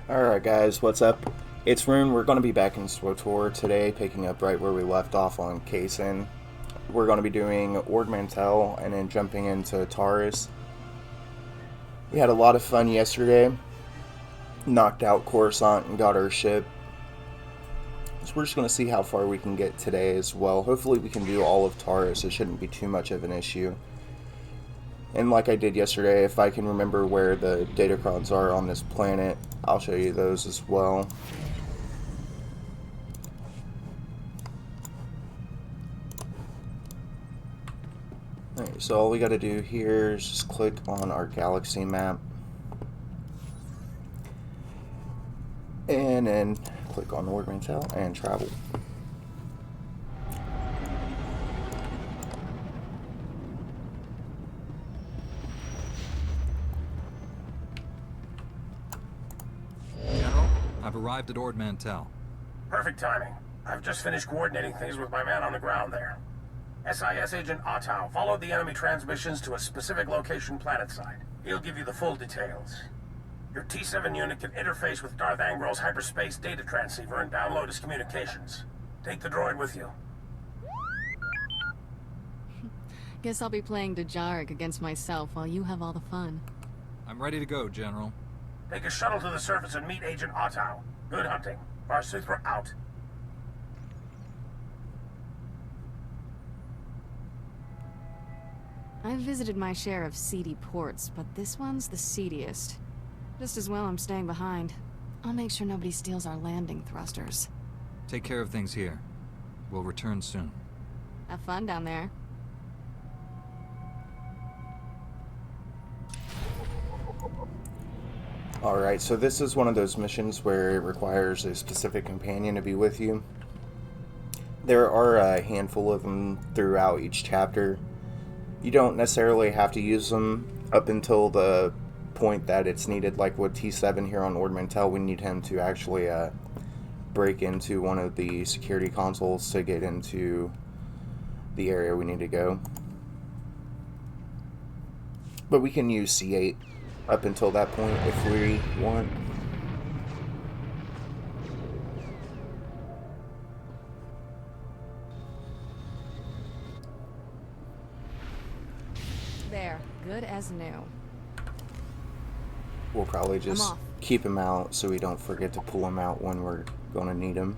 Alright guys, what's up? It's Rune. We're going to be back in SWTOR today, picking up right where we left off on Kaysen. We're going to be doing Ord Mantell and then jumping into Taris. We had a lot of fun yesterday. Knocked out Coruscant and got our ship. So we're just going to see how far we can get today as well. Hopefully we can do all of Taris. It shouldn't be too much of an issue. And like I did yesterday, if I can remember where the datacrons are on this planet, I'll show you those as well. Alright, so all we gotta do here is just click on our galaxy map. And then click on Ord Mantell and travel. I've arrived at Ord Mantell. Perfect timing. I've just finished coordinating things with my man on the ground there. SIS Agent Ottow followed the enemy transmissions to a specific location planetside. He'll give you the full details. Your T7 unit can interface with Darth Angrel's hyperspace data transceiver and download his communications. Take the droid with you. Guess I'll be playing Djarik against myself while you have all the fun. I'm ready to go, General. Take a shuttle to the surface and meet Agent Ottow. Good hunting. SWTOR out. I've visited my share of seedy ports, but this one's the seediest. Just as well I'm staying behind. I'll make sure nobody steals our landing thrusters. Take care of things here. We'll return soon. Have fun down there. Alright, so this is one of those missions where it requires a specific companion to be with you. There are a handful of them throughout each chapter. You don't necessarily have to use them up until the point that it's needed, like with T7 here on Ord Mantell. We need him to actually break into one of the security consoles to get into the area we need to go. But we can use C8 up until that point if we want. There, good as new. We'll probably just keep him out so we don't forget to pull him out when we're going to need him.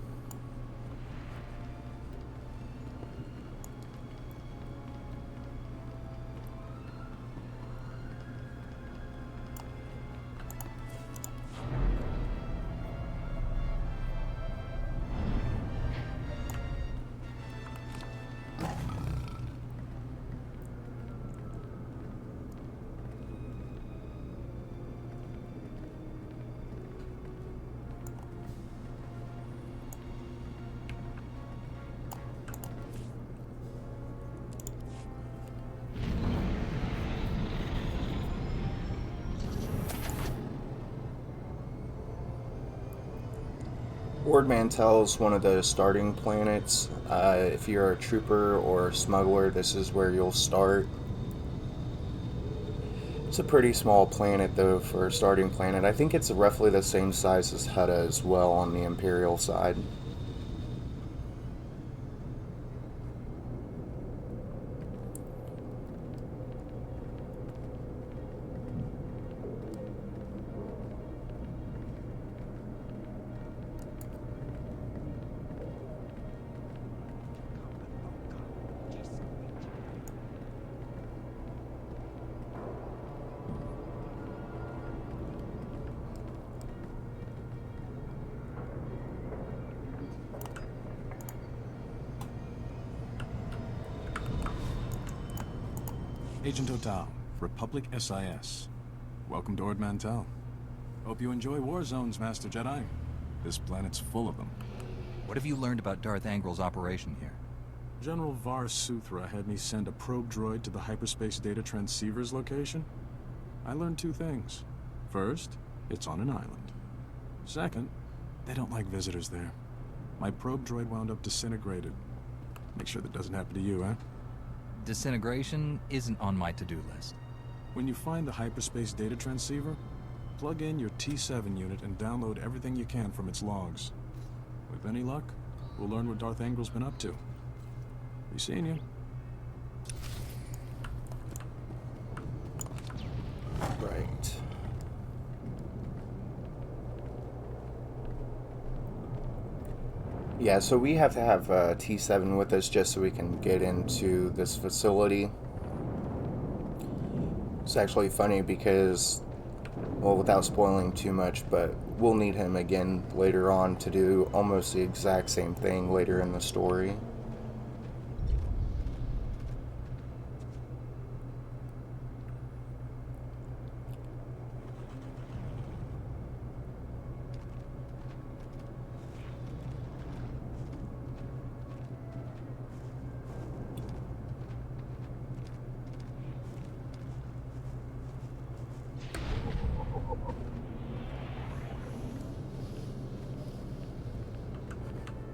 Ord Mantell is one of the starting planets. If you're a trooper or a smuggler, this is where you'll start. It's a pretty small planet though for a starting planet. I think it's roughly the same size as Hutta as well on the Imperial side. Agent Ottow, Republic SIS. Welcome to Ord Mantell. Hope you enjoy war zones, Master Jedi. This planet's full of them. What have you learned about Darth Angrel's operation here? General Var Suthra had me send a probe droid to the hyperspace data transceiver's location. I learned two things. First, it's on an island. Second, they don't like visitors there. My probe droid wound up disintegrated. Make sure that doesn't happen to you, eh? Disintegration isn't on my to-do list. When you find the hyperspace data transceiver, Plug in your T7 unit and download everything you can from its logs. With any luck, we'll learn what Darth Angel's been up to. Be seeing you. Right. Yeah, so we have to have T7 with us just so we can get into this facility. It's actually funny because, well, without spoiling too much, but we'll need him again later on to do almost the exact same thing later in the story.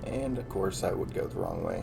And of course that would go the wrong way.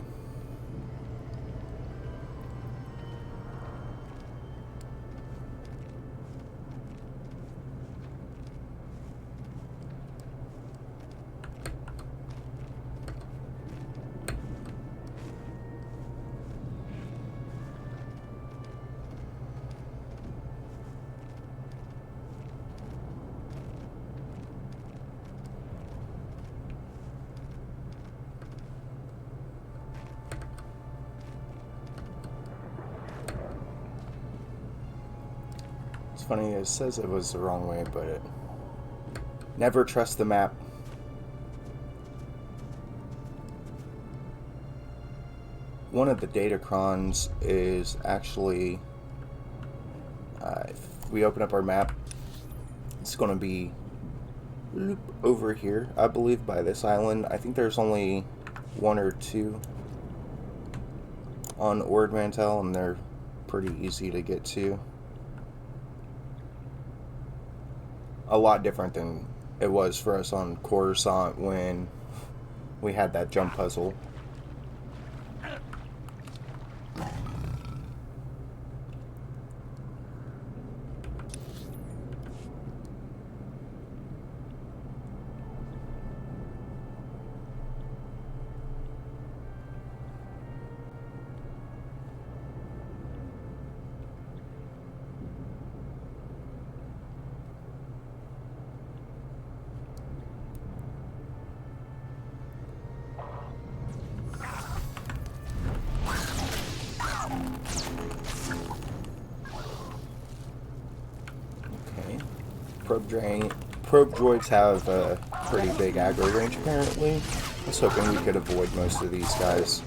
It's funny, it says it was the wrong way, but it... Never trust the map. One of the datacrons is actually... if we open up our map, it's going to be over here, I believe, by this island. I think there's only one or two on Ord Mantell, and they're pretty easy to get to. A lot different than it was for us on Coruscant when we had that jump puzzle. Probe droids have a pretty big aggro range apparently. I was hoping we could avoid most of these guys.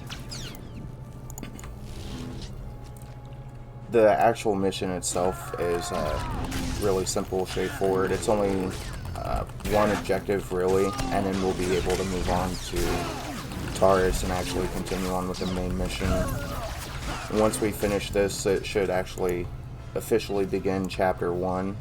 The actual mission itself is really simple, straightforward. It's only one objective really, and then we'll be able to move on to Taris and actually continue on with the main mission. And once we finish this, it should actually officially begin Chapter 1.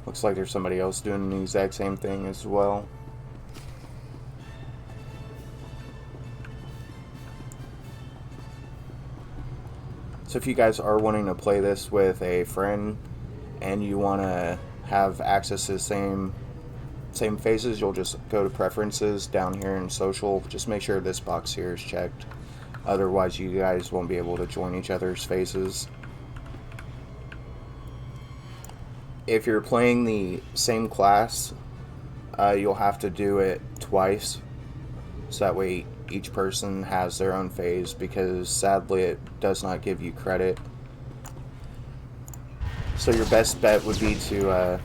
Looks like there's somebody else doing the exact same thing as well. So if you guys are wanting to play this with a friend and you want to have access to the same phases, you'll just go to preferences down here in social. Just make sure this box here is checked. Otherwise you guys won't be able to join each other's phases. If you're playing the same class, you'll have to do it twice, so that way each person has their own phase, because sadly it does not give you credit. So your best bet would be to,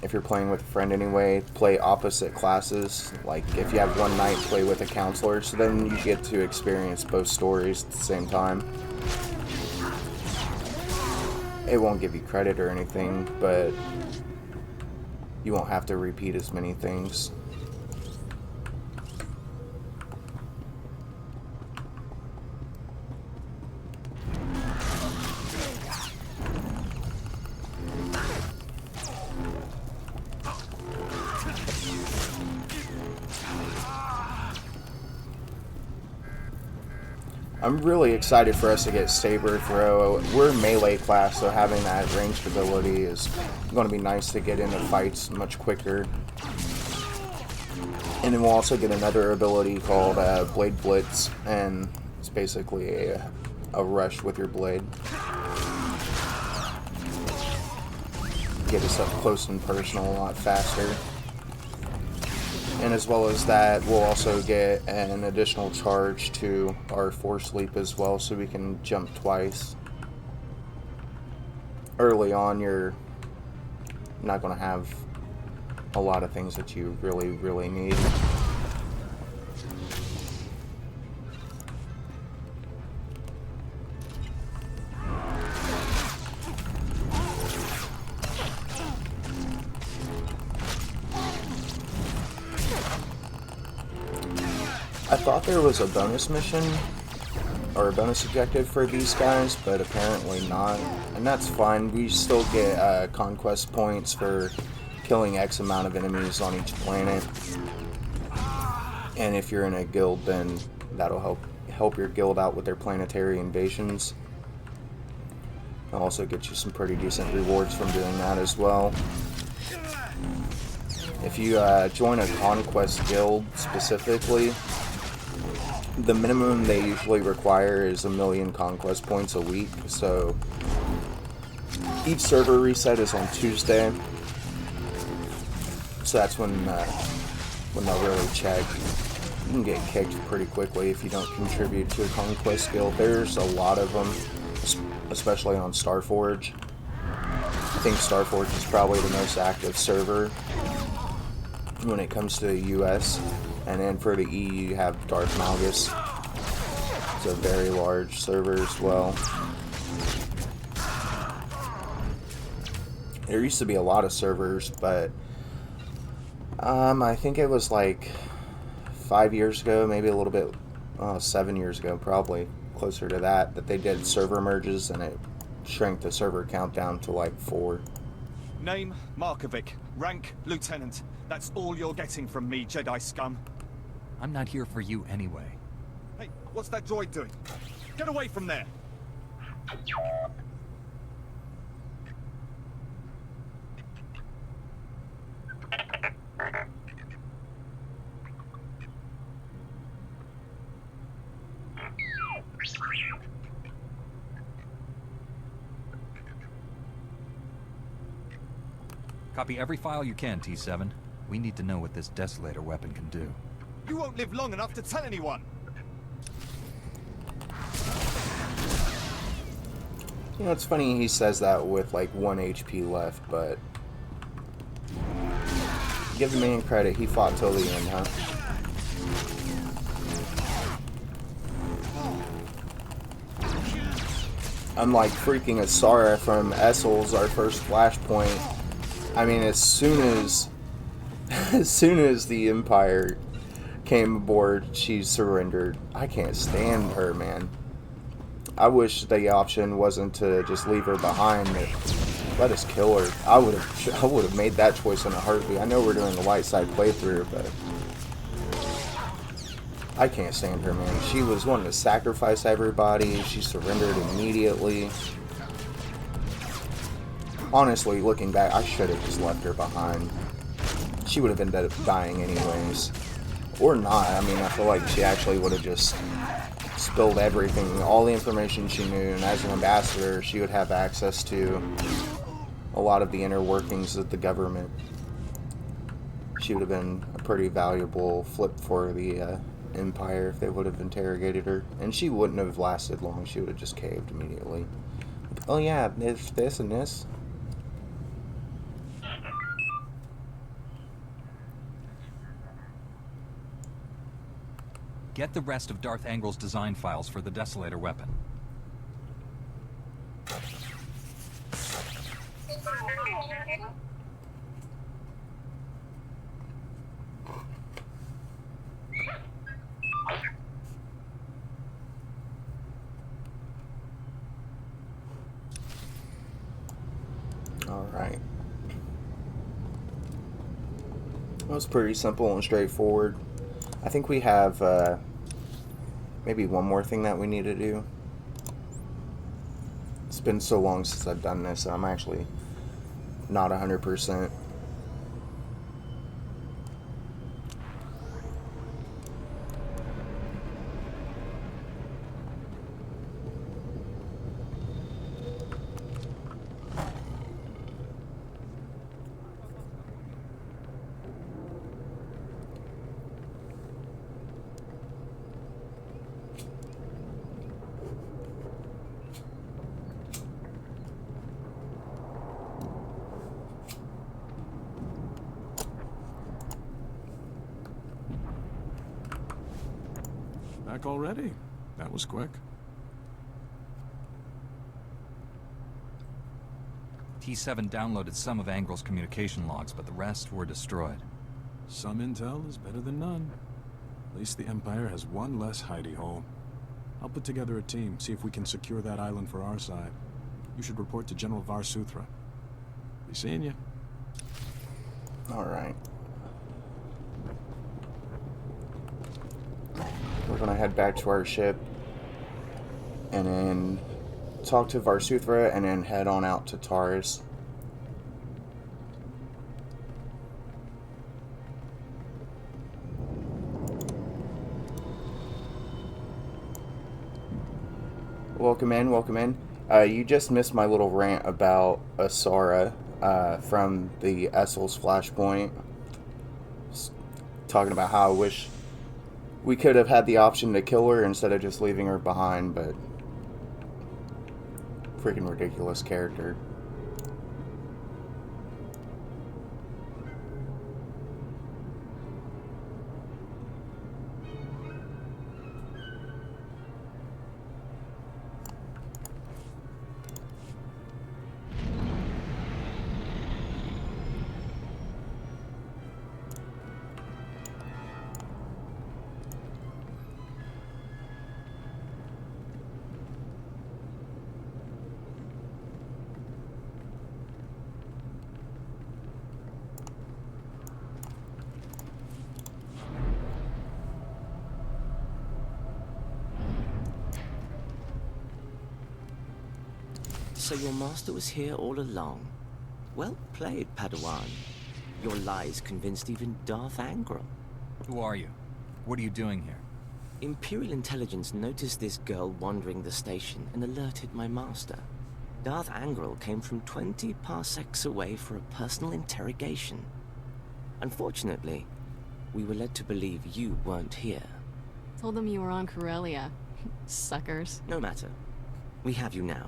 if you're playing with a friend anyway, play opposite classes. Like if you have one night, play with a counselor, so then you get to experience both stories at the same time. It won't give you credit or anything, but you won't have to repeat as many things. I'm really excited for us to get Saber Throw. We're melee class, so having that ranged ability is going to be nice to get into fights much quicker. And then we'll also get another ability called Blade Blitz, and it's basically a rush with your blade. Get us up close and personal a lot faster. And as well as that, we'll also get an additional charge to our Force Leap as well, so we can jump twice. Early on, you're not going to have a lot of things that you really need. I thought there was a bonus mission or a bonus objective for these guys, but apparently not, and that's fine. We still get conquest points for killing X amount of enemies on each planet, and if you're in a guild, then that'll help your guild out with their planetary invasions. It'll also get you some pretty decent rewards from doing that as well. If you join a conquest guild specifically, the minimum they usually require is 1,000,000 conquest points a week, so each server reset is on Tuesday, so that's when they'll really check. You can get kicked pretty quickly if you don't contribute to a conquest guild. There's a lot of them, especially on Starforge. I think Starforge is probably the most active server when it comes to the US. And then for the EU, you have Darth Malgus. It's a very large server as well. There used to be a lot of servers, but I think it was like 5 years ago, maybe a little bit, 7 years ago, probably closer to that they did server merges, and it shrank the server count down to like 4. Name, Markovic. Rank, Lieutenant. That's all you're getting from me, Jedi scum. I'm not here for you anyway. Hey, what's that droid doing? Get away from there! Copy every file you can, T7. We need to know what this Desolator weapon can do. You won't live long enough to tell anyone! You know, it's funny he says that with like 1 HP left, but give the man credit, he fought till the end, huh? Unlike freaking Asara from Essel's, our first flashpoint, I mean, as soon as the Empire came aboard, she surrendered. I can't stand her, man. I wish the option wasn't to just leave her behind. Let us kill her. I would have made that choice in a heartbeat. I know we're doing a light side playthrough, but I can't stand her, man. She was wanting to sacrifice everybody. She surrendered immediately. Honestly, looking back, I should have just left her behind. She would have ended up dying anyways. Or not. I mean, I feel like she actually would have just spilled everything, all the information she knew, and as an ambassador, she would have access to a lot of the inner workings of the government. She would have been a pretty valuable flip for the Empire if they would have interrogated her. And she wouldn't have lasted long. She would have just caved immediately. Oh yeah, there's this and this. Get the rest of Darth Angrel's design files for the Desolator weapon. It was pretty simple and straightforward. I think we have maybe one more thing that we need to do. It's been so long since I've done this, I'm actually not 100%. Back already? That was quick. T7 downloaded some of Angril's communication logs, but the rest were destroyed. Some intel is better than none. At least the Empire has one less hidey hole. I'll put together a team, see if we can secure that island for our side. You should report to General SWTOR. Be seeing you. Alright. We're gonna head back to our ship and then talk to SWTOR and then head on out to Taris. Welcome in, welcome in. You just missed my little rant about Asara from the Essel's Flashpoint. Talking about how I wish we could have had the option to kill her instead of just leaving her behind, but freaking ridiculous character. So your master was here all along. Well played, Padawan. Your lies convinced even Darth Angral. Who are you? What are you doing here? Imperial intelligence noticed this girl wandering the station and alerted my master. Darth Angral came from 20 parsecs away for a personal interrogation. Unfortunately, we were led to believe you weren't here. Told them you were on Corellia. Suckers. No matter. We have you now.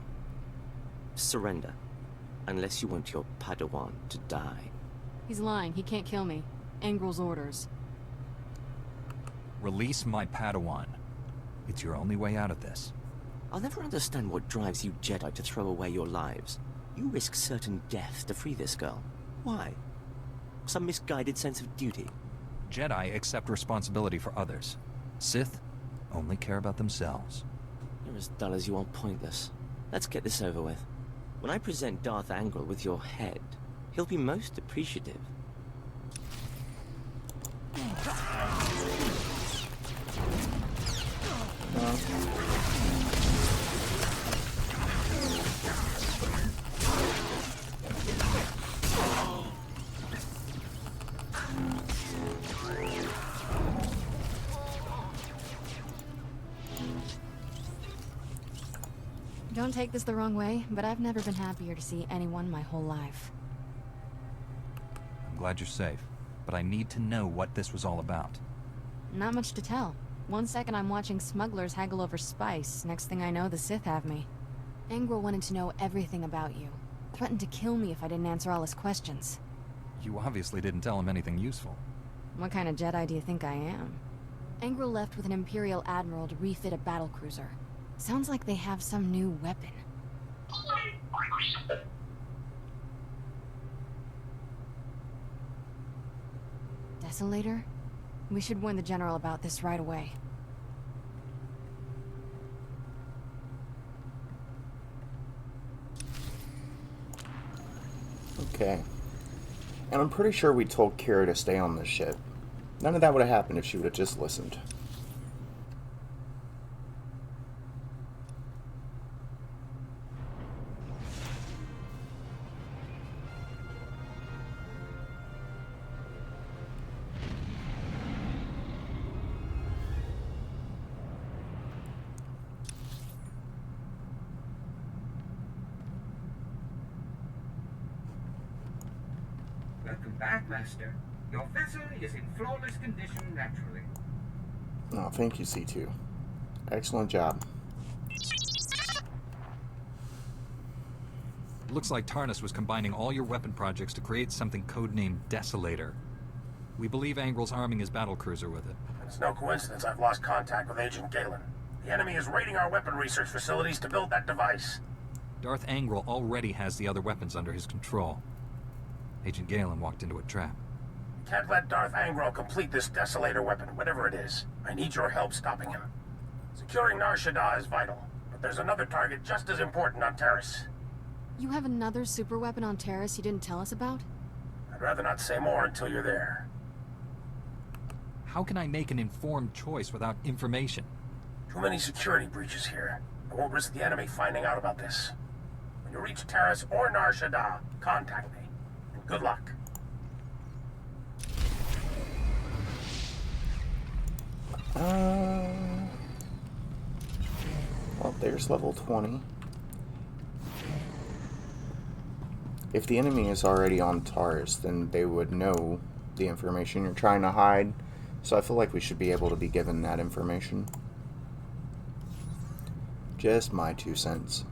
Surrender. Unless you want your Padawan to die. He's lying. He can't kill me. Angral's orders. Release my Padawan. It's your only way out of this. I'll never understand what drives you Jedi to throw away your lives. You risk certain death to free this girl. Why? Some misguided sense of duty? Jedi accept responsibility for others. Sith only care about themselves. You're as dull as you are pointless. Let's get this over with. When I present Darth Angral with your head, he'll be most appreciative. Don't take this the wrong way, but I've never been happier to see anyone my whole life. I'm glad you're safe, but I need to know what this was all about. Not much to tell. One second I'm watching smugglers haggle over spice, next thing I know the Sith have me. Angral wanted to know everything about you. Threatened to kill me if I didn't answer all his questions. You obviously didn't tell him anything useful. What kind of Jedi do you think I am? Angral left with an Imperial Admiral to refit a battlecruiser. Sounds like they have some new weapon. Desolator? We should warn the General about this right away. Okay. And I'm pretty sure we told Kira to stay on this ship. None of that would have happened if she would have just listened. Welcome back, Master. Your vessel is in flawless condition naturally. Oh, thank you, C2. Excellent job. Looks like Taris was combining all your weapon projects to create something codenamed Desolator. We believe Angril's arming his battlecruiser with it. It's no coincidence I've lost contact with Agent Galen. The enemy is raiding our weapon research facilities to build that device. Darth Angril already has the other weapons under his control. Agent Galen walked into a trap. Can't let Darth Angril complete this Desolator weapon, whatever it is. I need your help stopping him. Securing Nar Shaddaa is vital, but there's another target just as important on Taris. You have another super weapon on Taris you didn't tell us about? I'd rather not say more until you're there. How can I make an informed choice without information? Too many security breaches here. I won't risk the enemy finding out about this. When you reach Taris or Nar Shaddaa, contact me. And good luck. Well, there's level 20. If the enemy is already on Taris, then they would know the information you're trying to hide. So I feel like we should be able to be given that information. Just my 2 cents.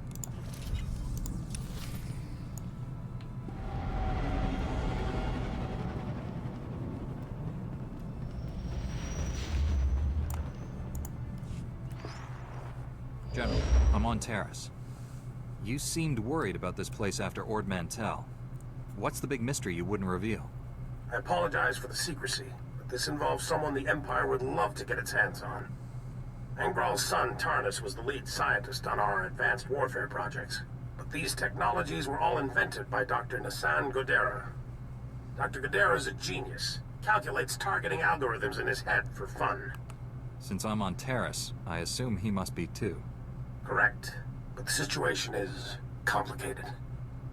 General, I'm on Taris. You seemed worried about this place after Ord Mantell. What's the big mystery you wouldn't reveal? I apologize for the secrecy, but this involves someone the Empire would love to get its hands on. Angral's son, Taris, was the lead scientist on our advanced warfare projects. But these technologies were all invented by Dr. Nassan Godera. Dr. Godera is a genius. Calculates targeting algorithms in his head for fun. Since I'm on Taris, I assume he must be too. Correct. But the situation is complicated.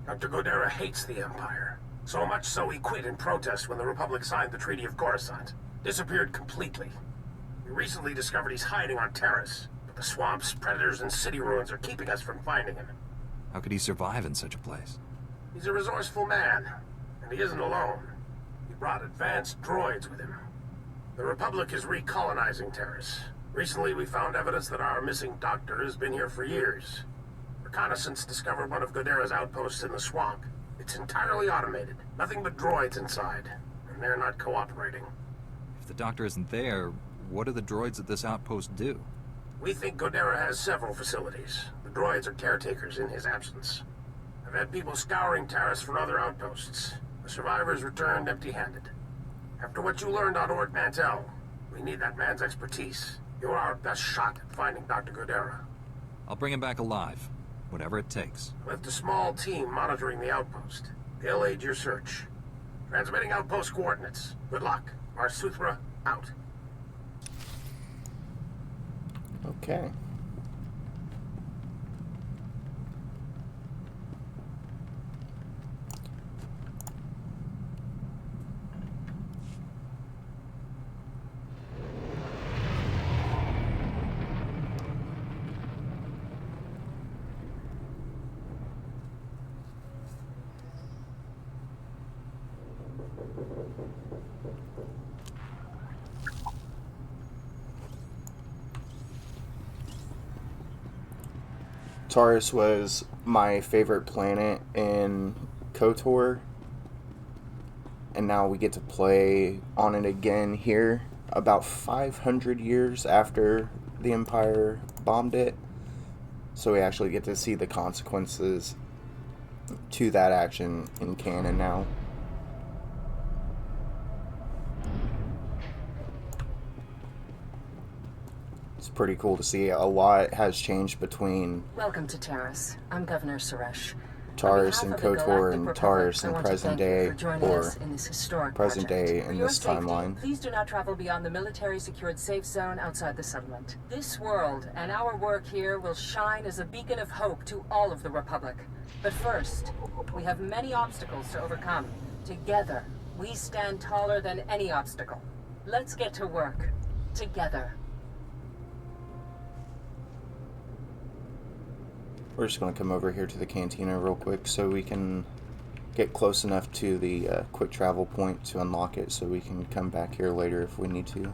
Dr. Godera hates the Empire. So much so he quit in protest when the Republic signed the Treaty of Coruscant. Disappeared completely. We recently discovered he's hiding on Taris, but the swamps, predators, and city ruins are keeping us from finding him. How could he survive in such a place? He's a resourceful man, and he isn't alone. He brought advanced droids with him. The Republic is recolonizing Taris. Recently we found evidence that our missing doctor has been here for years. Reconnaissance discovered one of Godera's outposts in the swamp. It's entirely automated. Nothing but droids inside, and they're not cooperating. If the doctor isn't there, what do the droids at this outpost do? We think Godera has several facilities. The droids are caretakers in his absence. I've had people scouring Taris for other outposts. The survivors returned empty-handed. After what you learned on Ord Mantell, we need that man's expertise. You're our best shot at finding Dr. Godera. I'll bring him back alive, whatever it takes. I left a small team monitoring the outpost. They'll aid your search. Transmitting outpost coordinates. Good luck. SWTOR out. Okay. Taris was my favorite planet in KOTOR, and now we get to play on it again here, about 500 years after the Empire bombed it. So we actually get to see the consequences to that action in canon now. It's pretty cool to see. A lot has changed between... Welcome to Taris. I'm Governor Suresh. Taris and KOTOR and Taris in present day, or present day in this timeline. Please do not travel beyond the military secured safe zone outside the settlement. This world and our work here will shine as a beacon of hope to all of the Republic. But first, we have many obstacles to overcome. Together, we stand taller than any obstacle. Let's get to work. Together. We're just going to come over here to the cantina real quick so we can get close enough to the quick travel point to unlock it, so we can come back here later if we need to.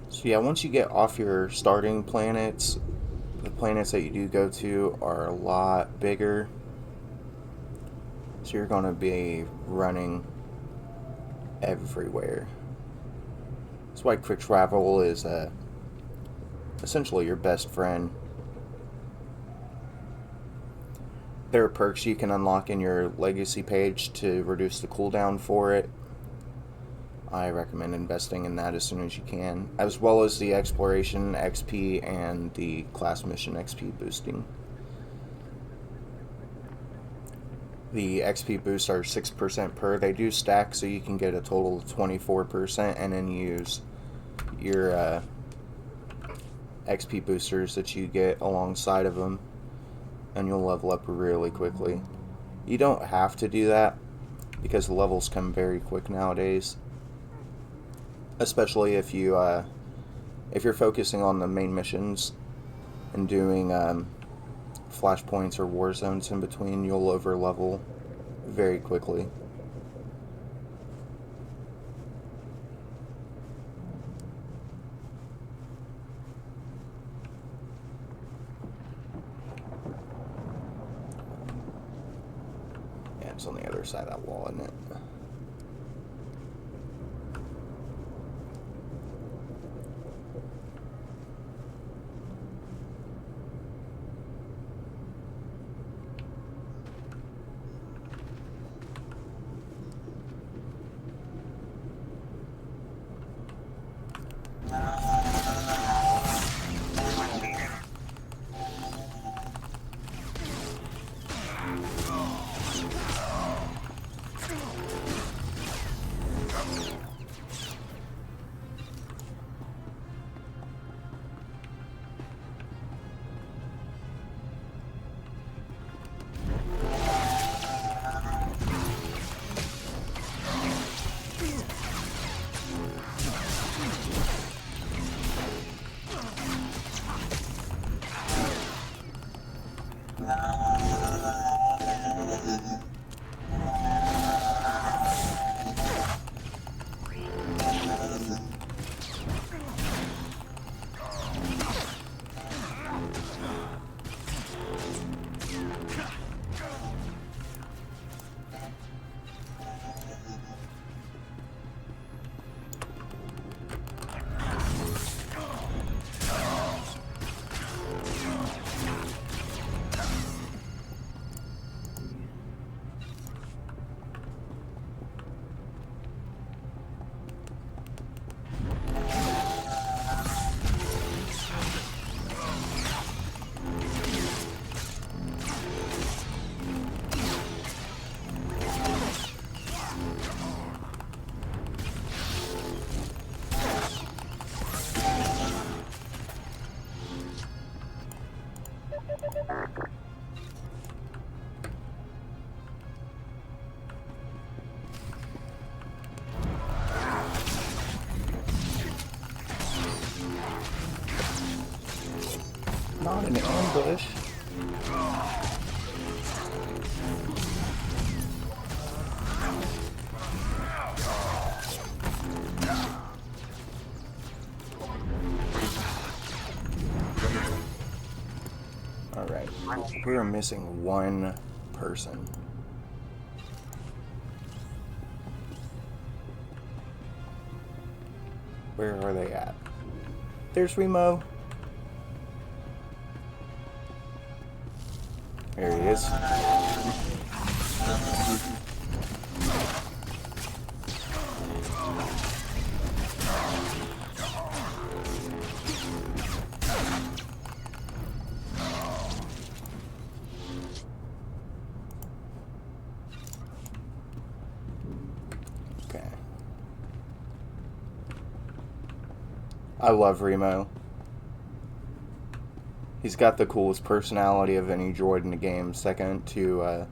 So yeah, once you get off your starting planets, the planets that you do go to are a lot bigger. So you're going to be running everywhere. That's why quick travel is essentially your best friend. There are perks you can unlock in your legacy page to reduce the cooldown for it. I recommend investing in that as soon as you can, as well as the exploration XP and the class mission XP boosting. The XP boosts are 6% per. They do stack, so you can get a total of 24% and then use your XP boosters that you get alongside of them, and you'll level up really quickly. You don't have to do that because the levels come very quick nowadays. Especially if you're focusing on the main missions and doing flashpoints or war zones in between, you'll over level very quickly. Yeah, it's on the other side of that wall, isn't it? Not an ambush. We're missing one person. Where are they at? There's Remo. There he is. Okay. I love Remo. He's got the coolest personality of any droid in the game, second to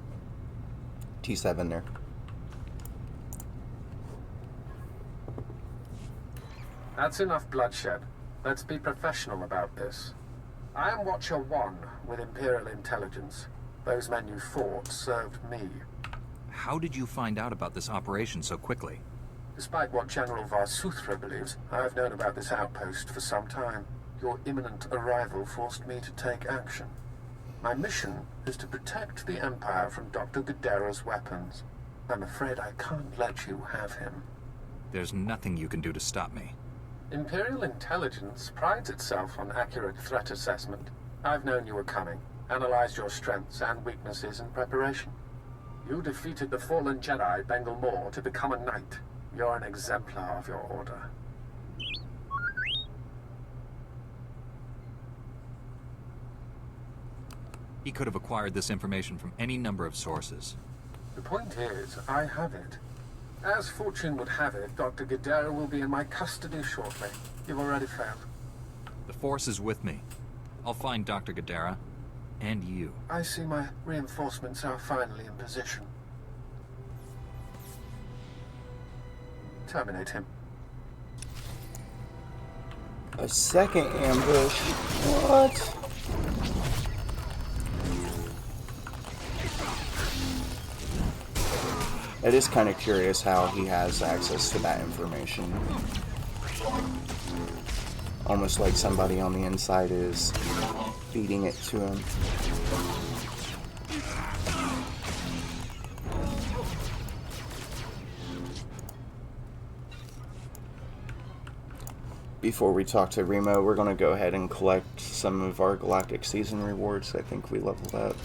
T7 there. That's enough bloodshed. Let's be professional about this. I am Watcher 1 with Imperial Intelligence. Those men you fought served me. How did you find out about this operation so quickly? Despite what General SWTOR believes, I have known about this outpost for some time. Your imminent arrival forced me to take action. My mission is to protect the Empire from Dr. Gadera's weapons. I'm afraid I can't let you have him. There's nothing you can do to stop me. Imperial Intelligence prides itself on accurate threat assessment. I've known you were coming, analyzed your strengths and weaknesses in preparation. You defeated the fallen Jedi Bengal Moore to become a knight. You're an exemplar of your order. He could have acquired this information from any number of sources. The point is, I have it. As fortune would have it, Dr. Gadera will be in my custody shortly. You've already failed. The Force is with me. I'll find Dr. Gadera, and you. I see my reinforcements are finally in position. Terminate him. A second ambush. What? It is kind of curious how he has access to that information. Almost like somebody on the inside is feeding it to him. Before we talk to Remo, we're going to go ahead and collect some of our Galactic Season rewards. I think we leveled up.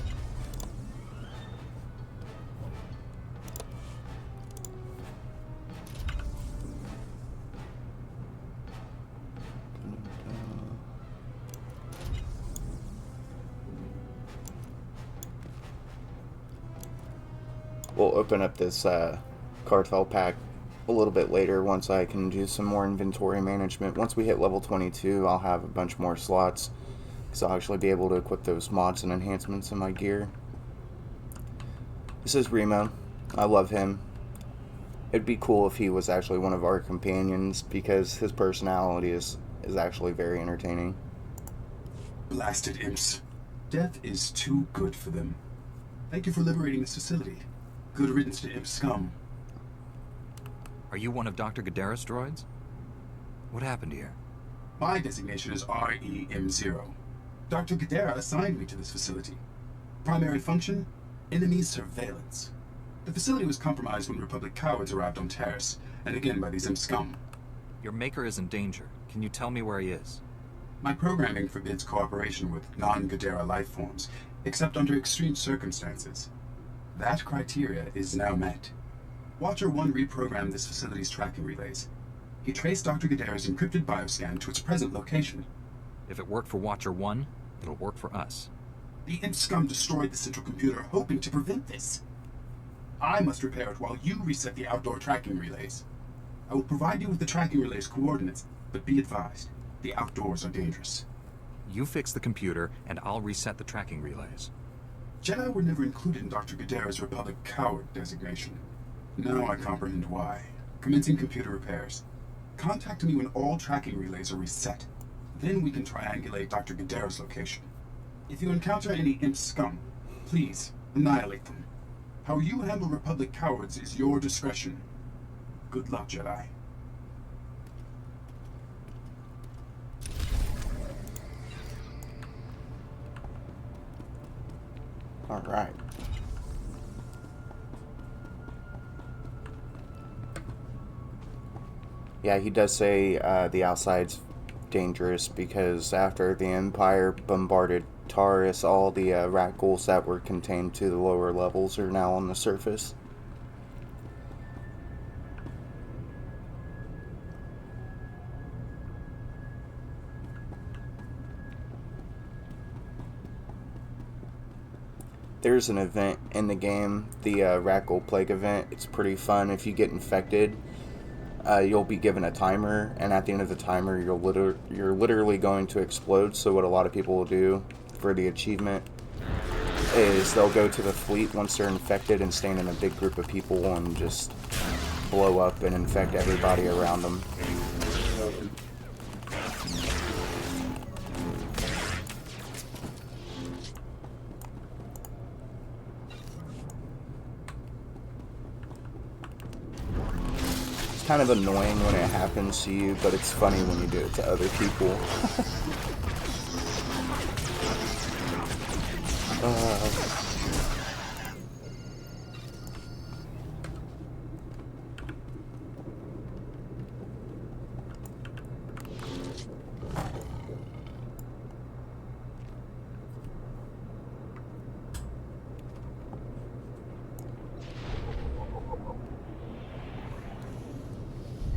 We'll open up this cartel pack a little bit later once I can do some more inventory management. Once we hit level 22, I'll have a bunch more slots because I'll actually be able to equip those mods and enhancements in my gear. This is Remo. I love him. It'd be cool if he was actually one of our companions because his personality is actually very entertaining. Blasted imps. Death is too good for them. Thank you for liberating this facility. Good riddance to imp scum. Are you one of Dr. Gadera's droids? What happened here? My designation is REM0. Dr. Gadera assigned me to this facility. Primary function? Enemy surveillance. The facility was compromised when Republic cowards arrived on Taris, and again by these imp scum. Your maker is in danger. Can you tell me where he is? My programming forbids cooperation with non-Gadera life forms, except under extreme circumstances. That criteria is now met. Watcher 1 reprogrammed this facility's tracking relays. He traced Dr. Gadera's encrypted bioscan to its present location. If it worked for Watcher 1, it'll work for us. The imp scum destroyed the central computer, hoping to prevent this. I must repair it while you reset the outdoor tracking relays. I will provide you with the tracking relay's coordinates, but be advised, the outdoors are dangerous. You fix the computer, and I'll reset the tracking relays. Jedi were never included in Dr. Gadera's Republic coward designation. Now I comprehend why. Commencing computer repairs. Contact me when all tracking relays are reset. Then we can triangulate Dr. Gadera's location. If you encounter any imp scum, please annihilate them. How you handle Republic cowards is your discretion. Good luck, Jedi. Alright. Yeah, he does say the outside's dangerous because after the Empire bombarded Taris, all the rat ghouls that were contained to the lower levels are now on the surface. There's an event in the game, the rat ghoul plague event. It's pretty fun. If you get infected, you'll be given a timer, and at the end of the timer, you're literally going to explode. So what a lot of people will do for the achievement is they'll go to the fleet once they're infected and stand in a big group of people and just blow up and infect everybody around them. Kind of annoying when it happens to you, but it's funny when you do it to other people.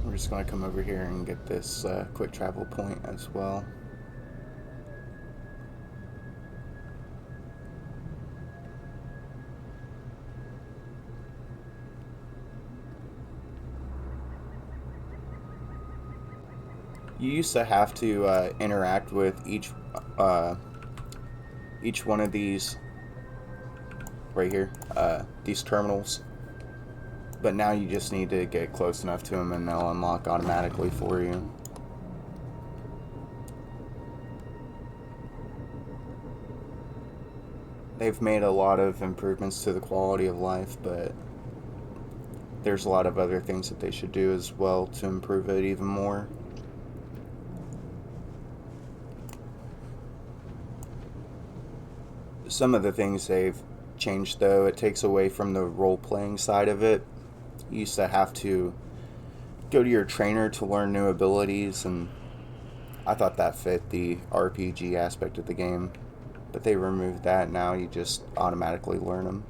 We're just going to come over here and get this quick travel point as well. You used to have to interact with each one of these right here, these terminals. But now you just need to get close enough to them and they'll unlock automatically for you. They've made a lot of improvements to the quality of life, but there's a lot of other things that they should do as well to improve it even more. Some of the things they've changed, though, it takes away from the role-playing side of it. You used to have to go to your trainer to learn new abilities, and I thought that fit the RPG aspect of the game. But they removed that, now you just automatically learn them.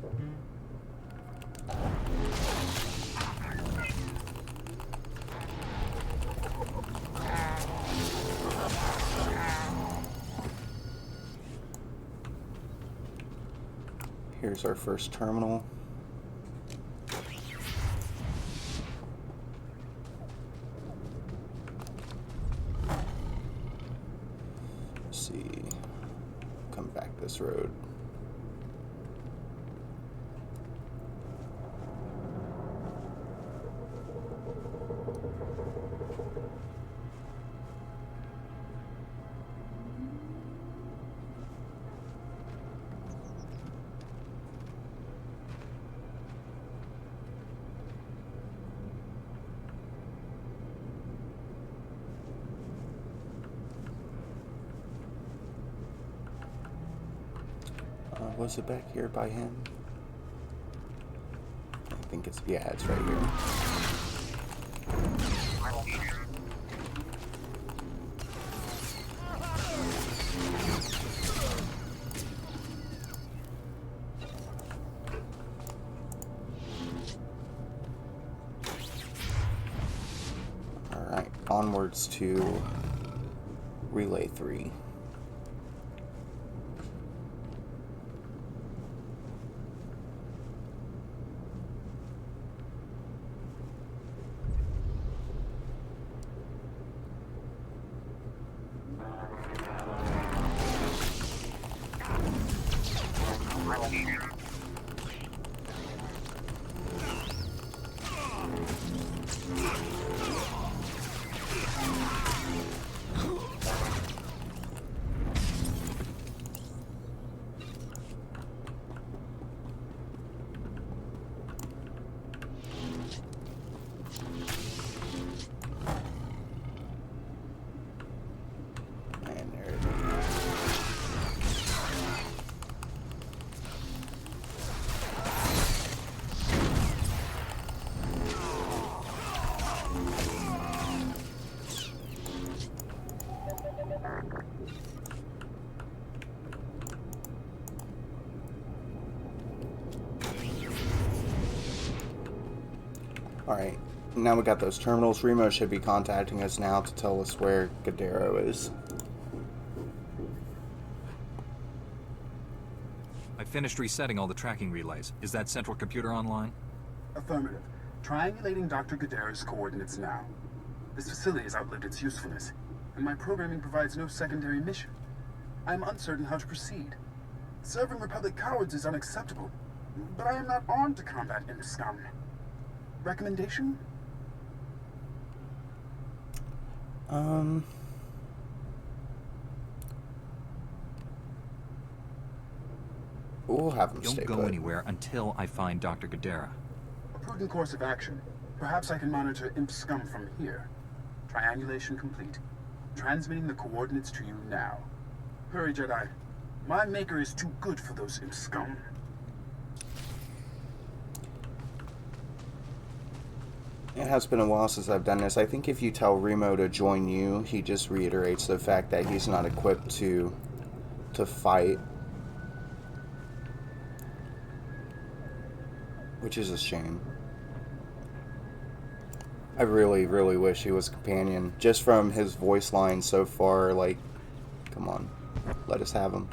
Here's our first terminal. Let's see. Come back this road. Was it back here by him? I think it's, yeah, it's right here. Alright, onwards to Relay 3. Alright, now we got those terminals. Remo should be contacting us now to tell us where Gadaro is. I finished resetting all the tracking relays. Is that central computer online? Affirmative. Triangulating Dr. Gadara's coordinates now. This facility has outlived its usefulness, and my programming provides no secondary mission. I am uncertain how to proceed. Serving Republic cowards is unacceptable, but I am not armed to combat imp scum. Recommendation? We'll have him stay Don't go put. anywhere until I find Dr. Gadara. A prudent course of action. Perhaps I can monitor imp scum from here. Triangulation complete. Transmitting the coordinates to you now. Hurry, Jedi. My maker is too good for those imp scum. It has been a while since I've done this. I think if you tell Remo to join you, he just reiterates the fact that he's not equipped to fight. Which is a shame. I really, really wish he was a companion. Just from his voice line so far, like, come on, let us have him.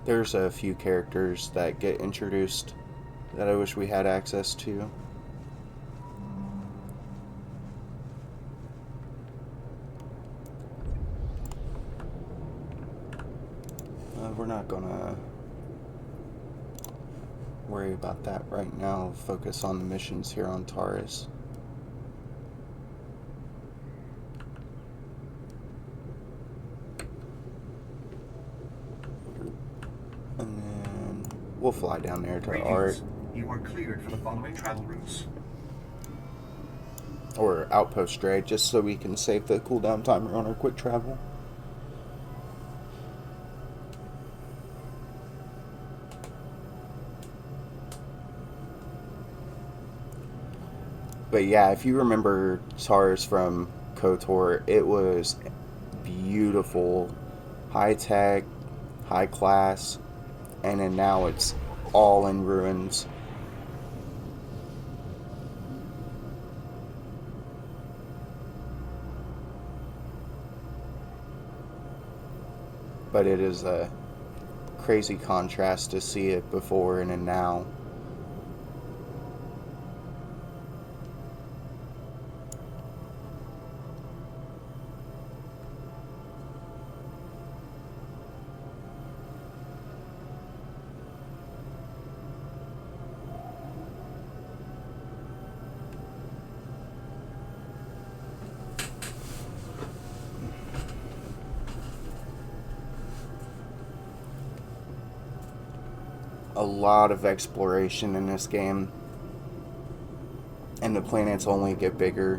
There's a few characters that get introduced that I wish we had access to. We're not gonna worry about that right now. Focus on the missions here on Taris. And then we'll fly down there to Art. You are cleared for the following travel routes. Or Outpost Dre, just so we can save the cooldown timer on our quick travel. But yeah, if you remember Taris from KOTOR, it was beautiful, high tech, high class, and then now it's all in ruins. But it is a crazy contrast to see it before and then now. A lot of exploration in this game, and the planets only get bigger.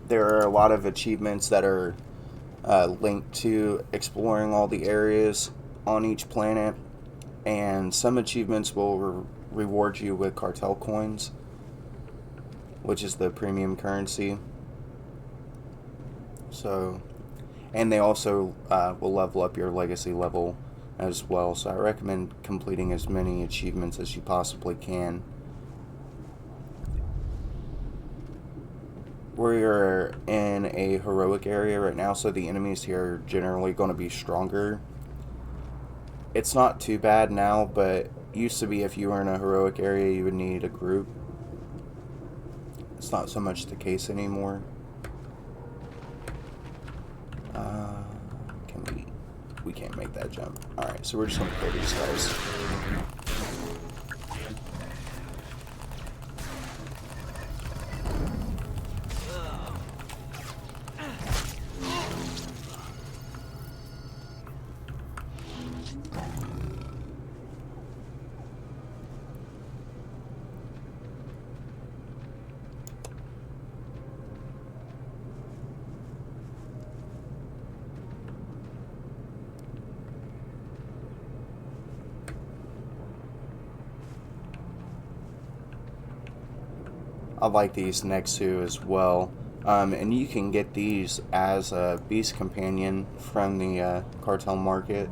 There are a lot of achievements that are linked to exploring all the areas on each planet. And some achievements will reward you with cartel coins, which is the premium currency. So, and they also will level up your legacy level as well. So I recommend completing as many achievements as you possibly can. We're in a heroic area right now, so the enemies here are generally going to be stronger. It's not too bad now, but used to be if you were in a heroic area, you would need a group. It's not so much the case anymore. We can't make that jump. Alright, so we're just going to kill these guys. I like these Nexu as well. And you can get these as a beast companion from the cartel market.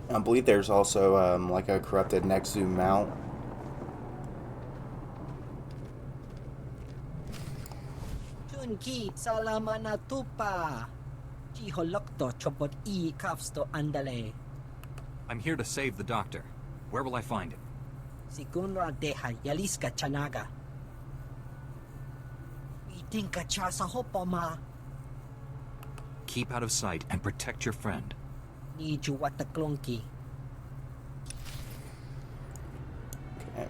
I believe there's also like a corrupted Nexu mount. Tunki salamat na tupa. Chiholokto chopot I kafsto andale. I'm here to save the doctor. Where will I find him? Sigunra deha yaliska chanaga. Itinka cha sa hopoma. Keep out of sight and protect your friend. Ni juwata klonki. Okay.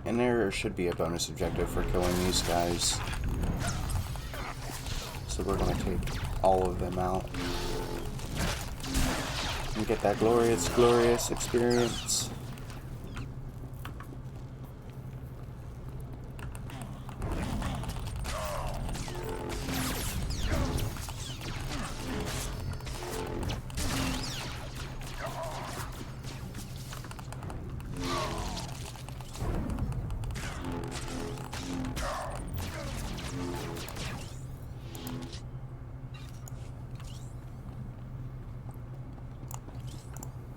And there should be a bonus objective for killing these guys. So we're going to take all of them out. And get that glorious, glorious experience.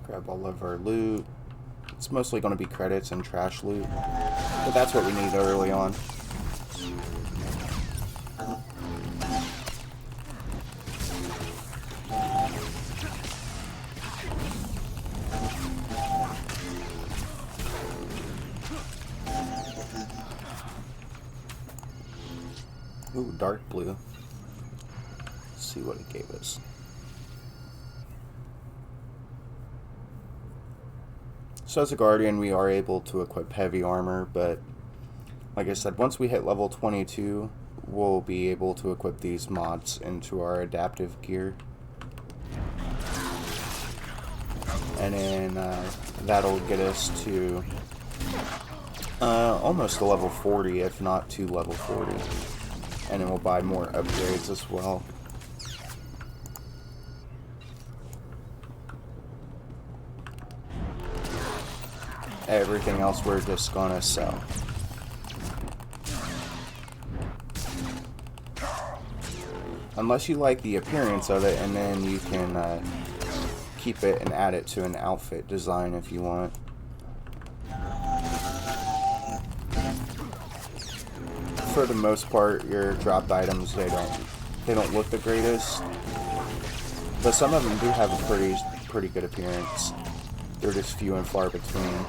Grab all of our loot. It's mostly going to be credits and trash loot, but that's what we need early on. Ooh, dark blue. Let's see what it gave us. So as a Guardian, we are able to equip heavy armor, but like I said, once we hit level 22, we'll be able to equip these mods into our adaptive gear. And then that'll get us to almost to level 40, if not to level 40. And then we'll buy more upgrades as well. Everything else we're just gonna sell. Unless you like the appearance of it, and then you can keep it and add it to an outfit design if you want. For the most part, your dropped items, they don't look the greatest, but some of them do have a pretty good appearance. They're just few and far between.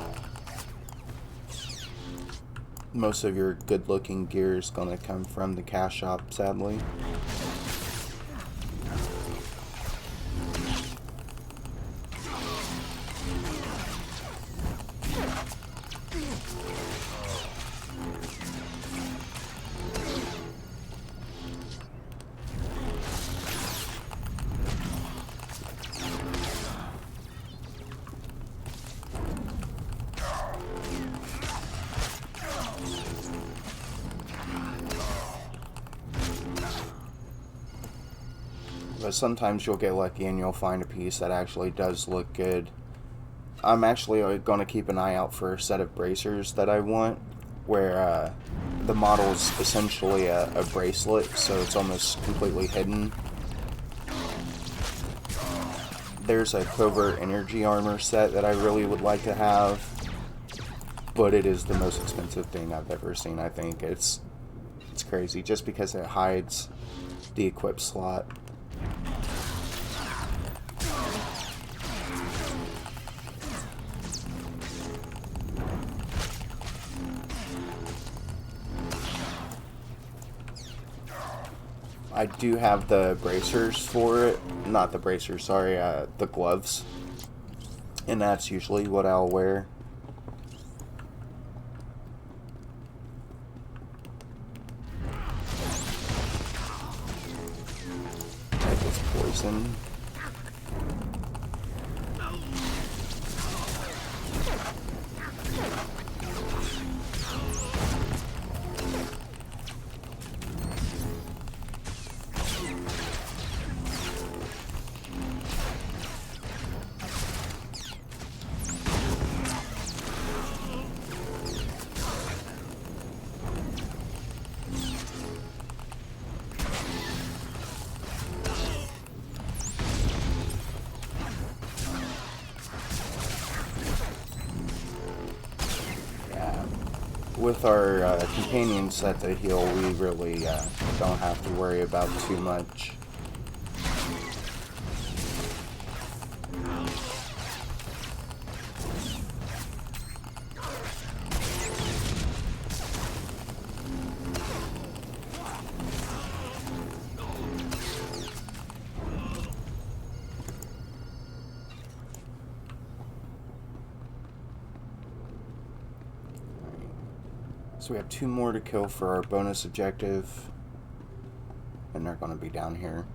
Most of your good-looking gear is going to come from the cash shop, sadly. But sometimes you'll get lucky and you'll find a piece that actually does look good. I'm actually going to keep an eye out for a set of bracers that I want, where the model's essentially a bracelet, so it's almost completely hidden. There's a covert energy armor set that I really would like to have, but it is the most expensive thing I've ever seen. I think it's crazy just because it hides the equip slot. I do have the bracers for it. Not the bracers, sorry, the gloves. And that's usually what I'll wear. Like this poison. With our companion set to heal, we really don't have to worry about too much. So we have 2 more to kill for our bonus objective, and they're going to be down here.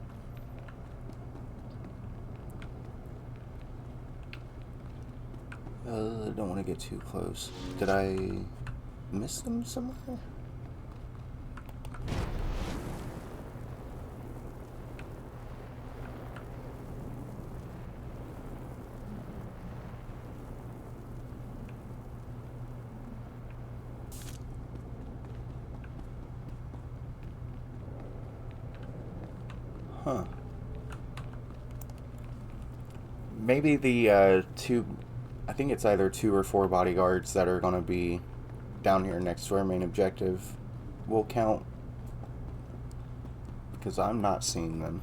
Don't want to get too close. Did I miss them somewhere? Huh. Maybe the 2, I think it's either 2 or 4 bodyguards that are going to be down here next to our main objective will count, because I'm not seeing them.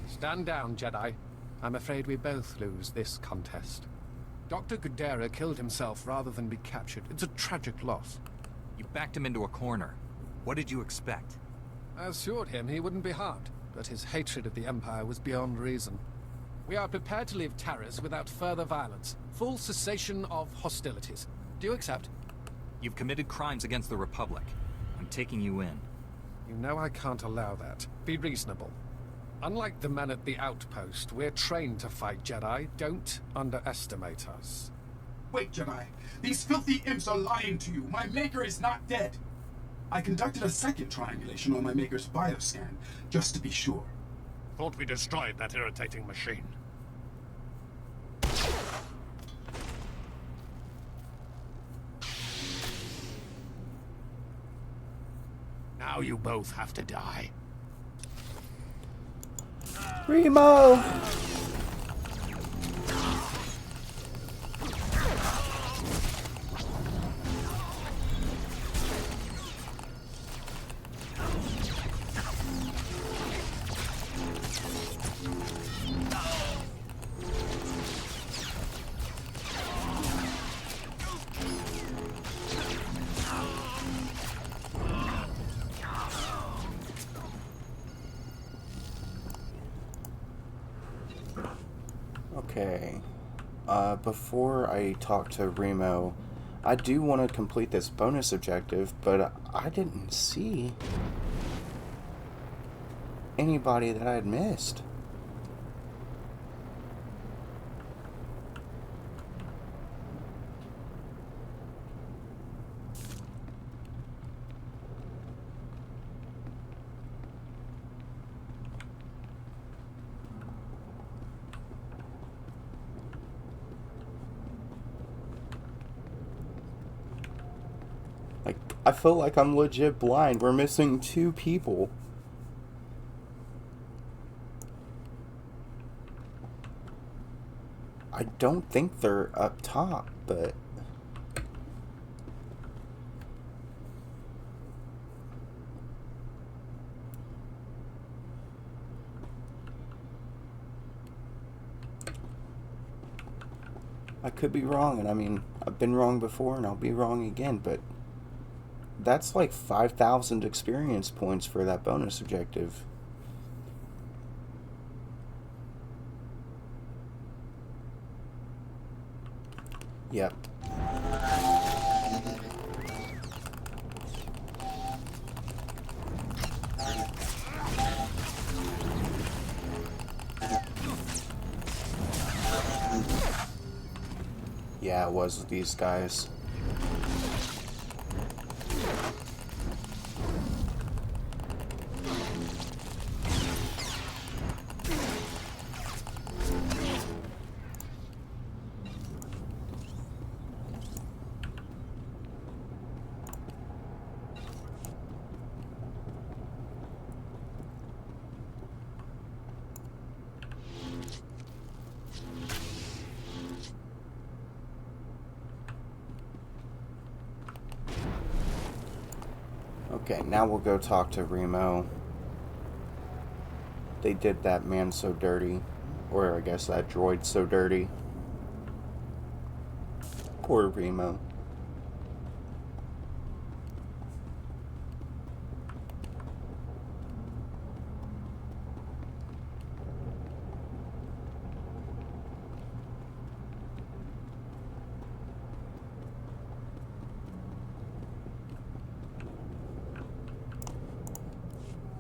Stand down, Jedi. I'm afraid we both lose this contest. Dr. Gudera killed himself rather than be captured. It's a tragic loss. You backed him into a corner. What did you expect? I assured him he wouldn't be harmed, but his hatred of the Empire was beyond reason. We are prepared to leave Taris without further violence. Full cessation of hostilities. Do you accept? You've committed crimes against the Republic. I'm taking you in. You know I can't allow that. Be reasonable. Unlike the men at the outpost, we're trained to fight, Jedi. Don't underestimate us. Wait, Jedi. These filthy imps are lying to you. My Maker is not dead. I conducted a second triangulation on my Maker's bioscan, just to be sure. Thought we destroyed that irritating machine. Now you both have to die. Remo! Okay, before I talk to Remo, I do want to complete this bonus objective, but I didn't see anybody that I had missed. I feel like I'm legit blind. We're missing 2 people. I don't think they're up top, but... I could be wrong, and I mean, I've been wrong before, and I'll be wrong again, but... That's like 5,000 experience points for that bonus objective. Yep. Yeah, it was these guys. Okay, now we'll go talk to Remo. They did that man so dirty. Or I guess that droid so dirty. Poor Remo.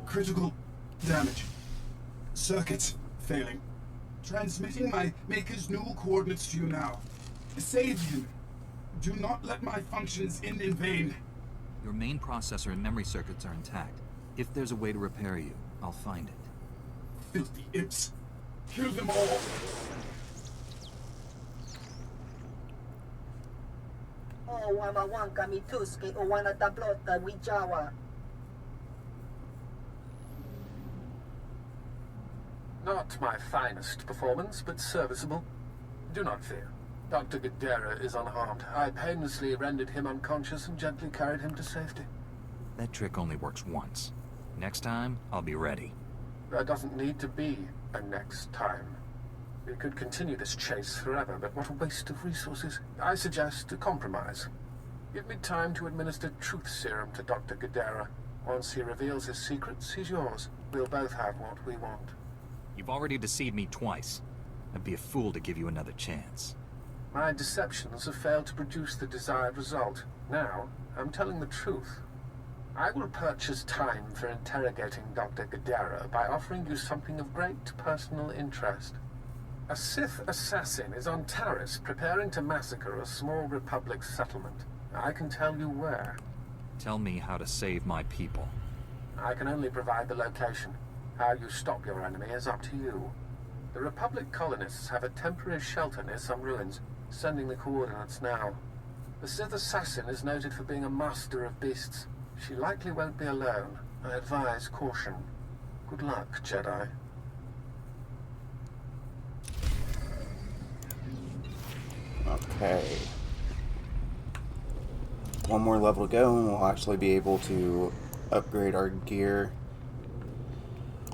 Critical damage. Circuits failing. Transmitting my maker's new coordinates to you now. Save him. Do not let my functions end in vain. Your main processor and memory circuits are intact. If there's a way to repair you, I'll find it. Filthy imps. Kill them all. Oh, wamawanka mituske owana tablota wijawa. Not my finest performance, but serviceable. Do not fear. Dr. Gadara is unharmed. I painlessly rendered him unconscious and gently carried him to safety. That trick only works once. Next time, I'll be ready. There doesn't need to be a next time. We could continue this chase forever, but what a waste of resources. I suggest a compromise. Give me time to administer truth serum to Dr. Gadara. Once he reveals his secrets, he's yours. We'll both have what we want. You've already deceived me twice. I'd be a fool to give you another chance. My deceptions have failed to produce the desired result. Now, I'm telling the truth. I will purchase time for interrogating Dr. Gadara by offering you something of great personal interest. A Sith assassin is on Taris preparing to massacre a small Republic settlement. I can tell you where. Tell me how to save my people. I can only provide the location. How you stop your enemy is up to you. The Republic colonists have a temporary shelter near some ruins, sending the coordinates now. The Sith assassin is noted for being a master of beasts. She likely won't be alone. I advise caution. Good luck, Jedi. Okay. One more level to go and we'll actually be able to upgrade our gear.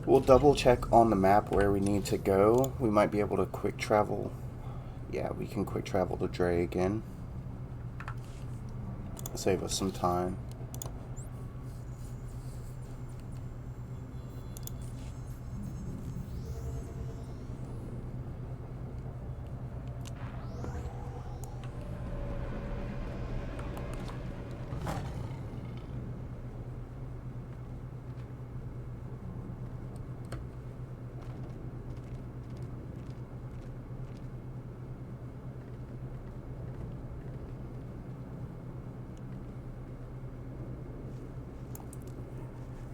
We'll double check on the map where we need to go. We might be able to quick travel. Yeah, we can quick travel to Dre again. Save us some time.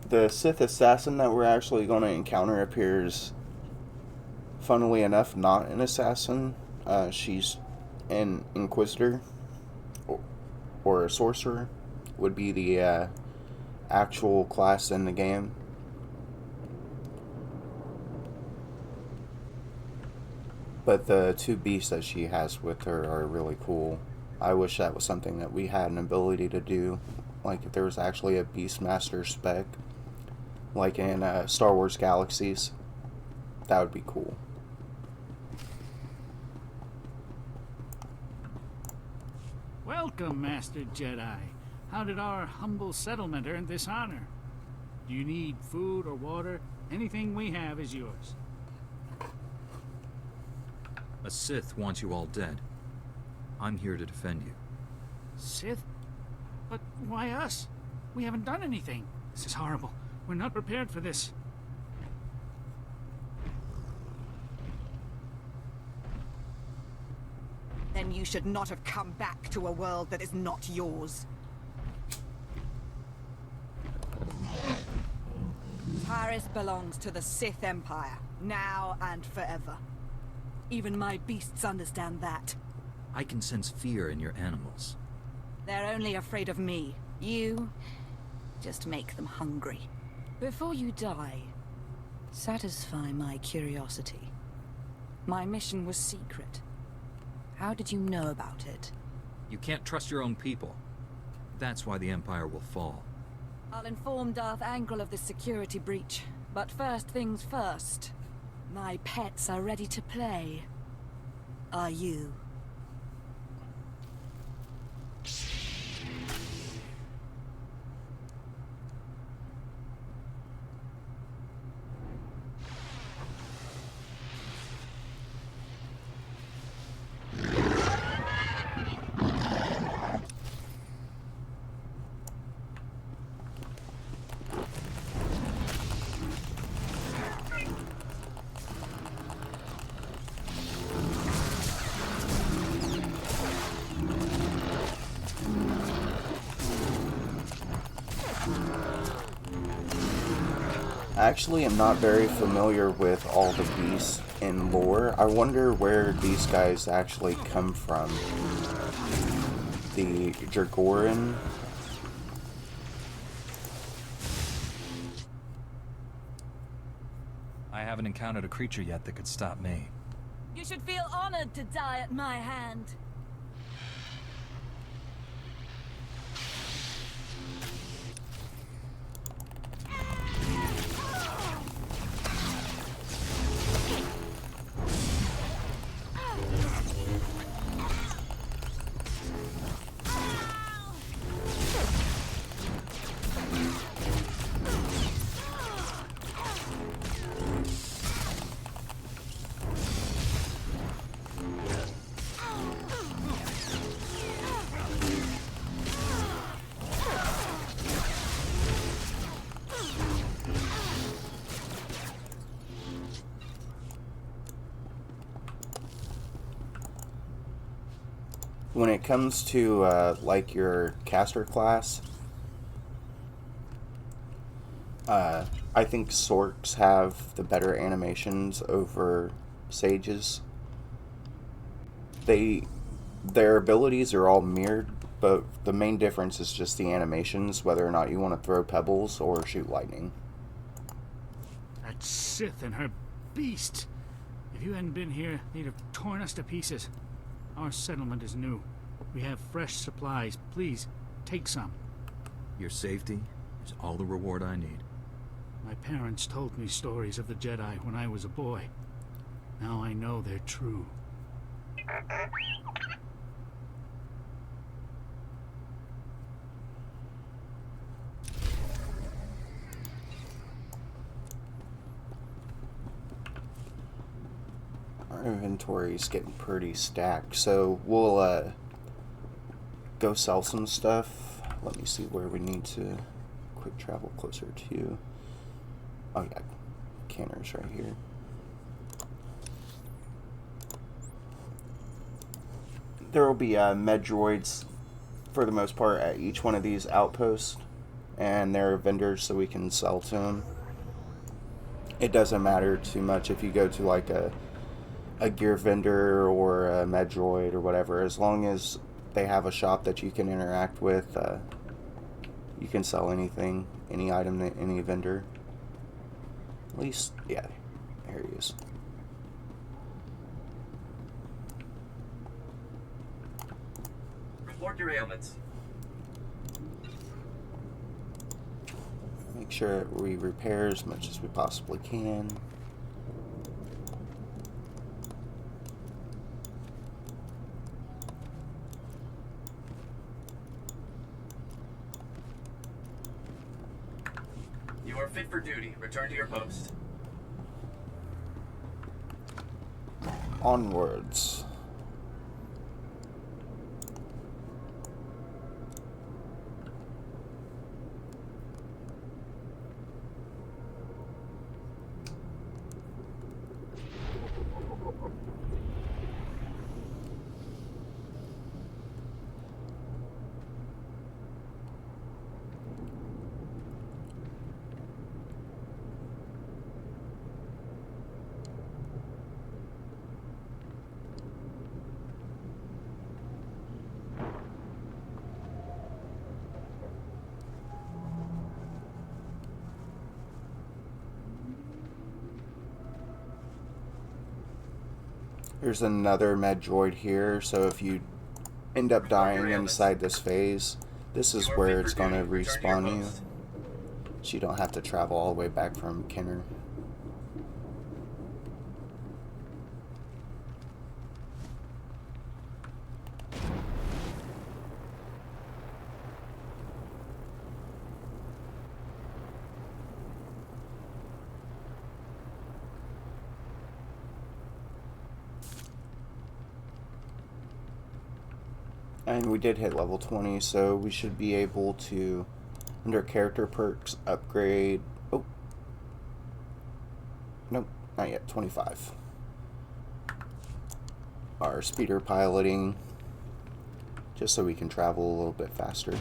The Sith assassin that we're actually going to encounter appears, funnily enough, not an assassin. She's an inquisitor or a sorcerer. would be the actual class in the game. But the 2 beasts that she has with her are really cool. I wish that was something that we had an ability to do. Like if there was actually a Beastmaster spec, like in Star Wars Galaxies, that would be cool. Welcome, Master Jedi. How did our humble settlement earn this honor? Do you need food or water? Anything we have is yours. A Sith wants you all dead. I'm here to defend you. Sith? But why us? We haven't done anything. This is horrible. We're not prepared for this. Then you should not have come back to a world that is not yours. Taris belongs to the Sith Empire, now and forever. Even my beasts understand that. I can sense fear in your animals. They're only afraid of me. You just make them hungry. Before you die, satisfy my curiosity. My mission was secret. How did you know about it? You can't trust your own people. That's why the Empire will fall. I'll inform Darth Angral of the security breach. But first things first. My pets are ready to play. Are you? Actually, I'm not very familiar with all the beasts in lore. I wonder where these guys actually come from. The Jagoran. I haven't encountered a creature yet that could stop me. You should feel honored to die at my hand. When it comes to like your caster class, I think Sorks have the better animations over Sages. Their abilities are all mirrored, but the main difference is just the animations, whether or not you want to throw pebbles or shoot lightning. That Sith and her beast. If you hadn't been here, they'd have torn us to pieces. Our settlement is new. We have fresh supplies. Please, take some. Your safety is all the reward I need. My parents told me stories of the Jedi when I was a boy. Now I know they're true. Our inventory is getting pretty stacked, so we'll go sell some stuff. Let me see where we need to quick travel closer to. Oh yeah, Canner's right here. There will be med droids for the most part at each one of these outposts, and there are vendors so we can sell to them. It doesn't matter too much if you go to like a gear vendor or a med droid or whatever, as long as they have a shop that you can interact with, You can sell anything, any item to any vendor. At least, yeah, there he is. Report your ailments. Make sure we repair as much as we possibly can. You are fit for duty. Return to your post. Onwards. There's another med droid here, so if you end up dying inside this phase, this is where it's going to respawn you. So you don't have to travel all the way back from Kenner. And we did hit level 20, so we should be able to, under character perks, upgrade... Oh. Nope, not yet. 25. Our speeder piloting, just so we can travel a little bit faster.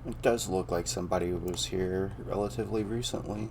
It does look like somebody was here relatively recently.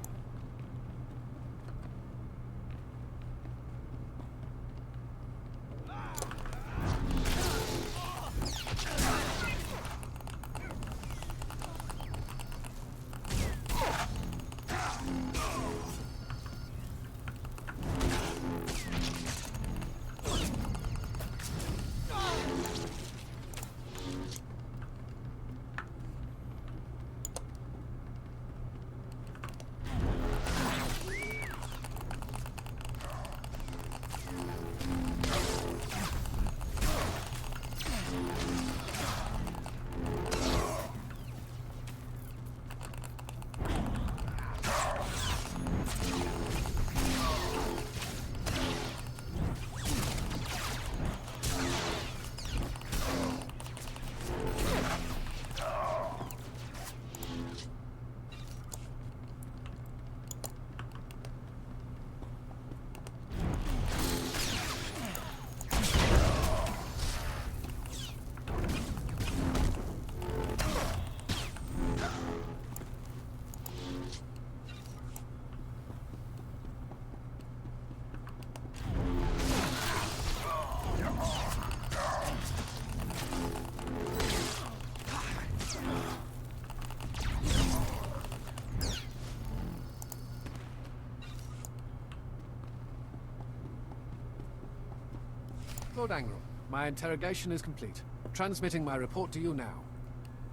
Lord Angral, my interrogation is complete. Transmitting my report to you now.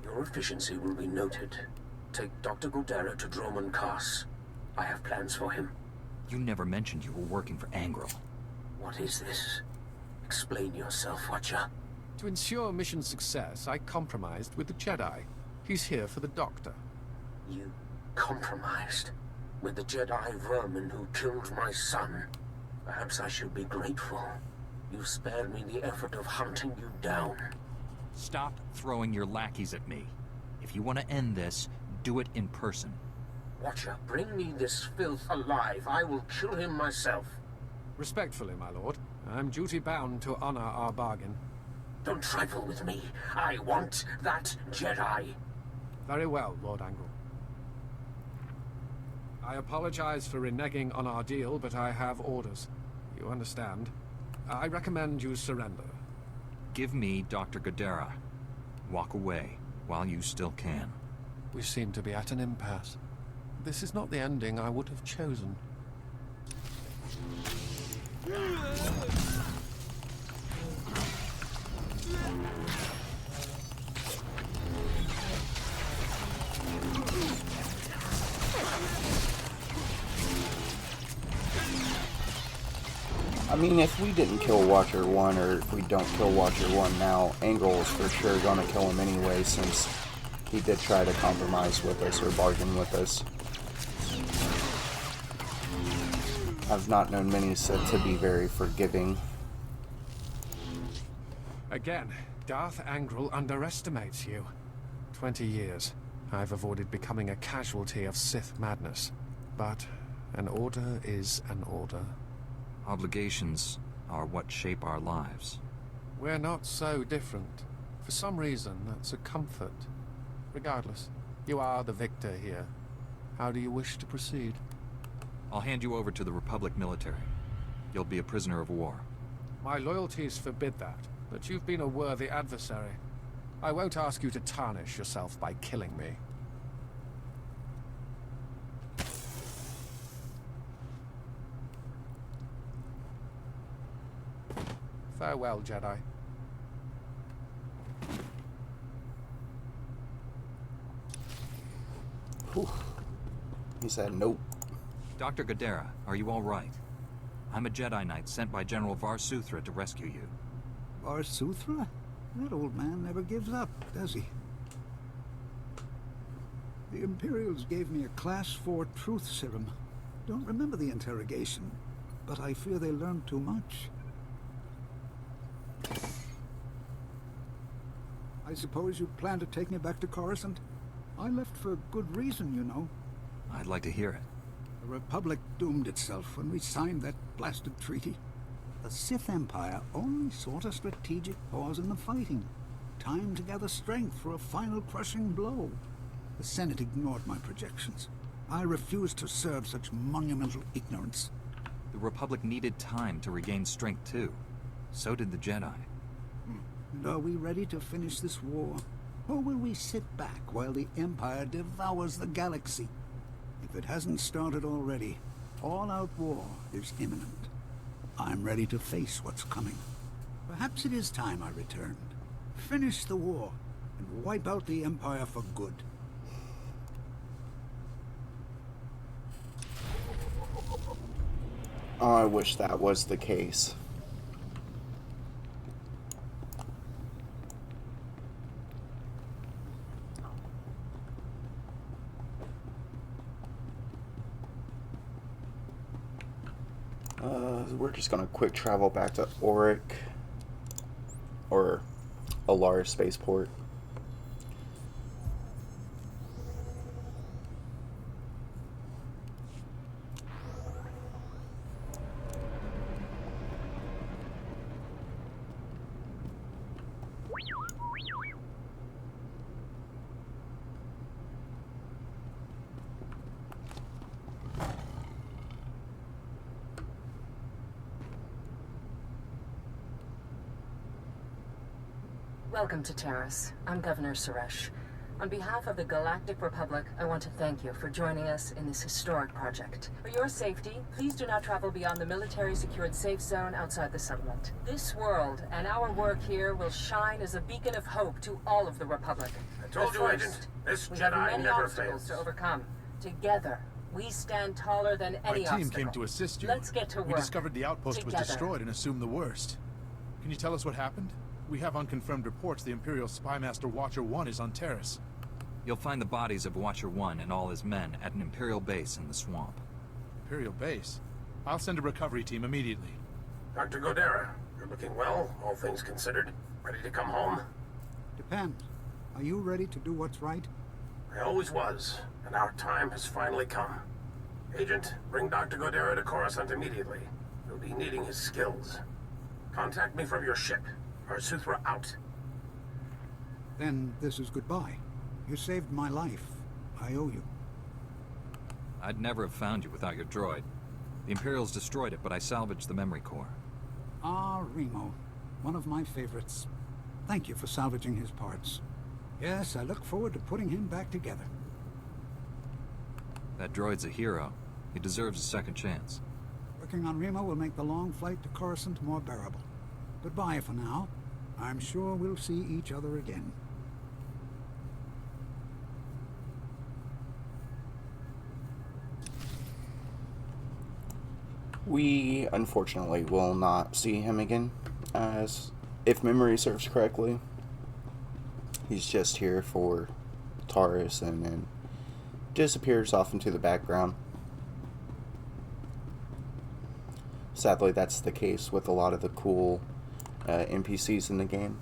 Your efficiency will be noted. Take Dr. Godera to Droman Kaas. I have plans for him. You never mentioned you were working for Angral. What is this? Explain yourself, Watcher. To ensure mission success, I compromised with the Jedi. He's here for the Doctor. You compromised? With the Jedi vermin who killed my son? Perhaps I should be grateful. You spared me the effort of hunting you down. Stop throwing your lackeys at me. If you want to end this, do it in person. Watcher, bring me this filth alive. I will kill him myself. Respectfully, my lord. I'm duty-bound to honor our bargain. Don't trifle with me. I want that Jedi. Very well, Lord Angrel. I apologize for reneging on our deal, but I have orders. You understand? I recommend you surrender. Give me Dr. Gadara. Walk away while you still can. We seem to be at an impasse. This is not the ending I would have chosen. I mean, if we didn't kill Watcher 1, or if we don't kill Watcher 1 now, Angrel is for sure gonna kill him anyway, since he did try to compromise with us, or bargain with us. I've not known many Sith to be very forgiving. Again, Darth Angrel underestimates you. 20 years. I've avoided becoming a casualty of Sith madness. But an order is an order. Obligations are what shape our lives. We're not so different. For some reason, that's a comfort. Regardless, you are the victor here. How do you wish to proceed? I'll hand you over to the Republic military. You'll be a prisoner of war. My loyalties forbid that, but you've been a worthy adversary. I won't ask you to tarnish yourself by killing me. Farewell, Jedi. Whew. He said nope. Dr. Gadara, are you all right? I'm a Jedi Knight sent by General Var Suthra to rescue you. Var Suthra? That old man never gives up, does he? The Imperials gave me a Class 4 truth serum. Don't remember the interrogation, but I fear they learned too much. I suppose you plan to take me back to Coruscant? I left for good reason, you know. I'd like to hear it. The Republic doomed itself when we signed that blasted treaty. The Sith Empire only sought a strategic pause in the fighting. Time to gather strength for a final crushing blow. The Senate ignored my projections. I refused to serve such monumental ignorance. The Republic needed time to regain strength too. So did the Jedi. And are we ready to finish this war? Or will we sit back while the Empire devours the galaxy? If it hasn't started already, all-out war is imminent. I'm ready to face what's coming. Perhaps it is time I returned. Finish the war, and wipe out the Empire for good. Oh, I wish that was the case. We're just gonna quick travel back to Auric, or Alar Spaceport. Welcome to Taris. I'm Governor Suresh. On behalf of the Galactic Republic, I want to thank you for joining us in this historic project. For your safety, please do not travel beyond the military-secured safe zone outside the settlement. This world and our work here will shine as a beacon of hope to all of the Republic. I told But you, first, Agent, this we have Jedi many never obstacles fails. to overcome. Together, we stand taller than any My team obstacle. came to assist you. Let's get to work. We discovered the outpost was Together. destroyed and assumed the worst. Can you tell us what happened? We have unconfirmed reports the Imperial spy master Watcher 1 is on Taris. You'll find the bodies of Watcher 1 and all his men at an Imperial base in the swamp. Imperial base? I'll send a recovery team immediately. Dr. Godera, you're looking well, all things considered. Ready to come home? Depends. Are you ready to do what's right? I always was, and our time has finally come. Agent, bring Dr. Godera to Coruscant immediately. You'll be needing his skills. Contact me from your ship. Our Suthra out. Then this is goodbye. You saved my life. I owe you. I'd never have found you without your droid. The Imperials destroyed it, but I salvaged the memory core. Ah, Remo. One of my favorites. Thank you for salvaging his parts. Yes, I look forward to putting him back together. That droid's a hero. He deserves a second chance. Working on Remo will make the long flight to Coruscant more bearable. Goodbye for now. I'm sure we'll see each other again. We, unfortunately, will not see him again, as, if memory serves correctly, he's just here for Taris and then disappears off into the background. Sadly, that's the case with a lot of the cool NPCs in the game.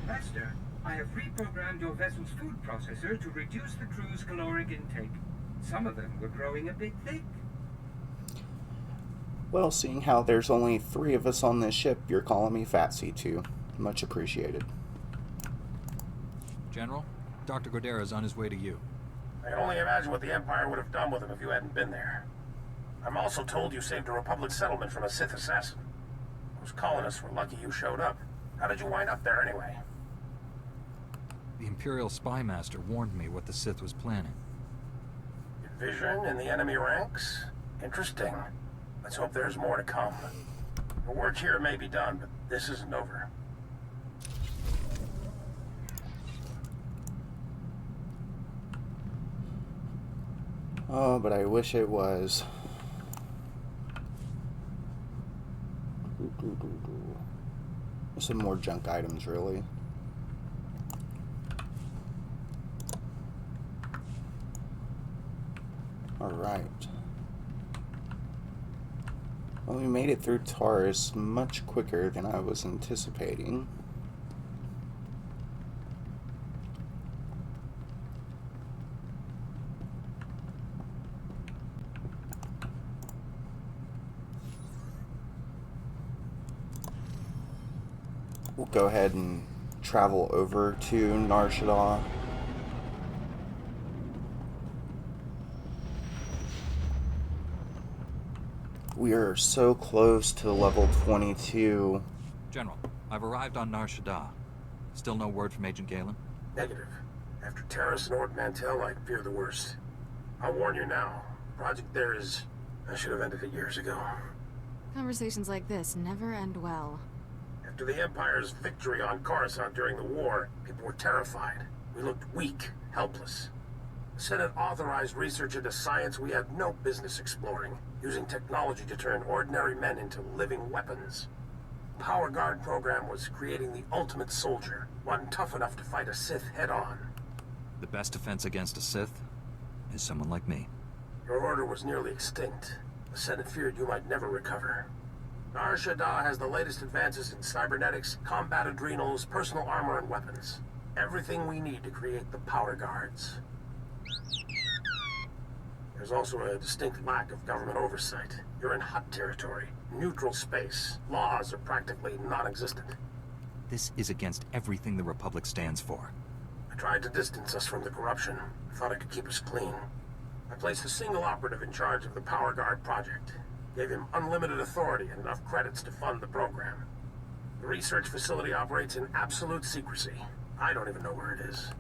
Master, I have reprogrammed your vessel's food processor to reduce the crew's caloric intake. Some of them were growing a bit thick. Well, seeing how there's only 3 of us on this ship, you're calling me Fat C2. Much appreciated. General, Dr. Godera is on his way to you. I can only imagine what the Empire would have done with him if you hadn't been there. I'm also told you saved a Republic settlement from a Sith assassin. Those colonists were lucky you showed up. How did you wind up there anyway? The Imperial spy master warned me what the Sith was planning. Vision in the enemy ranks? Interesting. Let's hope there's more to come. The work here may be done, but this isn't over. Oh, but I wish it was. Some more junk items, really. Alright. Well, we made it through Taris much quicker than I was anticipating. We'll go ahead and travel over to Nar Shaddaa. We are so close to level 22. General, I've arrived on Nar Shaddaa. Still no word from Agent Galen? Negative. After Taris and Ord Mantell, I fear the worst. I'll warn you now. Project there is... I should have ended it years ago. Conversations like this never end well. After the Empire's victory on Coruscant during the war, people were terrified. We looked weak, helpless. The Senate authorized research into science we had no business exploring, using technology to turn ordinary men into living weapons. The Power Guard program was creating the ultimate soldier, one tough enough to fight a Sith head-on. The best defense against a Sith is someone like me. Your order was nearly extinct. The Senate feared you might never recover. Nar Shaddaa has the latest advances in cybernetics, combat adrenals, personal armor, and weapons. Everything we need to create the Power Guards. There's also a distinct lack of government oversight. You're in hot territory, neutral space. Laws are practically non-existent. This is against everything the Republic stands for. I tried to distance us from the corruption. I thought I could keep us clean. I placed a single operative in charge of the Power Guard project. Gave him unlimited authority and enough credits to fund the program. The research facility operates in absolute secrecy. I don't even know where it is.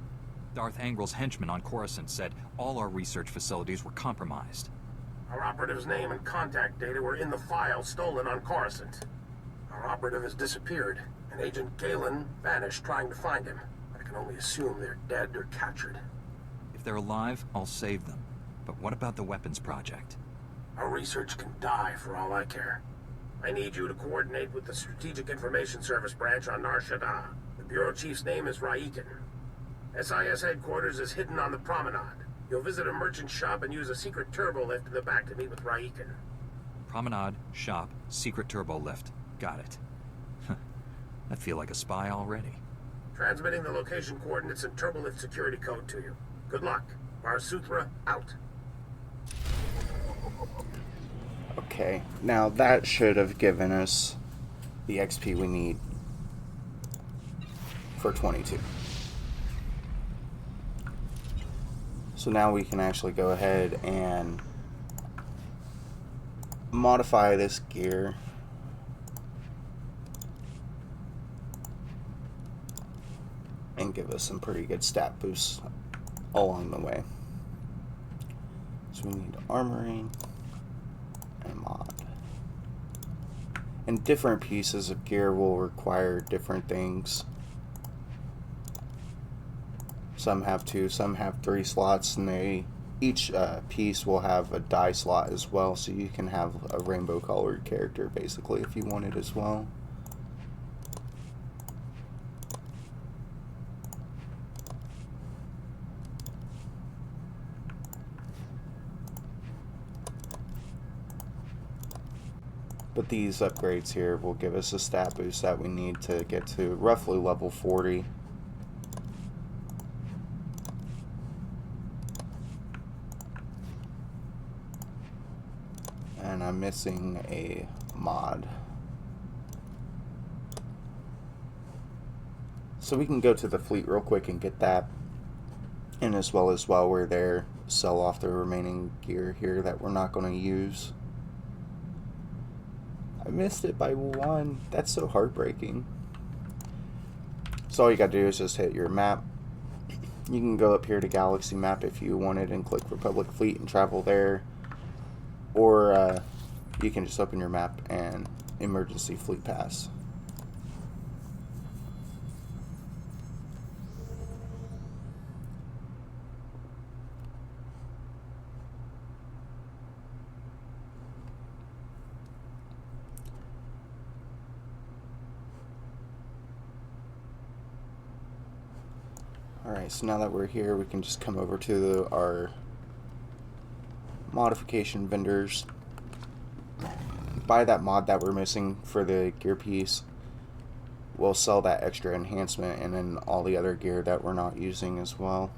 Darth Angrel's henchman on Coruscant said all our research facilities were compromised. Our operative's name and contact data were in the file stolen on Coruscant. Our operative has disappeared, and Agent Galen vanished trying to find him. I can only assume they're dead or captured. If they're alive, I'll save them. But what about the weapons project? Our research can die for all I care. I need you to coordinate with the Strategic Information Service branch on Nar Shaddaa. The Bureau Chief's name is Raiken. SIS headquarters is hidden on the promenade. You'll visit a merchant shop and use a secret turbo lift in the back to meet with Raiken. Promenade, shop, secret turbo lift. Got it. I feel like a spy already. Transmitting the location coordinates and turbolift security code to you. Good luck. SWTOR out. Okay, now that should have given us the XP we need for 22. So now we can actually go ahead and modify this gear. And give us some pretty good stat boosts along the way. So we need armoring and mod. And different pieces of gear will require different things. Some have 2, some have 3 slots, and each piece will have a die slot as well, so you can have a rainbow colored character basically if you want it as well. But these upgrades here will give us a stat boost that we need to get to roughly level 40. And I'm missing a mod. So we can go to the fleet real quick and get that. And as well as while we're there, sell off the remaining gear here that we're not going to use. I missed it by 1. That's so heartbreaking. So all you gotta do is just hit your map. You can go up here to Galaxy Map if you wanted and click Republic Fleet and travel there. Or you can just open your map and Emergency Fleet Pass. Alright, so now that we're here, we can just come over to our modification vendors, buy that mod that we're missing for the gear piece. We'll sell that extra enhancement and then all the other gear that we're not using as well.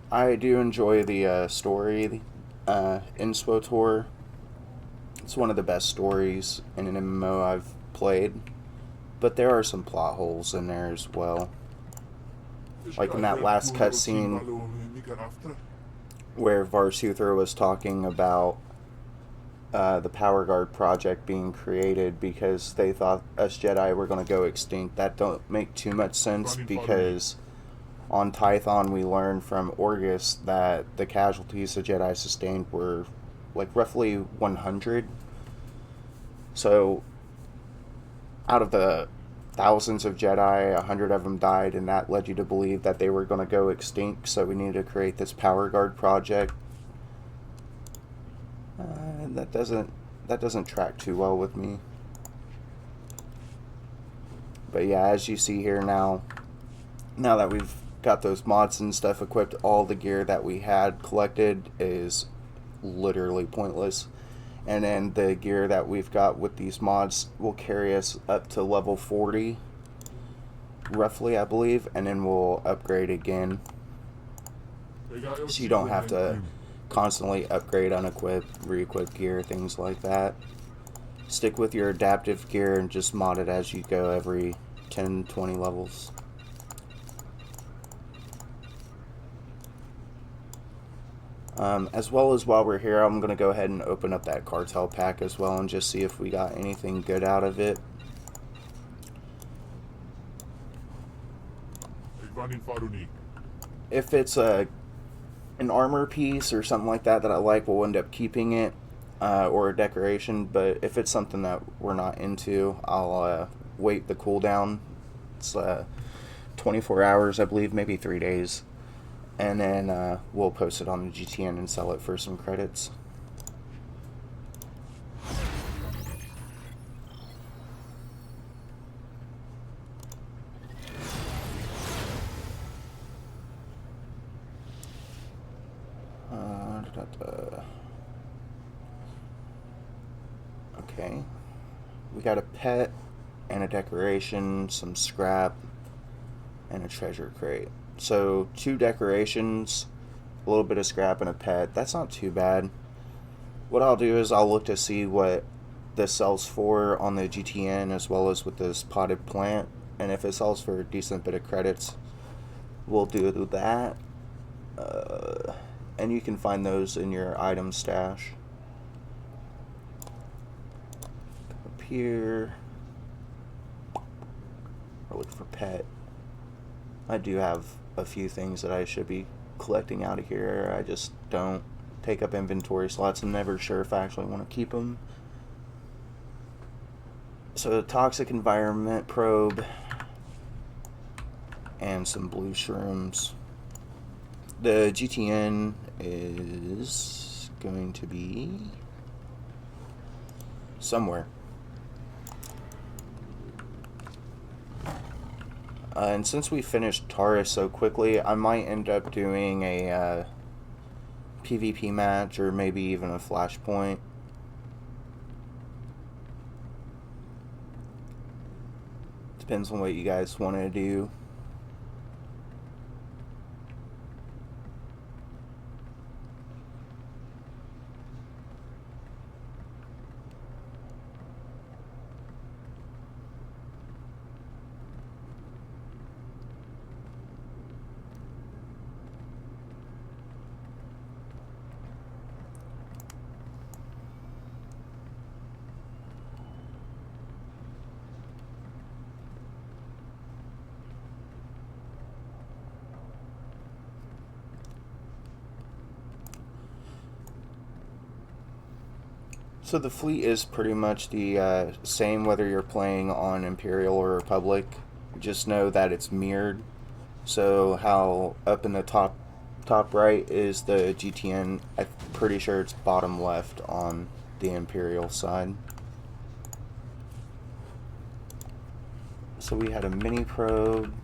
I do enjoy the story in SWTOR. It's one of the best stories in an MMO I've played, but there are some plot holes in there as well. Like in that last cutscene where SWTOR was talking about the Power Guard project being created because they thought us Jedi were going to go extinct. That don't make too much sense because on Tython we learned from Orgus that the casualties the Jedi sustained were like roughly 100. So out of the thousands of Jedi, 100 of them died, and that led you to believe that they were going to go extinct, so we needed to create this Power Guard project. And that doesn't track too well with me. But yeah, as you see here now that we've got those mods and stuff equipped, all the gear that we had collected is literally pointless. And then the gear that we've got with these mods will carry us up to level 40 roughly, I believe, and then we'll upgrade again, so you don't have to constantly upgrade, unequip, re-equip gear, things like that. Stick with your adaptive gear and just mod it as you go every 10-20 levels. As well as while we're here, I'm going to go ahead and open up that cartel pack as well and just see if we got anything good out of it. If it's an armor piece or something like that that I like, we'll end up keeping it. or a decoration, but if it's something that we're not into, I'll wait the cooldown. It's 24 hours, I believe, maybe 3 days, and then we'll post it on the GTN and sell it for some credits. Okay, we got a pet and a decoration, some scrap, and a treasure crate. So 2 decorations, a little bit of scrap, and a pet. That's not too bad. What I'll do is I'll look to see what this sells for on the GTN as well as with this potted plant, and if it sells for a decent bit of credits, we'll do that. And you can find those in your item stash. Up here, I'll look for pet. I do have a few things that I should be collecting out of here. I just don't take up inventory slots. I'm never sure if I actually want to keep them. So, toxic environment probe and some blue shrooms. The GTN is going to be somewhere. And since we finished Taris so quickly, I might end up doing a PvP match or maybe even a flashpoint. Depends on what you guys want to do. So the fleet is pretty much the same whether you're playing on Imperial or Republic. Just know that it's mirrored. So how up in the top right is the GTN. I'm pretty sure it's bottom left on the Imperial side. So we had a mini probe.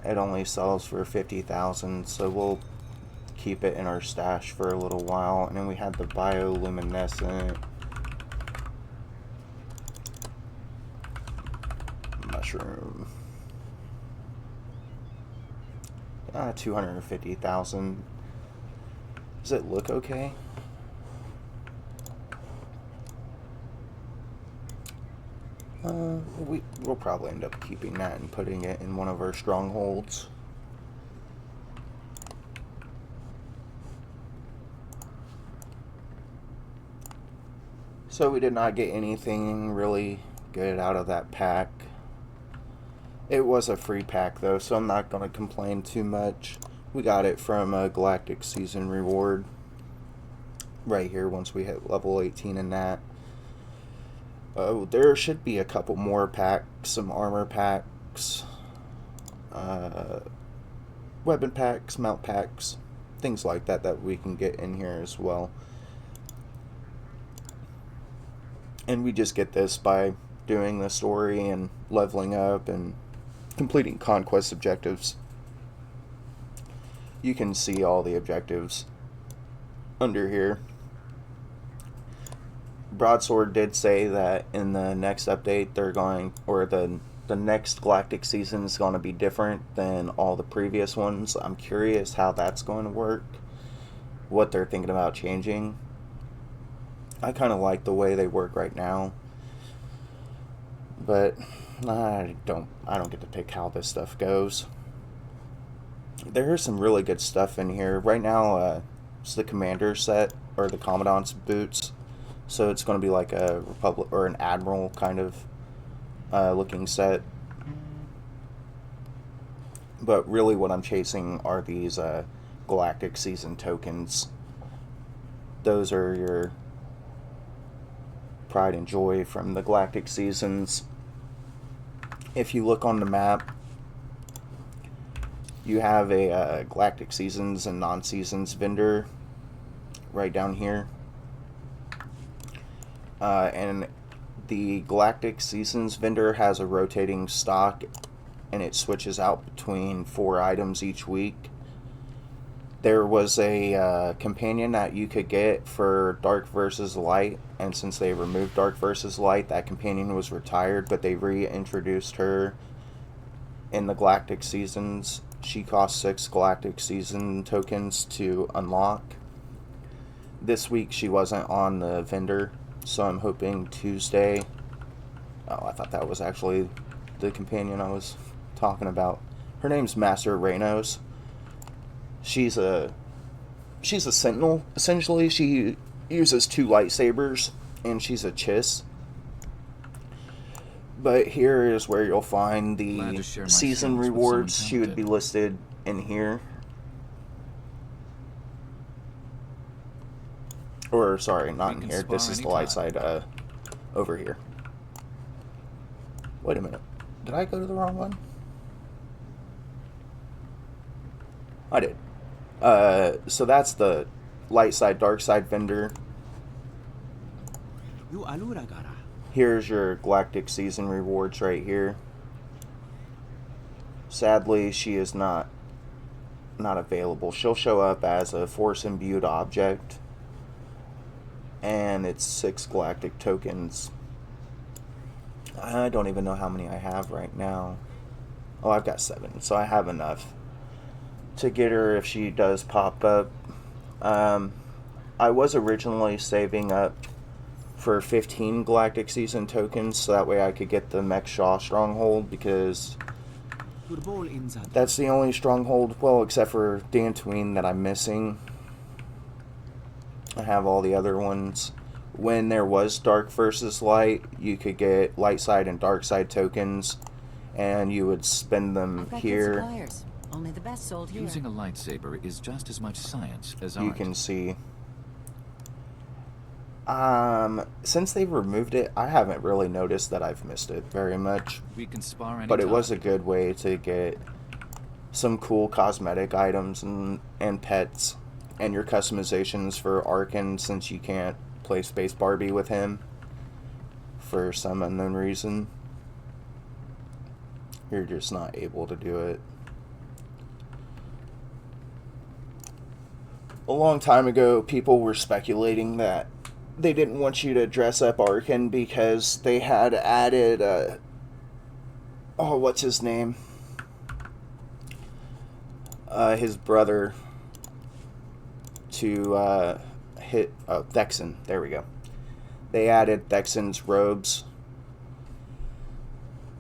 It only sells for 50,000, so we'll keep it in our stash for a little while. And then we had the bioluminescent mushroom. 250,000. Does it look okay? We'll probably end up keeping that and putting it in one of our strongholds. So we did not get anything really good out of that pack. It was a free pack though, so I'm not going to complain too much. We got it from a Galactic Season reward right here once we hit level 18 in that. There should be a couple more packs, some armor packs, weapon packs, mount packs, things like that that we can get in here as well. And we just get this by doing the story and leveling up and completing conquest objectives. You can see all the objectives under here. Broadsword did say that in the next update they're going, or the next Galactic season is going to be different than all the previous ones. I'm curious how that's going to work, what they're thinking about changing. I kind of like the way they work right now, but I don't get to pick how this stuff goes. There is some really good stuff in here right now. It's the commander set, or the commandant's boots, so it's going to be like a republic or an admiral kind of looking set. But really what I'm chasing are these Galactic season tokens. those are your pride and joy from the Galactic Seasons. If you look on the map, you have a Galactic Seasons and non-seasons vendor right down here. And the Galactic Seasons vendor has a rotating stock, and it switches out between 4 items each week. There was a companion that you could get for Dark versus Light, and since they removed Dark versus Light, that companion was retired, but they reintroduced her in the Galactic Seasons. She cost 6 Galactic Season tokens to unlock. This week she wasn't on the vendor, so I'm hoping Tuesday... Oh, I thought that was actually the companion I was talking about. Her name's Master Reynos. She's a sentinel, essentially. She uses 2 lightsabers, and she's a chiss. But here is where you'll find the season rewards. She would be listed in here. Or, sorry, not in here. This is the light side over here. Wait a minute. Did I go to the wrong one? I did. So that's the light side, dark side vendor. Here's your Galactic Season rewards right here. Sadly, she is not available. She'll show up as a Force imbued object, and it's 6 Galactic tokens. I don't even know how many I have right now. Oh, I've got 7, so I have enough to get her if she does pop up. I was originally saving up for 15 Galactic Season tokens, so that way I could get the Mech Shaw stronghold, because that's the only stronghold, well, except for Dantooine, that I'm missing. I have all the other ones. When there was Dark versus Light, you could get light side and dark side tokens, and you would spend them here. Only the best sold here. Using a lightsaber is just as much science as you art. Can see. Since they've removed it, I haven't really noticed that I've missed it very much. We can spar anytime. But it was a good way to get some cool cosmetic items and pets, and your customizations for Arkin, since you can't play Space Barbie with him for some unknown reason. You're just not able to do it. A long time ago, people were speculating that they didn't want you to dress up Arkin because they had added, oh, what's his name? His brother to Thexan. There we go. They added Thexan's robes,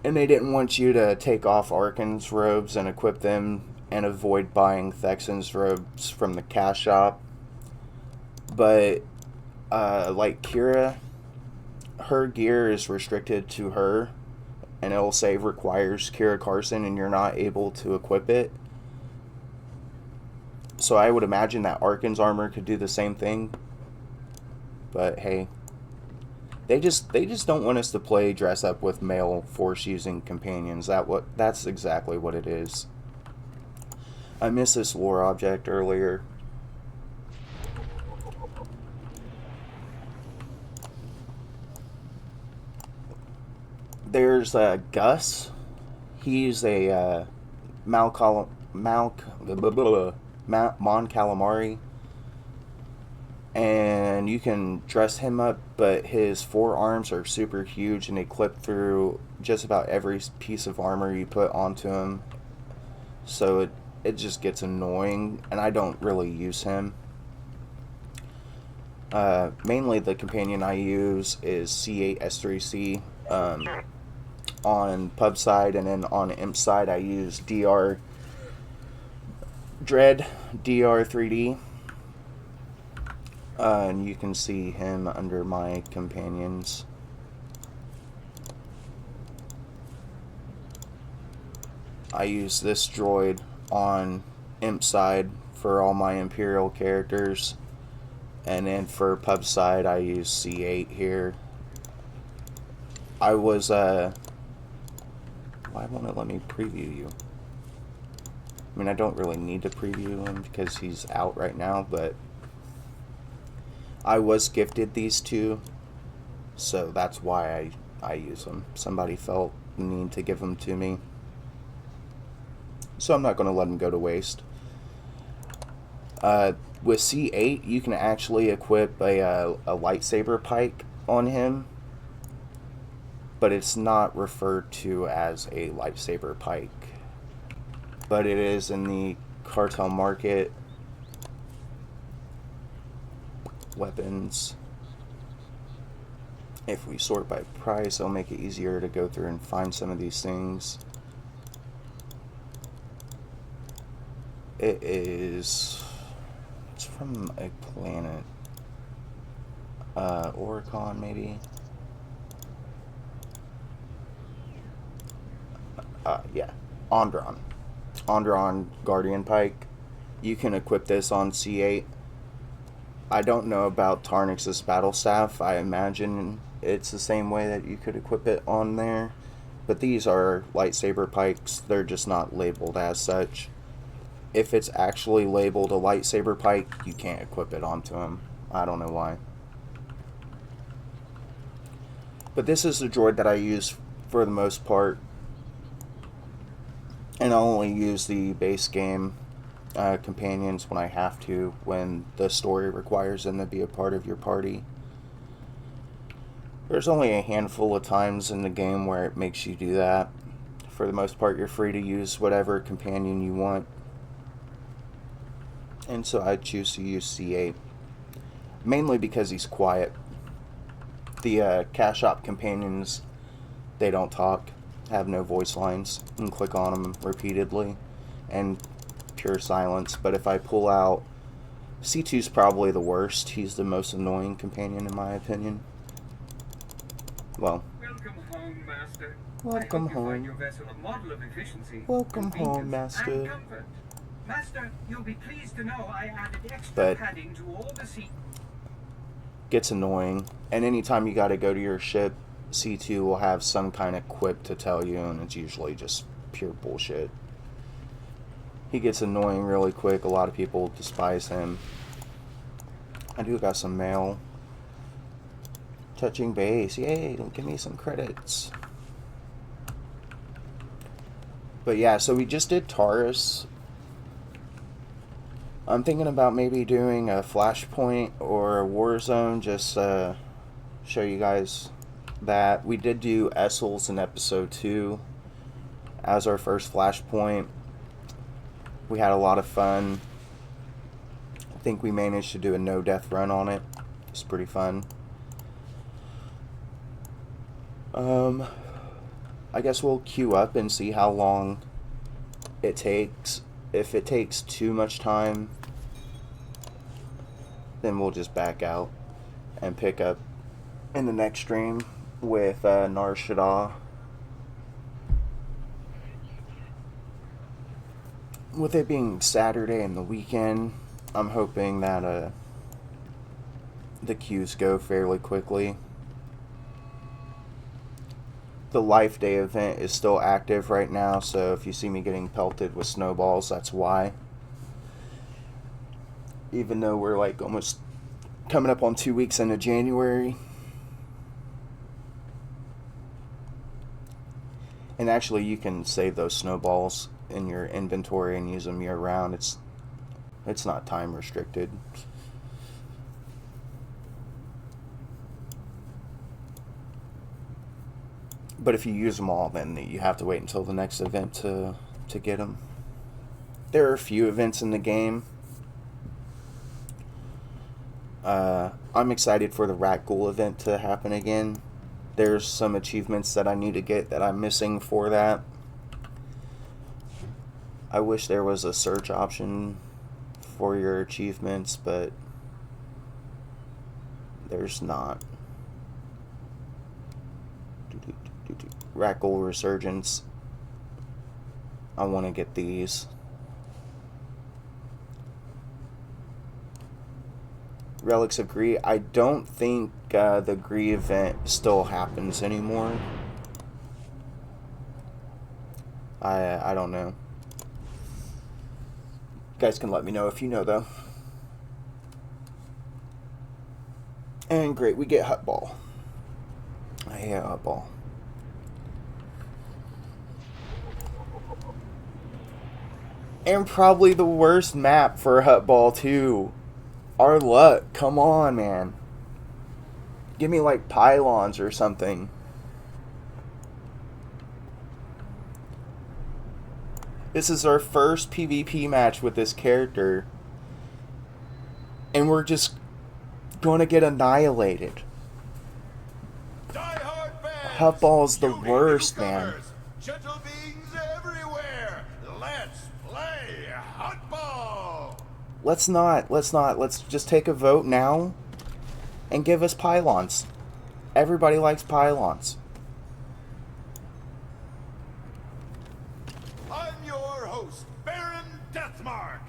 and they didn't want you to take off Arkin's robes and equip them and avoid buying Thexan's robes from the cash shop. But like Kira, her gear is restricted to her, and it'll say requires Kira Carson, and you're not able to equip it. So I would imagine that Arkin's armor could do the same thing. But hey, they just don't want us to play dress up with male Force using companions. That's exactly what it is. I missed this lore object earlier. There's Gus. He's a Mon Calamari, and you can dress him up, but his forearms are super huge and they clip through just about every piece of armor you put onto him, so it just gets annoying, and I don't really use him. Mainly the companion I use is C8S3C on pub side, and then on imp side I use Dread DR3D, and you can see him under my companions. I use this droid on imp side for all my Imperial characters, And then for pub side, I use C8 here. I was, why won't it let me preview you? I mean, I don't really need to preview him because he's out right now, but I was gifted these two, so that's why I use them. Somebody felt the need to give them to me, so I'm not going to let them go to waste. With C8, you can actually equip a lightsaber pike on him, but it's not referred to as a lightsaber pike. But it is in the cartel market. Weapons. If we sort by price, it'll make it easier to go through and find some of these things. It's from a planet. Oricon, maybe? Yeah. Ondron. Ondron Guardian Pike. You can equip this on C8. I don't know about Tarnix's Battle Staff. I imagine it's the same way that you could equip it on there. But these are lightsaber pikes. They're just not labeled as such. If it's actually labeled a lightsaber pike, you can't equip it onto him. I don't know why. But this is the droid that I use for the most part. And I'll only use the base game companions when I have to, when the story requires them to be a part of your party. There's only a handful of times in the game where it makes you do that. For the most part, you're free to use whatever companion you want. And so I choose to use C8. Mainly because he's quiet. The cash shop companions, they don't talk. Have no voice lines. You can click on them repeatedly and pure silence. But if I pull out, C2's probably the worst. He's the most annoying companion in my opinion. Well, Welcome home, Master. Welcome I hope you home. find your vessel a model of efficiency, Welcome home, convenience, Master. and comfort. Master, you'll be pleased to know I added extra But padding to all the seats. gets annoying, and anytime you got to go to your ship, C2 will have some kind of quip to tell you, and it's usually just pure bullshit. He gets annoying really quick. A lot of people despise him. I do got some mail. Touching base. Yay, give me some credits. But yeah, so we just did Taris. I'm thinking about maybe doing a Flashpoint or a Warzone, just show you guys that. We did do Essels in episode 2 as our first Flashpoint. We had a lot of fun. I think we managed to do a no-death run on it. It's pretty fun. I guess we'll queue up and see how long it takes. If it takes too much time, then we'll just back out and pick up in the next stream with Nar Shaddaa. With it being Saturday and the weekend, I'm hoping that the queues go fairly quickly. The Life Day event is still active right now, so if you see me getting pelted with snowballs, that's why. Even though we're like almost coming up on 2 weeks into January. And actually you can save those snowballs in your inventory and use them year round. It's not time restricted. But if you use them all, then you have to wait until the next event to get them. There are a few events in the game. I'm excited for the Rat Ghoul event to happen again. There's some achievements that I need to get that I'm missing for that. I wish there was a search option for your achievements, but there's not. Rat Ghoul Resurgence. I want to get these. Relics of Gree. I don't think the Gree event still happens anymore. I don't know. You guys can let me know if you know, though. And great, we get Hut Ball. I hate Hut Ball. And probably the worst map for Hut Ball, too. Our luck. Come on, man. Give me, like, pylons or something. This is our first PvP match with this character. And we're just going to get annihilated. Hut Ball's the worst, man. Gentle beings everywhere. Let's play Hut Ball. Let's not. Let's just take a vote now and give us pylons. Everybody likes pylons. I'm your host, Baron Deathmark.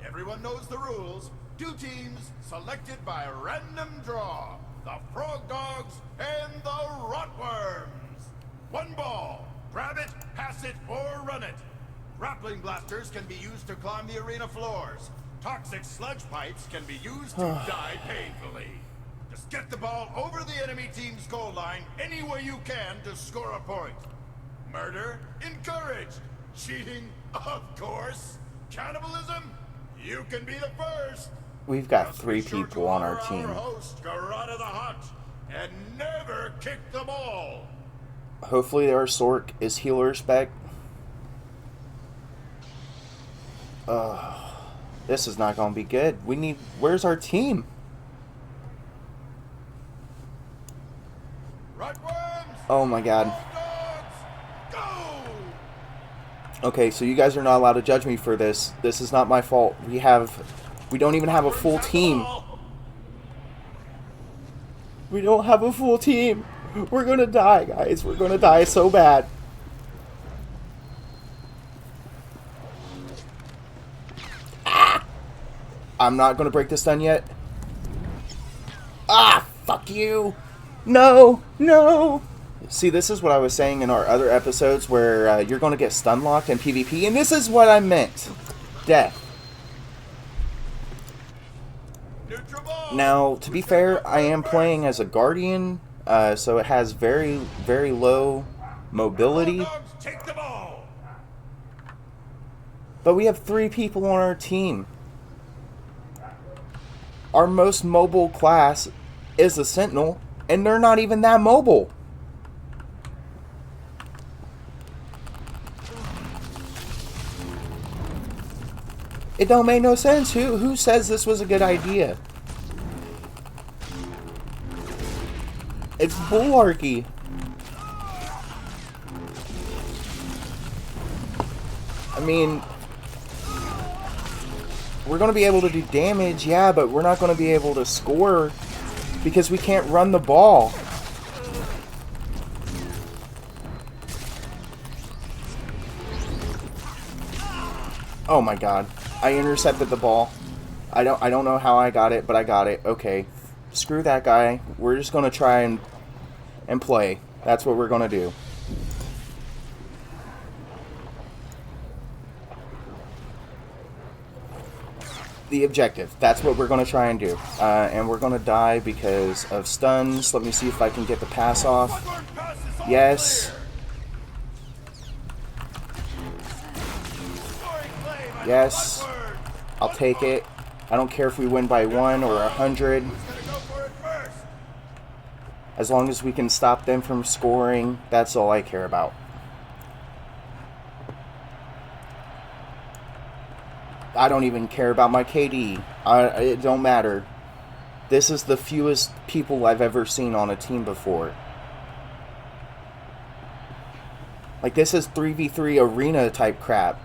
Everyone knows the rules. 2 teams selected by random draw. The Frog Dogs and the Rotworms. 1 ball. Grab it, pass it, or run it. Grappling blasters can be used to climb the arena floors. Toxic sludge pipes can be used to die painfully. Just get the ball over the enemy team's goal line any way you can to score a point. Murder encouraged. Cheating, of course. Cannibalism? You can be the first. We've got 3 people on our team. Host, Garada the Hut, and never kick the ball. Hopefully our Sork is healer spec. This is not going to be good. We need... Where's our team? Oh my god. Okay, so you guys are not allowed to judge me for this. This is not my fault. We don't even have a full team. We don't have a full team. We're gonna die, guys. We're gonna die so bad. Ah! I'm not gonna break the stun yet. Ah, fuck you. No, no. See, this is what I was saying in our other episodes where you're gonna get stun locked in PvP, and this is what I meant. Death. Now, to be fair, I am playing as a Guardian, so it has very, very low mobility. But we have 3 people on our team. Our most mobile class is a Sentinel, and they're not even that mobile. It don't make no sense. Who says this was a good idea? It's bullarchy. I mean, we're going to be able to do damage, yeah, but we're not going to be able to score because we can't run the ball. Oh my god. I intercepted the ball. I don't know how I got it, but I got it. Okay. Screw that guy. We're just going to try and play. That's what we're going to do. The objective. That's what we're going to try and do. And we're going to die because of stuns. Let me see if I can get the pass off. Yes. Yes. I'll take it. I don't care if we win by 1 or 100. As long as we can stop them from scoring, that's all I care about. I don't even care about my KD. It don't matter. This is the fewest people I've ever seen on a team before. Like, this is 3v3 arena type crap.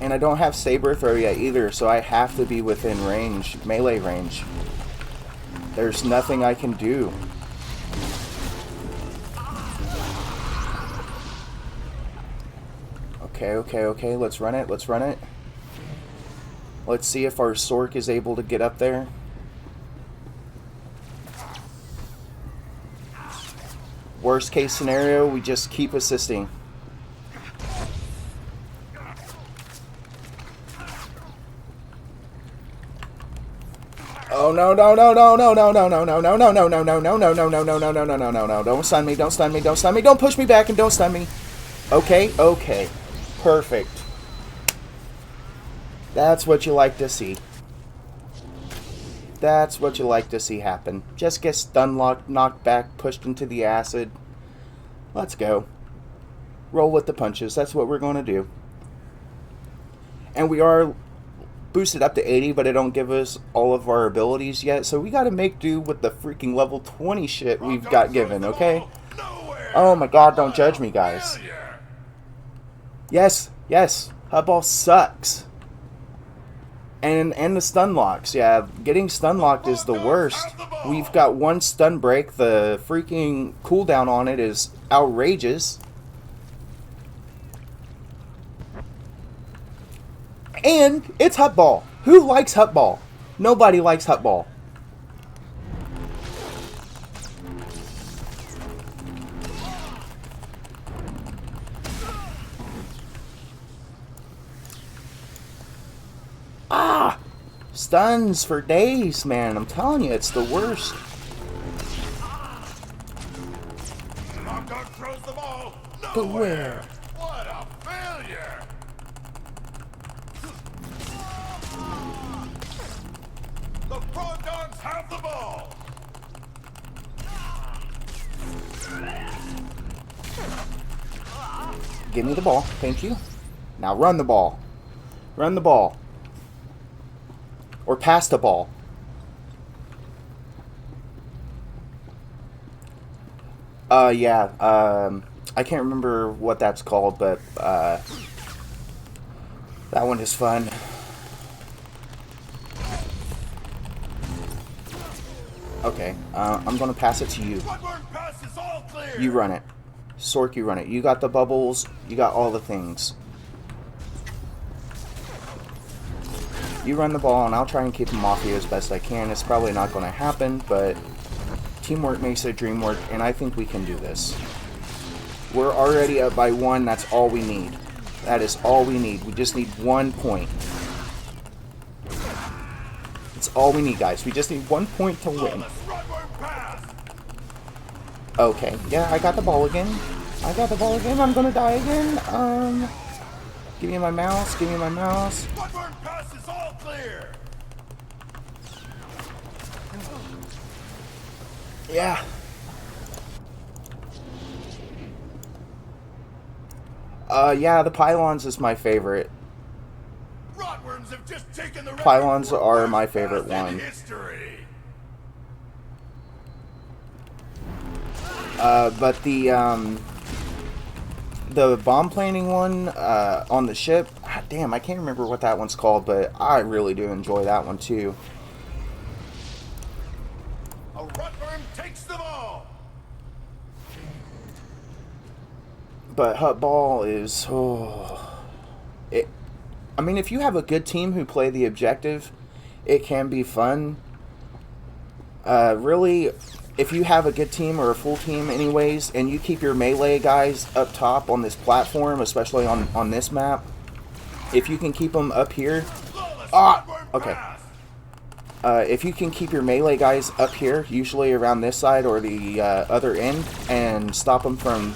And I don't have saber throw yet either, so I have to be within range, melee range. There's nothing I can do. Okay, let's run it, Let's see if our Sork is able to get up there. Worst case scenario, we just keep assisting. Oh no. Don't stun me, don't push me back and don't stun me. Okay. Perfect. That's what you like to see. That's what you like to see happen. Just get stun locked, knocked back, pushed into the acid. Let's go. Roll with the punches. That's what we're going to do. And we are boosted up to 80, but it don't give us all of our abilities yet. So we got to make do with the freaking level 20 shit we've got given, okay? Oh my god, don't judge me, guys. Yes. Hutball sucks. And the stun locks, yeah, getting stun locked is the worst. We've got one stun break, the freaking cooldown on it is outrageous. And it's Hutball. Who likes Hutball? Nobody likes Hutball. Stuns for days, man. I'm telling you, it's the worst. Throws the ball nowhere. What a failure! The Frog Dogs have the ball. Give me the ball, thank you. Now run the ball. Run the ball. Or pass the ball. Yeah, I can't remember what that's called, but, that one is fun. Okay, I'm gonna pass it to you. You run it. Sork, you run it. You got the bubbles, you got all the things. You run the ball, and I'll try and keep them off you as best I can. It's probably not going to happen, but teamwork makes the dream work, and I think we can do this. We're already up by 1. That's all we need. That is all we need. We just need 1 point. That's all we need, guys. We just need 1 point to win. Okay. Yeah, I got the ball again. I'm going to die again. Give me my mouse. Yeah. Yeah, the pylons is my favorite. Pylons are my favorite one. But the bomb planting one on the ship, damn, I can't remember what that one's called, but I really do enjoy that one too. A Rotworm takes the ball. But Hutball is, I mean, if you have a good team who play the objective, it can be fun. Really, if you have a good team or a full team anyways, and you keep your melee guys up top on this platform, especially on this map, if you can keep them up here, okay. If you can keep your melee guys up here, usually around this side or the other end, and stop them from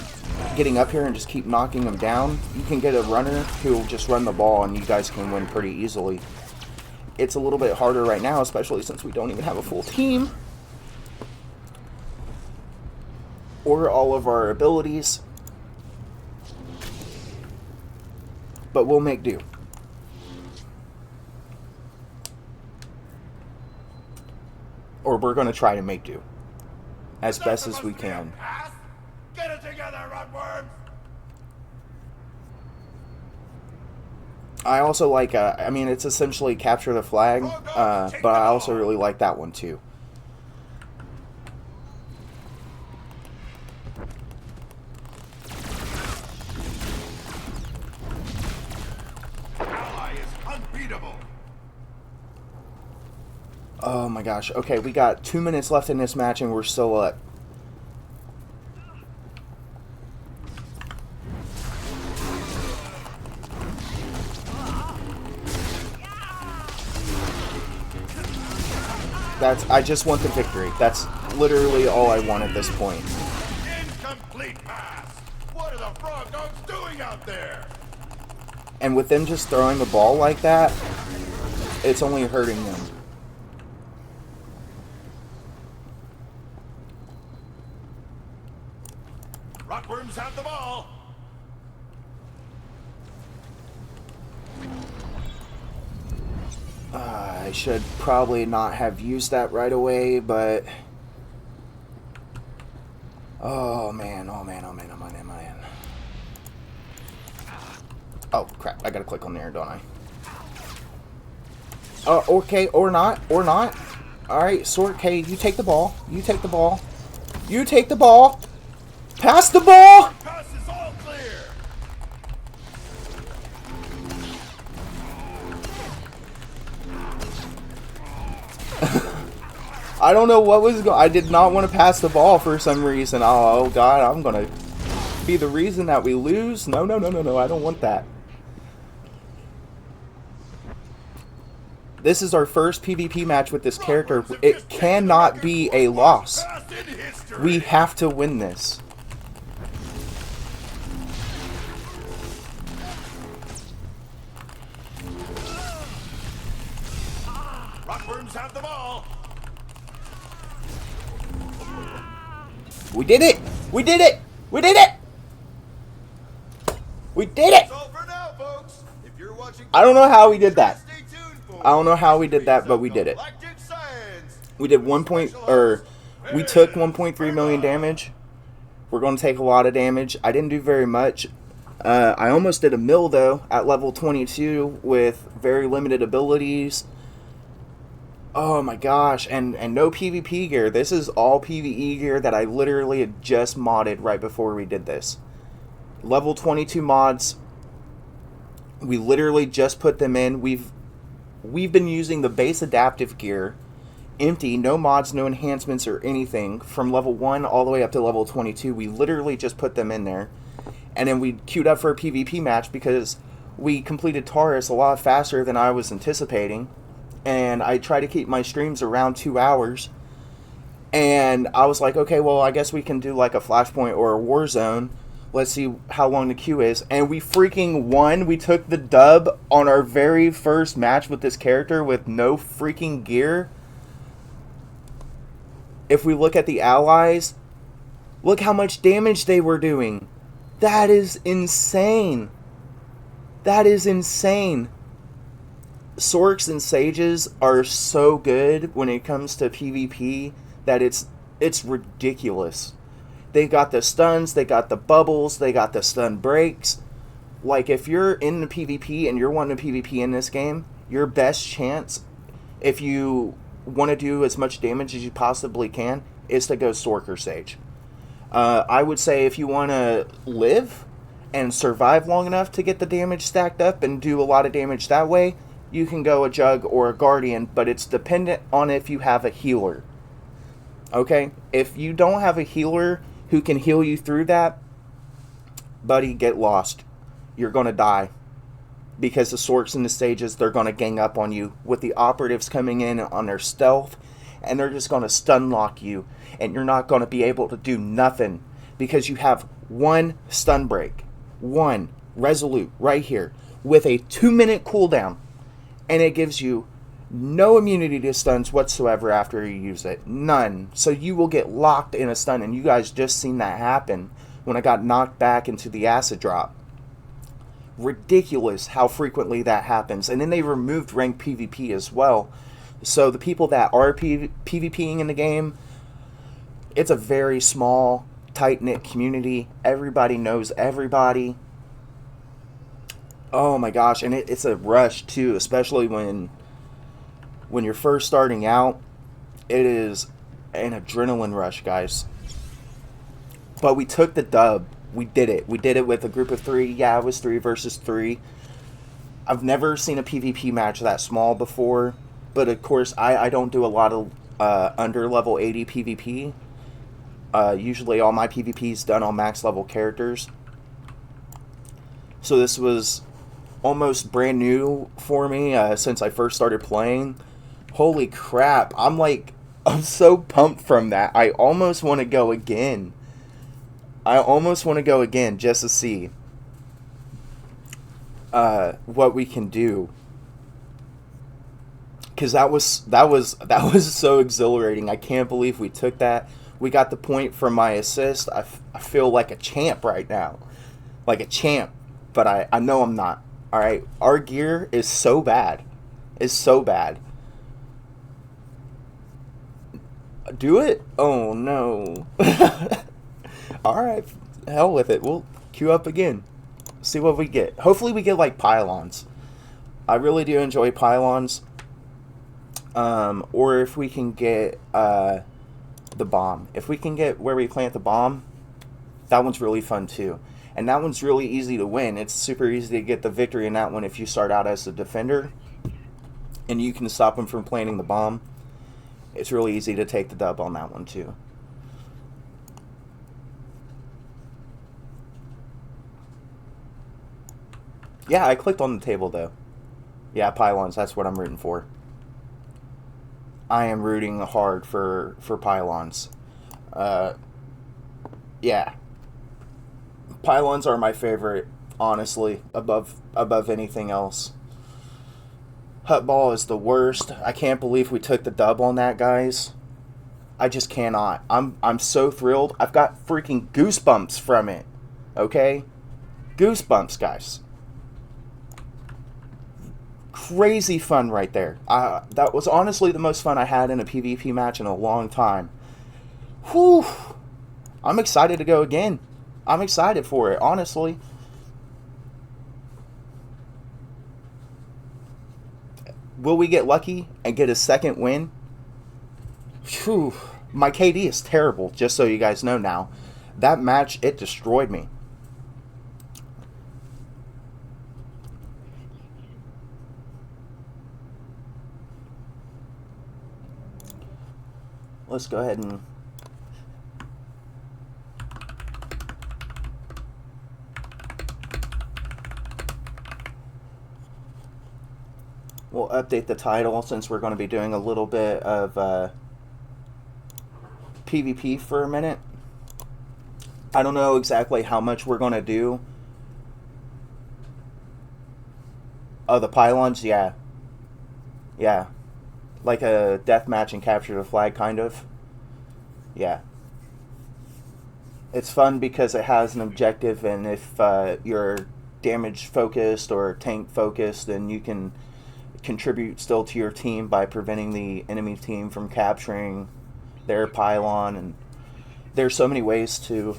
getting up here and just keep knocking them down, you can get a runner who will just run the ball and you guys can win pretty easily. It's a little bit harder right now, especially since we don't even have a full team or all of our abilities, but we'll make do. Or we're going to try to make do as best as we can. Get it together, Rotworms! I also like, I mean, it's essentially capture the flag, but I also really like that one too. Ally is unbeatable. Oh my gosh. Okay, we got 2 minutes left in this match and we're still up. I just want the victory. That's literally all I want at this point. Incomplete pass. What are the frog dogs doing out there? And with them just throwing the ball like that, it's only hurting them. Rockworms have the ball. I should probably not have used that right away, but... Oh man, oh man, oh man, oh man, oh man. Oh crap, I gotta click on there, don't I? Okay, or not. Alright, Sword K, you take the ball. You take the ball. You take the ball. Pass the ball! Pass is all clear. I don't know what was going. I did not want to pass the ball for some reason. Oh god, I'm gonna be the reason that we lose. No, no, no, no, no. I don't want that. This is our first PvP match with this character. It cannot be a loss. We have to win this. Rockworms have the ball. We did it! We did it! We did it! We did it! I don't know how we did that. I don't know how we did that, but we did it. We did we took 1.3 million damage. We're going to take a lot of damage. I didn't do very much. I almost did a mil though at level 22 with very limited abilities. Oh my gosh, and no PvP gear. This is all PvE gear that I literally had just modded right before we did this. Level 22 mods. We literally just put them in. We've been using the base adaptive gear, empty, no mods, no enhancements or anything, from level 1 all the way up to level 22. We literally just put them in there. And then we queued up for a PvP match because we completed Taris a lot faster than I was anticipating. And I try to keep my streams around 2 hours. And I was like, okay, well, I guess we can do like a Flashpoint or a Warzone. Let's see how long the queue is. And we freaking won. We took the dub on our very first match with this character with no freaking gear. If we look at the allies, look how much damage they were doing. That is insane. That is insane. Sorks and Sages are so good when it comes to PvP that it's ridiculous. They got the stuns, they got the bubbles, they got the stun breaks. Like, if you're in the PvP and you're wanting to PvP in this game, your best chance, if you want to do as much damage as you possibly can, is to go Sork or Sage. I would say if you want to live and survive long enough to get the damage stacked up and do a lot of damage that way, you can go a Jug or a Guardian, but it's dependent on if you have a healer. Okay? If you don't have a healer who can heal you through that, buddy, get lost. You're going to die. Because the Sorks and the Sages, they're going to gang up on you with the operatives coming in on their stealth, and they're just going to stun lock you, and you're not going to be able to do nothing because you have one stun break, one resolute right here with a 2-minute cooldown. And it gives you no immunity to stuns whatsoever after you use it. None. So you will get locked in a stun. And you guys just seen that happen when I got knocked back into the acid drop. Ridiculous how frequently that happens. And then they removed ranked PvP as well. So the people that are PvPing in the game, it's a very small, tight-knit community. Everybody knows everybody. Oh my gosh, and it's a rush too, especially when you're first starting out. It is an adrenaline rush, guys. But we took the dub. We did it. We did it with a group of 3. Yeah, it was 3 versus 3. I've never seen a PvP match that small before. But of course, I don't do a lot of under level 80 PvP. Usually all my PvP is done on max level characters. So this was almost brand new for me since I first started playing. Holy crap. I'm so pumped from that. I almost want to go again. Just to see what we can do. Because that was so exhilarating. I can't believe we took that. We got the point from my assist. I feel like a champ right now. Like a champ. But I know I'm not. Alright? Our gear is so bad. It's so bad. Do it? Oh no. Alright. Hell with it. We'll queue up again. See what we get. Hopefully we get like pylons. I really do enjoy pylons. Or if we can get the bomb. If we can get where we plant the bomb, that one's really fun too. And that one's really easy to win. It's super easy to get the victory in that one if you start out as a defender. And you can stop them from planting the bomb. It's really easy to take the dub on that one too. Yeah, I clicked on the table though. Yeah, pylons, that's what I'm rooting for. I am rooting hard for pylons. Yeah. Pylons are my favorite, honestly, above anything else. Hutball is the worst. I can't believe we took the dub on that, guys. I just cannot. I'm so thrilled. I've got freaking goosebumps from it. Okay? Goosebumps, guys. Crazy fun right there. That was honestly the most fun I had in a PvP match in a long time. Whew. I'm excited to go again. I'm excited for it, honestly. Will we get lucky and get a second win? Whew. My KD is terrible, just so you guys know now. That match, it destroyed me. Let's go ahead and we'll update the title since we're going to be doing a little bit of PvP for a minute. I don't know exactly how much we're going to do. Oh, the pylons? Yeah. Yeah. Like a deathmatch and capture the flag, kind of. Yeah. It's fun because it has an objective, and if you're damage focused or tank focused, then you can contribute still to your team by preventing the enemy team from capturing their pylon. And there's so many ways to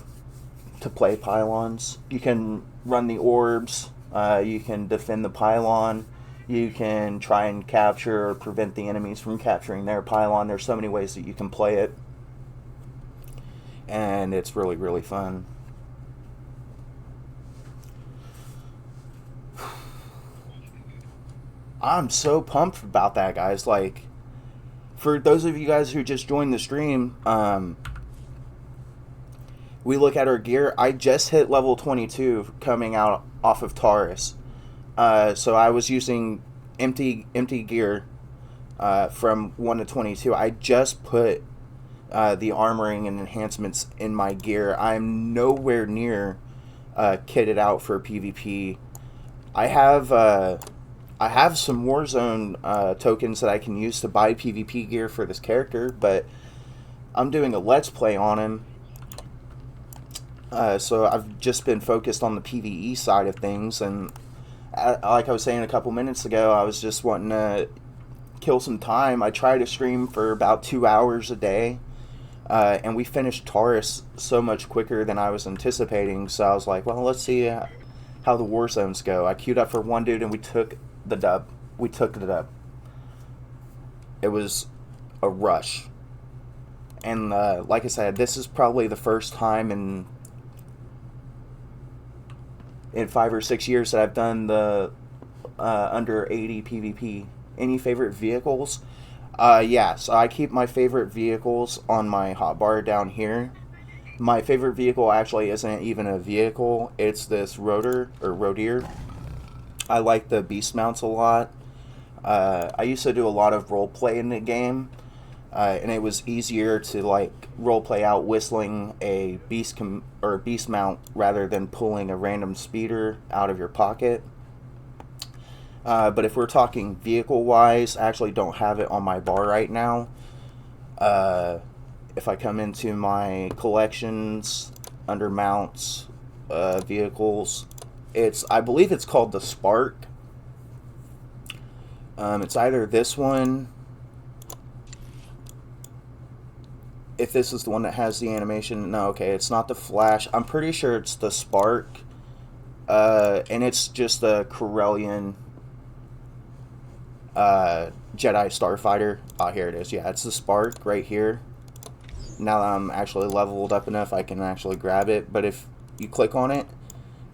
play pylons. You can run the orbs, you can defend the pylon, you can try and capture or prevent the enemies from capturing their pylon. There's so many ways that you can play it, and it's really, really fun. I'm so pumped about that, guys. Like, for those of you guys who just joined the stream, we look at our gear. I just hit level 22 coming out off of Taris. So I was using empty gear from 1 to 22. I just put the armoring and enhancements in my gear. I'm nowhere near kitted out for PvP. I have some Warzone tokens that I can use to buy PvP gear for this character, but I'm doing a Let's Play on him. So I've just been focused on the PvE side of things, and like I was saying a couple minutes ago, I was just wanting to kill some time. I try to stream for about 2 hours a day, and we finished Taris so much quicker than I was anticipating, so I was like, well, let's see how the war zones go. I queued up for one dude and we took the dub. It was a rush. And like I said, this is probably the first time in 5 or 6 years that I've done the under 80 PvP. Any favorite vehicles? Yeah, so I keep my favorite vehicles on my hotbar down here. My favorite vehicle actually isn't even a vehicle. It's this Rodier. I like the beast mounts a lot. I used to do a lot of roleplay in the game, and it was easier to like roleplay out whistling a beast mount rather than pulling a random speeder out of your pocket. But if we're talking vehicle-wise, I actually don't have it on my bar right now. If I come into my collections, under mounts, vehicles, I believe it's called the Spark. It's either this one, if this is the one that has the animation. No, okay, it's not the Flash. I'm pretty sure it's the Spark, and it's just a Corellian Jedi Starfighter. Oh, here it is. Yeah, it's the Spark right here. Now that I'm actually leveled up enough, I can actually grab it. But if you click on it,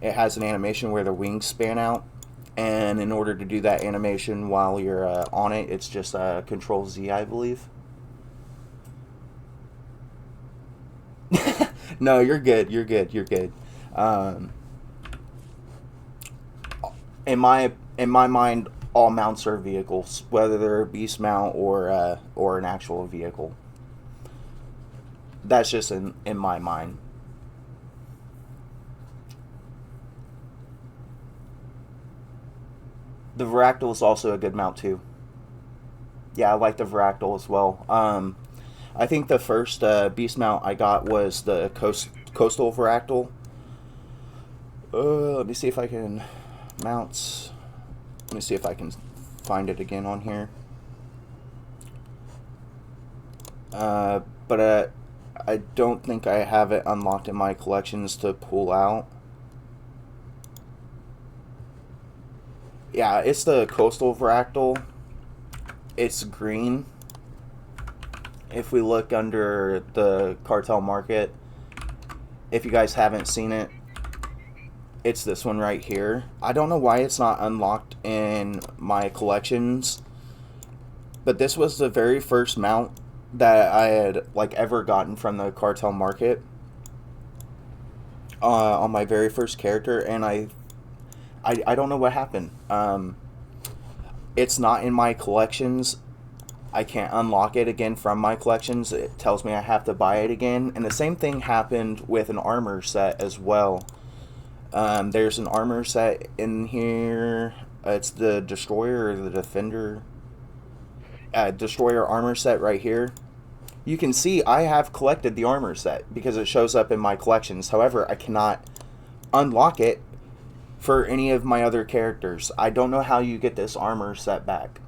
it has an animation where the wings span out. And in order to do that animation while you're on it, it's just Control Z, I believe. No, you're good. You're good. You're good. In my mind, all mounts are vehicles, whether they're a beast mount or an actual vehicle. That's just in my mind. The Varactyl is also a good mount too. Yeah, I like the Varactyl as well. I think the first beast mount I got was the Coastal Varactyl. Let me see if I can mounts. Let me see if I can find it again on here. But I don't think I have it unlocked in my collections to pull out. Yeah, it's the Coastal Varactyl. It's green. If we look under the cartel market, if you guys haven't seen it, it's this one right here. I don't know why it's not unlocked in my collections, but this was the very first mount that I had like ever gotten from the cartel market on my very first character, and I don't know what happened. It's not in my collections. I can't unlock it again from my collections. It tells me I have to buy it again. And the same thing happened with an armor set as well. There's an armor set in here. It's the Destroyer or the Defender. Destroyer armor set right here. You can see I have collected the armor set because it shows up in my collections. However, I cannot unlock it for any of my other characters. I don't know how you get this armor set back.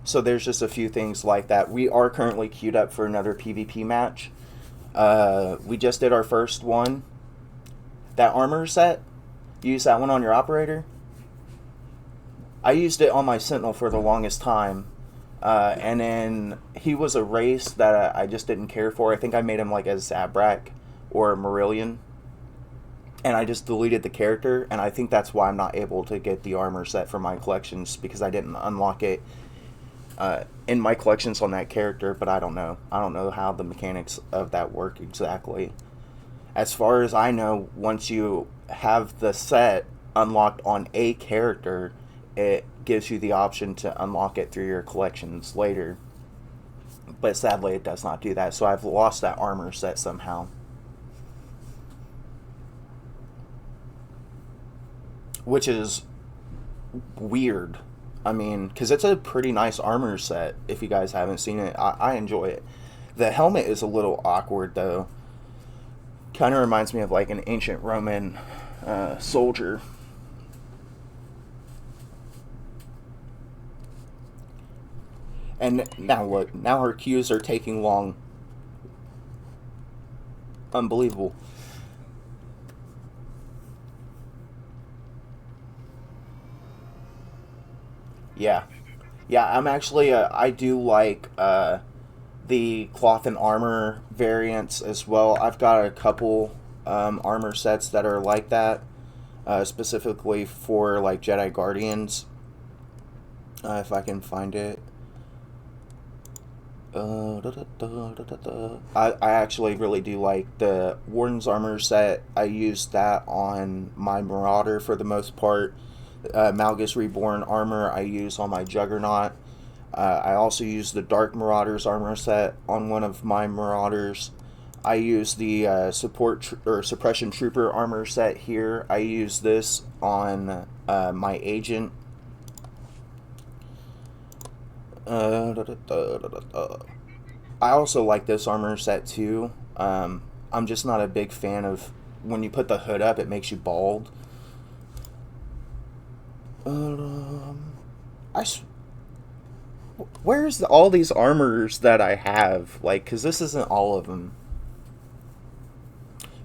So there's just a few things like that. We are currently queued up for another PvP match. We just did our first one. That armor set, you use that one on your operator. I used it on my Sentinel for the longest time. And then he was a race that I just didn't care for. I think I made him like a Zabrak or a Marillion. And I just deleted the character. And I think that's why I'm not able to get the armor set for my collections, because I didn't unlock it in my collections on that character. But I don't know. I don't know how the mechanics of that work exactly. As far as I know, once you have the set unlocked on a character, it gives you the option to unlock it through your collections later. But sadly, it does not do that. So I've lost that armor set somehow. Which is weird. I mean, because it's a pretty nice armor set. If you guys haven't seen it, I enjoy it. The helmet is a little awkward, though. Kind of reminds me of like an ancient Roman soldier. And now look, now her queues are taking long. Unbelievable. Yeah. Yeah, I'm actually, I do like the cloth and armor variants as well. I've got a couple armor sets that are like that, specifically for like Jedi Guardians. If I can find it. I actually really do like the Warden's armor set. I use that on my Marauder for the most part. Malgus Reborn armor I use on my Juggernaut. I also use the Dark Marauders armor set on one of my Marauders. I use the Suppression Trooper armor set here. I use this on my Agent. I also like this armor set too. I'm just not a big fan of when you put the hood up, it makes you bald. Where's all these armors that I have? Like, because this isn't all of them.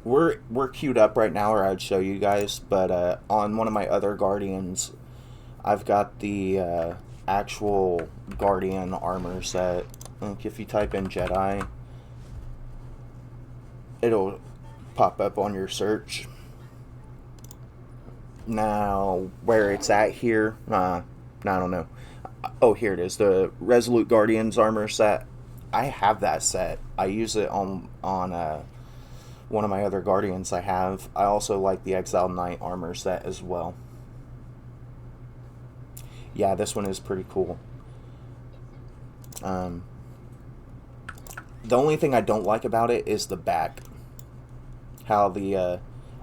We're queued up right now, or I'd show you guys. But on one of my other Guardians, I've got the actual Guardian armor set. Like, if you type in Jedi, it'll pop up on your search. Now, where it's at here, I don't know. Oh, here it is, the Resolute Guardians armor set. I have that set. I use it on one of my other Guardians I have. I also like the Exiled Knight armor set as well. Yeah, this one is pretty cool. The only thing I don't like about it is the back. How the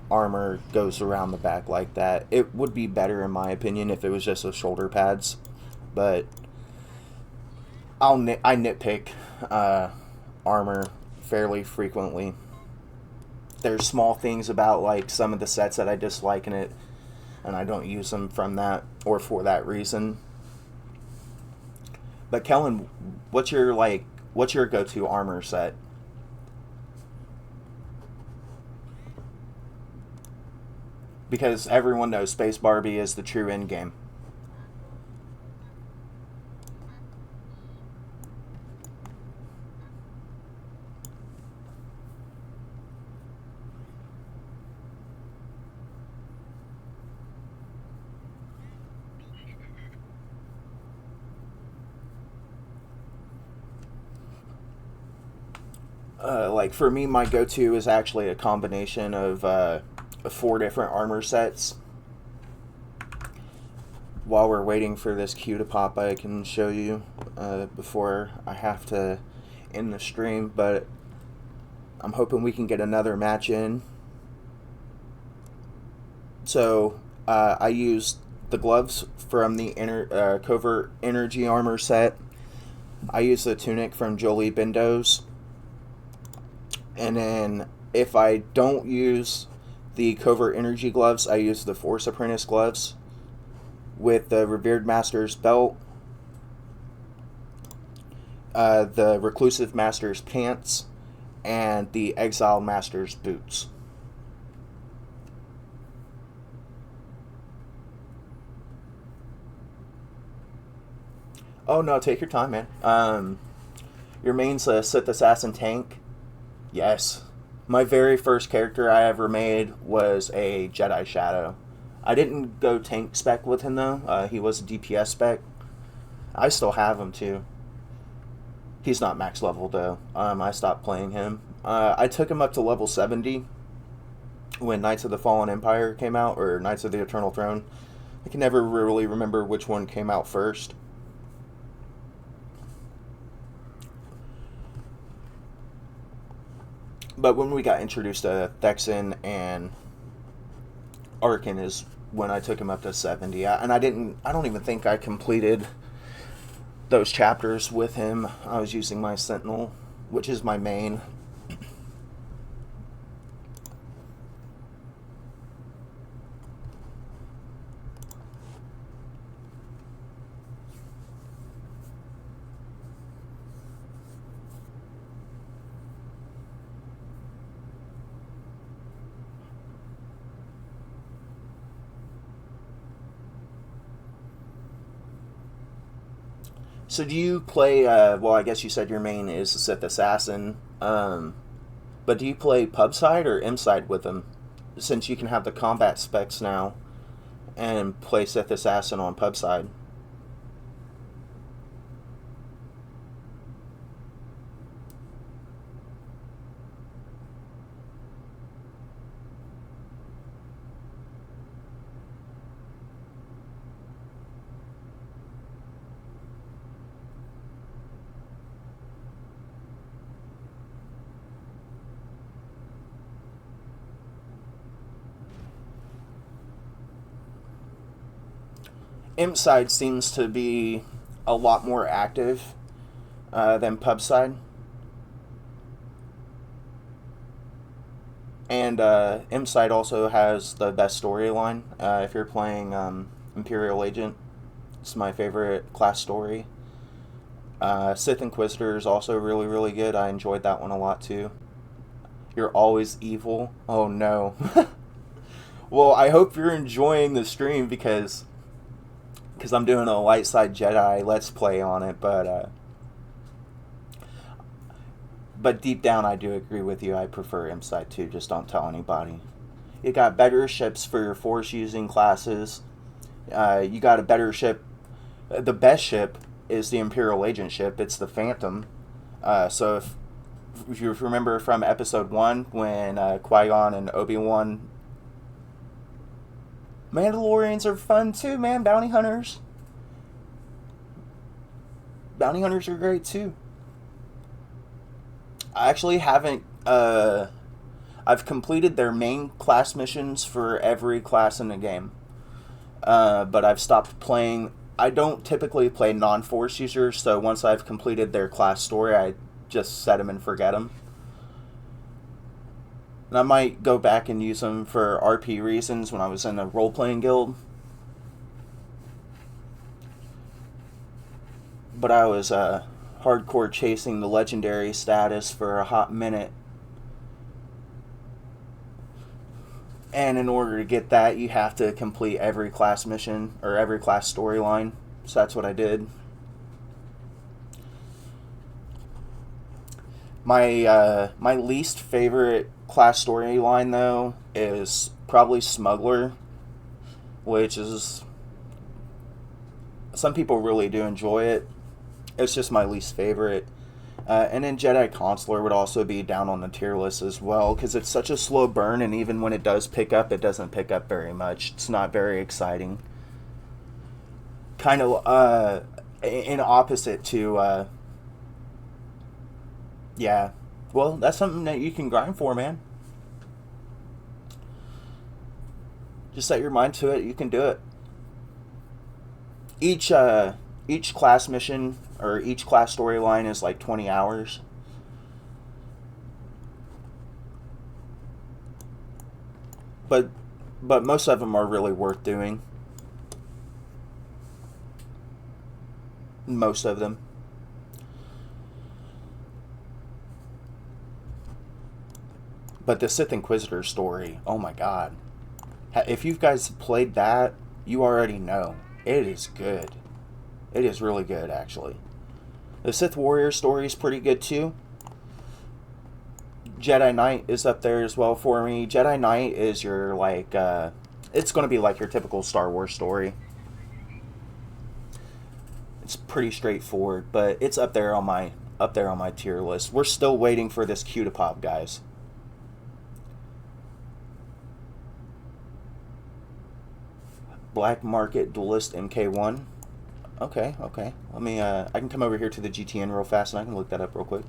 armor goes around the back like that. It would be better, in my opinion, if it was just with shoulder pads. But I nitpick armor fairly frequently. There's small things about like some of the sets that I dislike in it, and I don't use them from that or for that reason. But Kellen, what's your go-to armor set? Because everyone knows Space Barbie is the true end game. Like for me, my go-to is actually a combination of 4 different armor sets. While we're waiting for this queue to pop, I can show you before I have to end the stream, but I'm hoping we can get another match in. So I used the gloves from the Covert Energy armor set. I used the tunic from Jolie Bindo's. And then if I don't use the Covert Energy gloves, I use the Force Apprentice gloves with the Revered Master's belt, the Reclusive Master's pants, and the Exiled Master's boots. Oh no, take your time, man. Your main's a Sith Assassin tank. Yes. My very first character I ever made was a Jedi Shadow. I didn't go tank spec with him though. He was a DPS spec. I still have him too. He's not max level though. I stopped playing him. I took him up to level 70 when Knights of the Fallen Empire came out, or Knights of the Eternal Throne. I can never really remember which one came out first. But when we got introduced to Thexan and Arkin is when I took him up to 70. And I don't even think I completed those chapters with him. I was using my Sentinel, which is my main. So do you play, well, I guess you said your main is the Sith Assassin, but do you play pub side or M side with him? Since you can have the combat specs now and play Sith Assassin on pub side. Imp side seems to be a lot more active than pub side. And Imp side also has the best storyline. If you're playing Imperial Agent, it's my favorite class story. Sith Inquisitor is also really, really good. I enjoyed that one a lot too. You're always evil. Oh no. Well, I hope you're enjoying the stream because I'm doing a light side Jedi Let's Play on it, but deep down I do agree with you. I prefer Imp side too, just don't tell anybody. You got better ships for your Force using classes. You got a better ship. The best ship is the Imperial Agent ship. It's the Phantom. So if you remember from episode 1 when Qui-Gon and Obi-Wan... Mandalorians are fun too, man. Bounty hunters. Bounty hunters are great too. I actually haven't... I've completed their main class missions for every class in the game. But I've stopped playing... I don't typically play non-Force users, so once I've completed their class story, I just set them and forget them. And I might go back and use them for RP reasons when I was in a role-playing guild. But I was hardcore chasing the legendary status for a hot minute. And in order to get that, you have to complete every class mission, or every class storyline. So that's what I did. My least favorite class storyline, though, is probably Smuggler, which is... Some people really do enjoy it. It's just my least favorite. And then Jedi Consular would also be down on the tier list as well, because it's such a slow burn, and even when it does pick up, it doesn't pick up very much. It's not very exciting. Kind of in opposite to... yeah. Well, that's something that you can grind for, man. Just set your mind to it. You can do it. Each class mission or each class storyline is like 20 hours. But most of them are really worth doing. Most of them. But the Sith Inquisitor story, oh my god. If you guys played that, you already know. It is good. It is really good, actually. The Sith Warrior story is pretty good, too. Jedi Knight is up there as well for me. Jedi Knight is your, like, it's going to be like your typical Star Wars story. It's pretty straightforward, but it's up there on my tier list. We're still waiting for this Q to pop, guys. Black Market Duelist MK1. Okay. Let me, I can come over here to the GTN real fast and I can look that up real quick.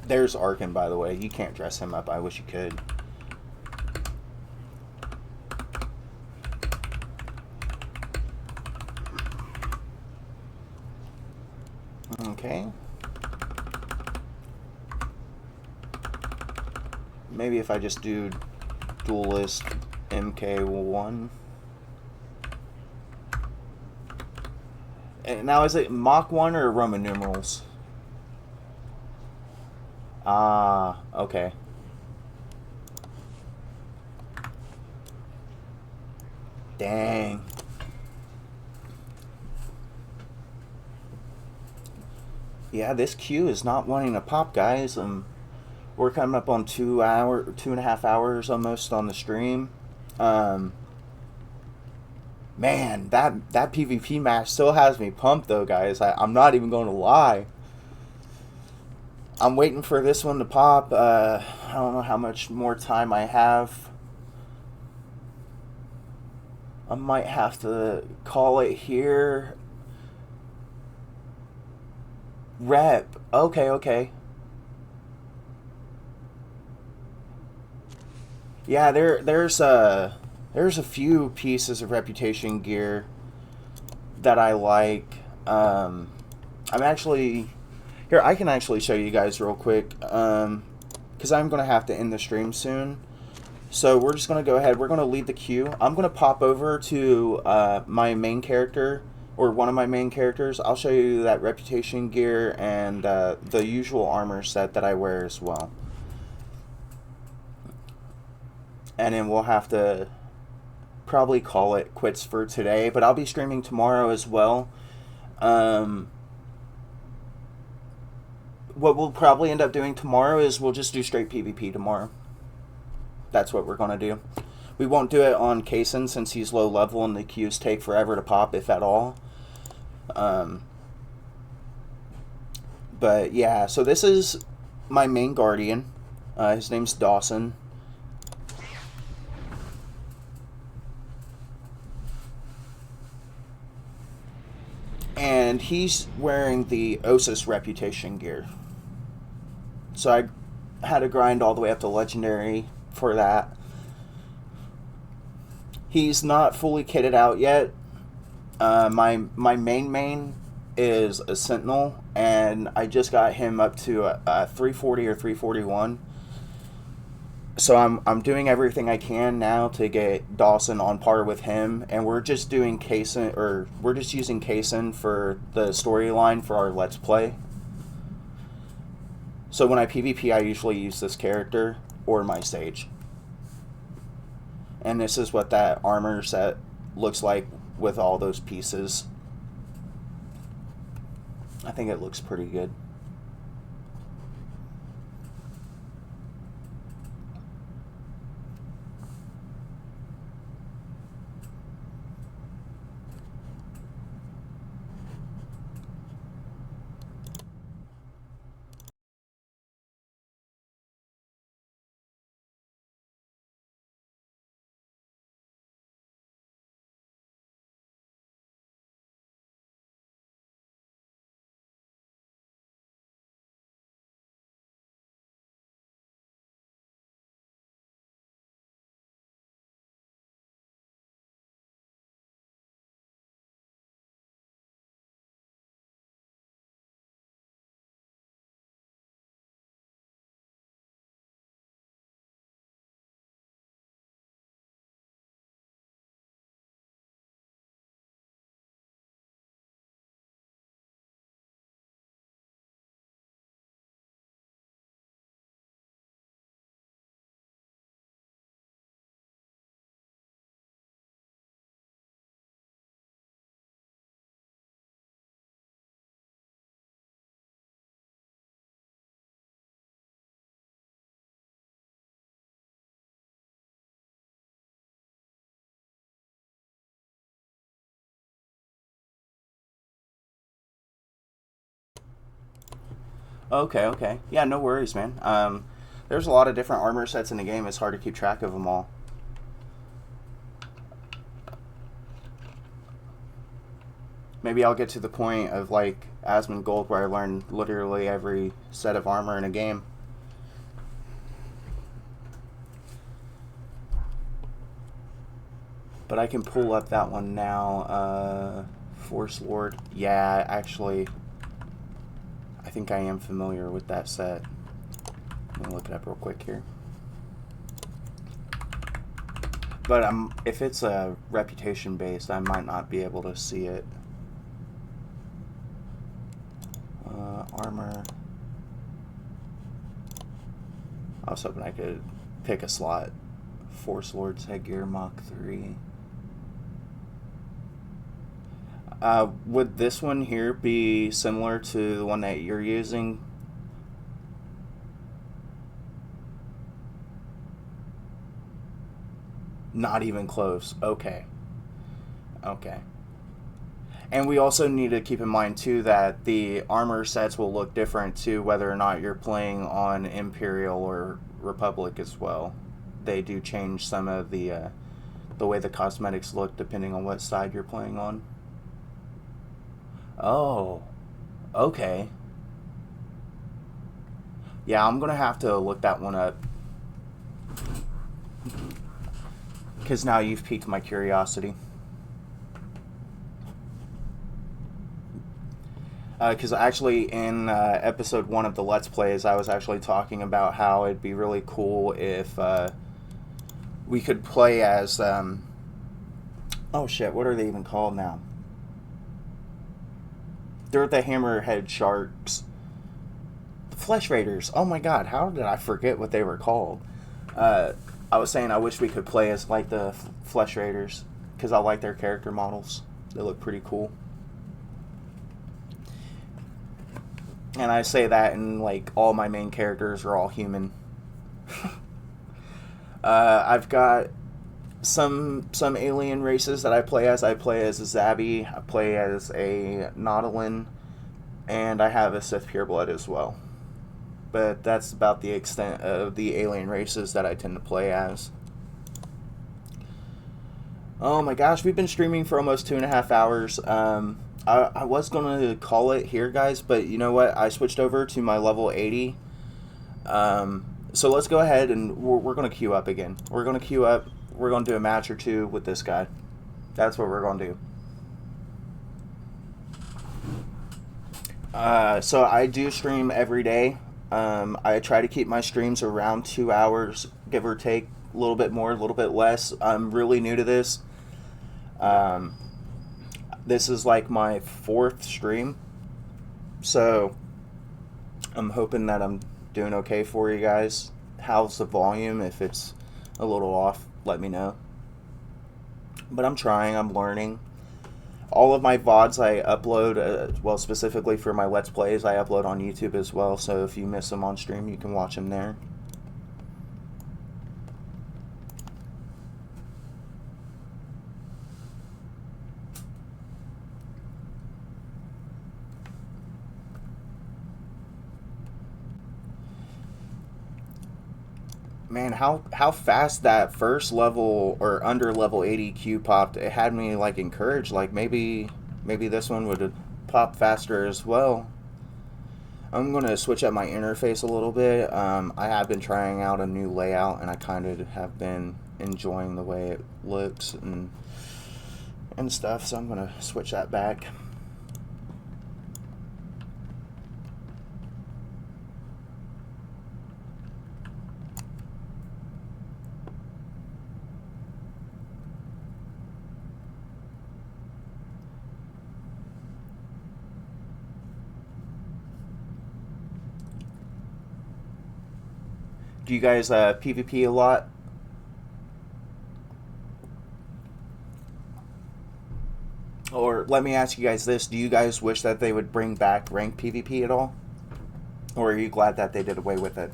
There's Arkin, by the way. You can't dress him up. I wish you could. Okay. Maybe if I just do Duelist MK1. And now, is it Mach 1 or Roman numerals? Ah, okay. Dang. Yeah, this queue is not wanting to pop, guys. We're coming up on 2.5 hours almost on the stream. Man, that PvP match still has me pumped though, guys. I'm not even going to lie. I'm waiting for this one to pop. I don't know how much more time I have. I might have to call it here. Rep. Okay. Yeah, there's a few pieces of reputation gear that I like. I'm actually here. I can actually show you guys real quick, because I'm gonna have to end the stream soon. So we're just gonna go ahead. We're gonna leave the queue. I'm gonna pop over to my main character, or one of my main characters. I'll show you that reputation gear and the usual armor set that I wear as well. And then we'll have to probably call it quits for today, but I'll be streaming tomorrow as well. What we'll probably end up doing tomorrow is we'll just do straight PvP tomorrow. That's what we're going to do. We won't do it on Kaysen since he's low level and the queues take forever to pop, if at all. But yeah, so this is my main guardian. His name's Dawson. And he's wearing the Osis reputation gear. So I had to grind all the way up to Legendary for that. He's not fully kitted out yet. My main is a Sentinel, and I just got him up to a 340 or 341. So I'm doing everything I can now to get Dawson on par with him, and we're just doing Kaysen, or we're just using Kaysen for the storyline for our Let's Play. So when I PvP, I usually use this character or my Sage. And this is what that armor set looks like with all those pieces. I think it looks pretty good. Okay. Yeah, no worries, man. There's a lot of different armor sets in the game. It's hard to keep track of them all. Maybe I'll get to the point of, like, Asmongold, where I learn literally every set of armor in a game. But I can pull up that one now. Force Lord. Yeah, actually, I think I am familiar with that set. Let me look it up real quick here. But if it's a reputation based, I might not be able to see it. Armor. I was hoping I could pick a slot. Force Lord's headgear, Mach 3. Would this one here be similar to the one that you're using? Not even close. Okay. Okay. And we also need to keep in mind, too, that the armor sets will look different, too, whether or not you're playing on Imperial or Republic as well. They do change some of the way the cosmetics look depending on what side you're playing on. Oh. Okay. Yeah, I'm going to have to look that one up. Because now you've piqued my curiosity. Because actually in episode 1 of the Let's Plays, I was actually talking about how it'd be really cool if we could play as... oh shit, what are they even called now? They're the hammerhead sharks. The Flesh Raiders. Oh my god, how did I forget what they were called? I was saying I wish we could play as like the Flesh Raiders, because I like their character models. They look pretty cool. And I say that, and like all my main characters are all human. I've got some alien races that I play as. I play as a Zabi, I play as a Nautilin, and I have a Sith Pureblood as well. But that's about the extent of the alien races that I tend to play as. Oh my gosh, we've been streaming for almost 2.5 hours. I was going to call it here, guys, but you know what? I switched over to my level 80. So let's go ahead and we're going to queue up again. We're going to queue up. We're going to do a match or two with this guy. That's what we're going to do. So I do stream every day. I try to keep my streams around 2 hours, give or take, a little bit more, a little bit less. I'm really new to this. This is like my 4th stream, so I'm hoping that I'm doing okay for you guys. How's the volume? If it's a little off, let me know. But I'm trying, I'm learning. All of my VODs I upload, well, specifically for my Let's Plays, I upload on YouTube as well, so if you miss them on stream, you can watch them there. Man, how fast that first level or under level 80 Q popped. It had me like encouraged, like maybe this one would pop faster as well. I'm gonna switch up my interface a little bit. I have been trying out a new layout, and I kind of have been enjoying the way it looks and stuff, so I'm gonna switch that back. Do you guys PvP a lot? Or let me ask you guys this, do you guys wish that they would bring back ranked PvP at all? Or are you glad that they did away with it?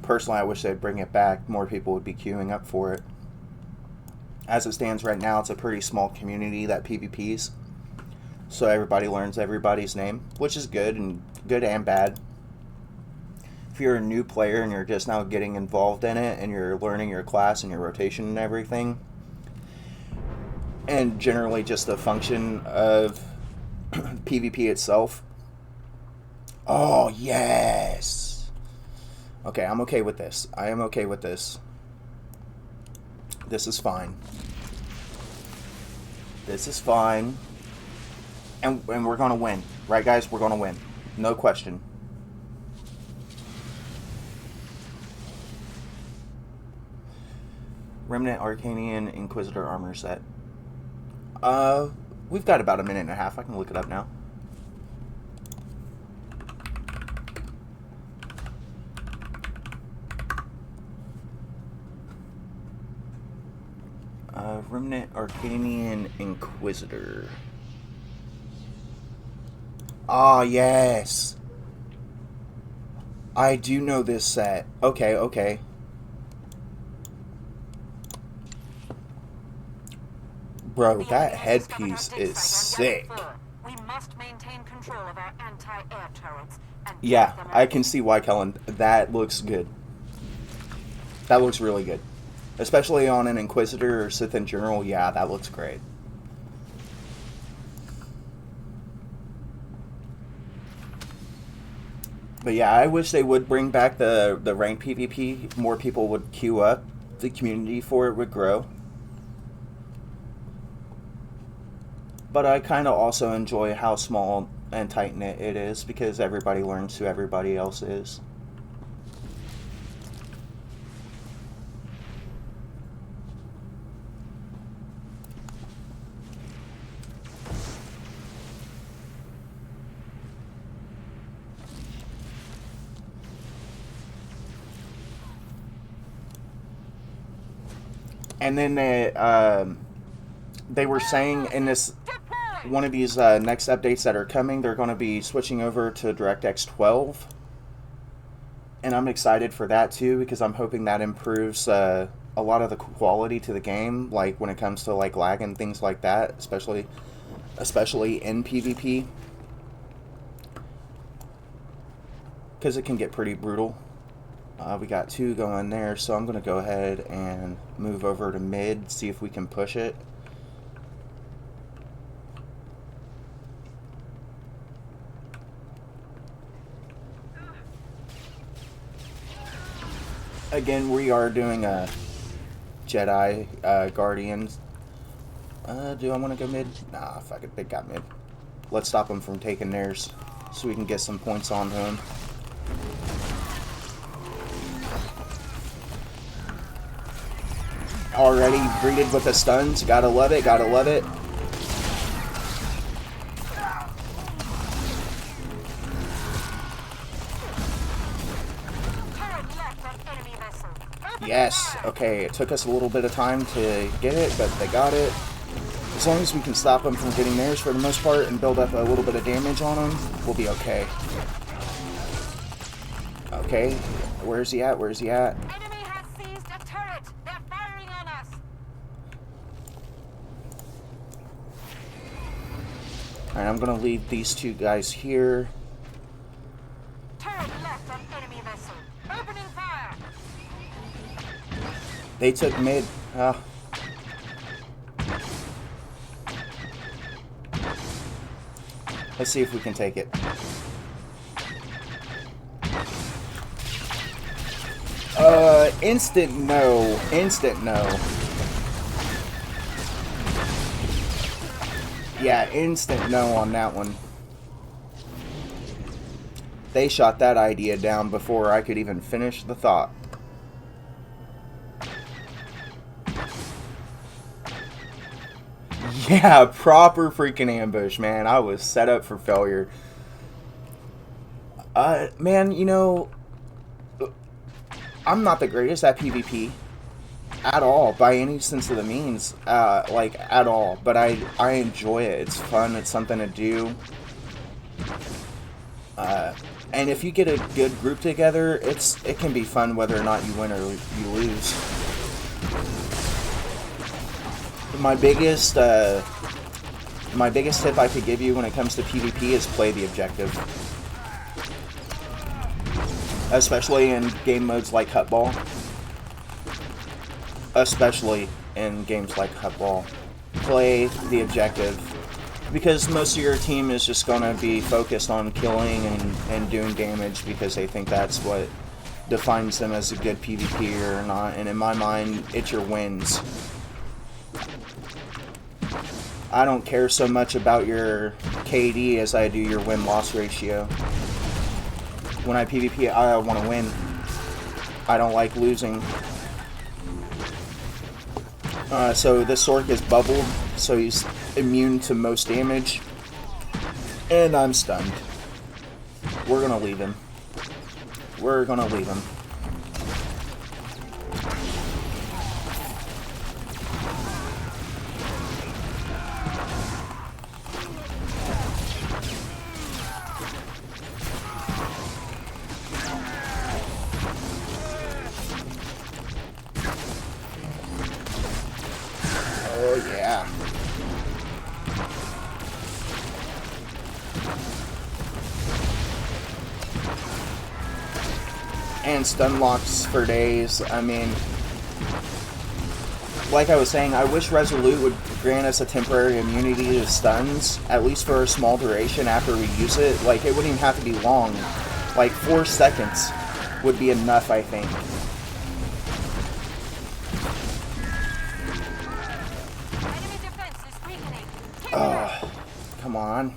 Personally, I wish they'd bring it back. More people would be queuing up for it. As it stands right now, it's a pretty small community that PvPs. So everybody learns everybody's name, which is good and bad. If you're a new player and you're just now getting involved in it and you're learning your class and your rotation and everything, and generally just the function of PvP itself. Oh, yes! Okay, I'm okay with this. I am okay with this. This is fine. This is fine. And we're going to win. Right, guys? We're going to win. No question. Remnant Arcanian Inquisitor armor set. We've got about a minute and a half. I can look it up now. Remnant Arcanian Inquisitor. Ah, yes. I do know this set. Okay, okay. Bro, that headpiece is sick. We must maintain control of our anti-air turrets. Yeah, I can see why, Kellen. That looks good. That looks really good. Especially on an Inquisitor or Sith in general, yeah, that looks great. But yeah, I wish they would bring back the ranked PvP. More people would queue up. The community for it would grow. But I kind of also enjoy how small and tight-knit it is, because everybody learns who everybody else is. And then they were saying in this one of these next updates that are coming, they're going to be switching over to DirectX 12. And I'm excited for that too, because I'm hoping that improves a lot of the quality to the game, like when it comes to like lag and things like that, especially in PvP. Because it can get pretty brutal. We got 2 going there, so I'm going to go ahead and move over to mid, see if we can push it. Again, we are doing a Jedi Guardians. Do I want to go mid? Nah, fuck it, they got mid. Let's stop them from taking theirs, so we can get some points on them. Already greeted with the stuns. Gotta love it, gotta love it. Yes, okay, it took us a little bit of time to get it, but they got it. As long as we can stop them from getting theirs for the most part and build up a little bit of damage on them, we'll be okay. Okay, where's he at? Where's he at? Alright, I'm gonna leave these 2 guys here. Turret left on enemy vessel. Opening fire. They took mid. Let's see if we can take it. Instant no. Instant no. Yeah, instant no on that one. They shot that idea down before I could even finish the thought. Yeah, proper freaking ambush, man. I was set up for failure. Man, you know, I'm not the greatest at PvP. At all, by any sense of the means, like, at all, but I enjoy it. It's fun, it's something to do, and if you get a good group together, it can be fun whether or not you win or you lose. My biggest tip I could give you when it comes to PvP is play the objective, especially in game modes like Hutball. Especially in games like Hutball. Play the objective. Because most of your team is just going to be focused on killing and doing damage because they think that's what defines them as a good PvP or not. And in my mind, it's your wins. I don't care so much about your KD as I do your win-loss ratio. When I PvP, I want to win. I don't like losing. So this Sork is bubbled, so he's immune to most damage. And I'm stunned. We're gonna leave him. We're gonna leave him. Oh, yeah. And stun locks for days. I mean, like I was saying, I wish Resolute would grant us a temporary immunity to stuns, at least for a small duration after we use it. Like, it wouldn't even have to be long. Like, 4 seconds would be enough, I think. Come on.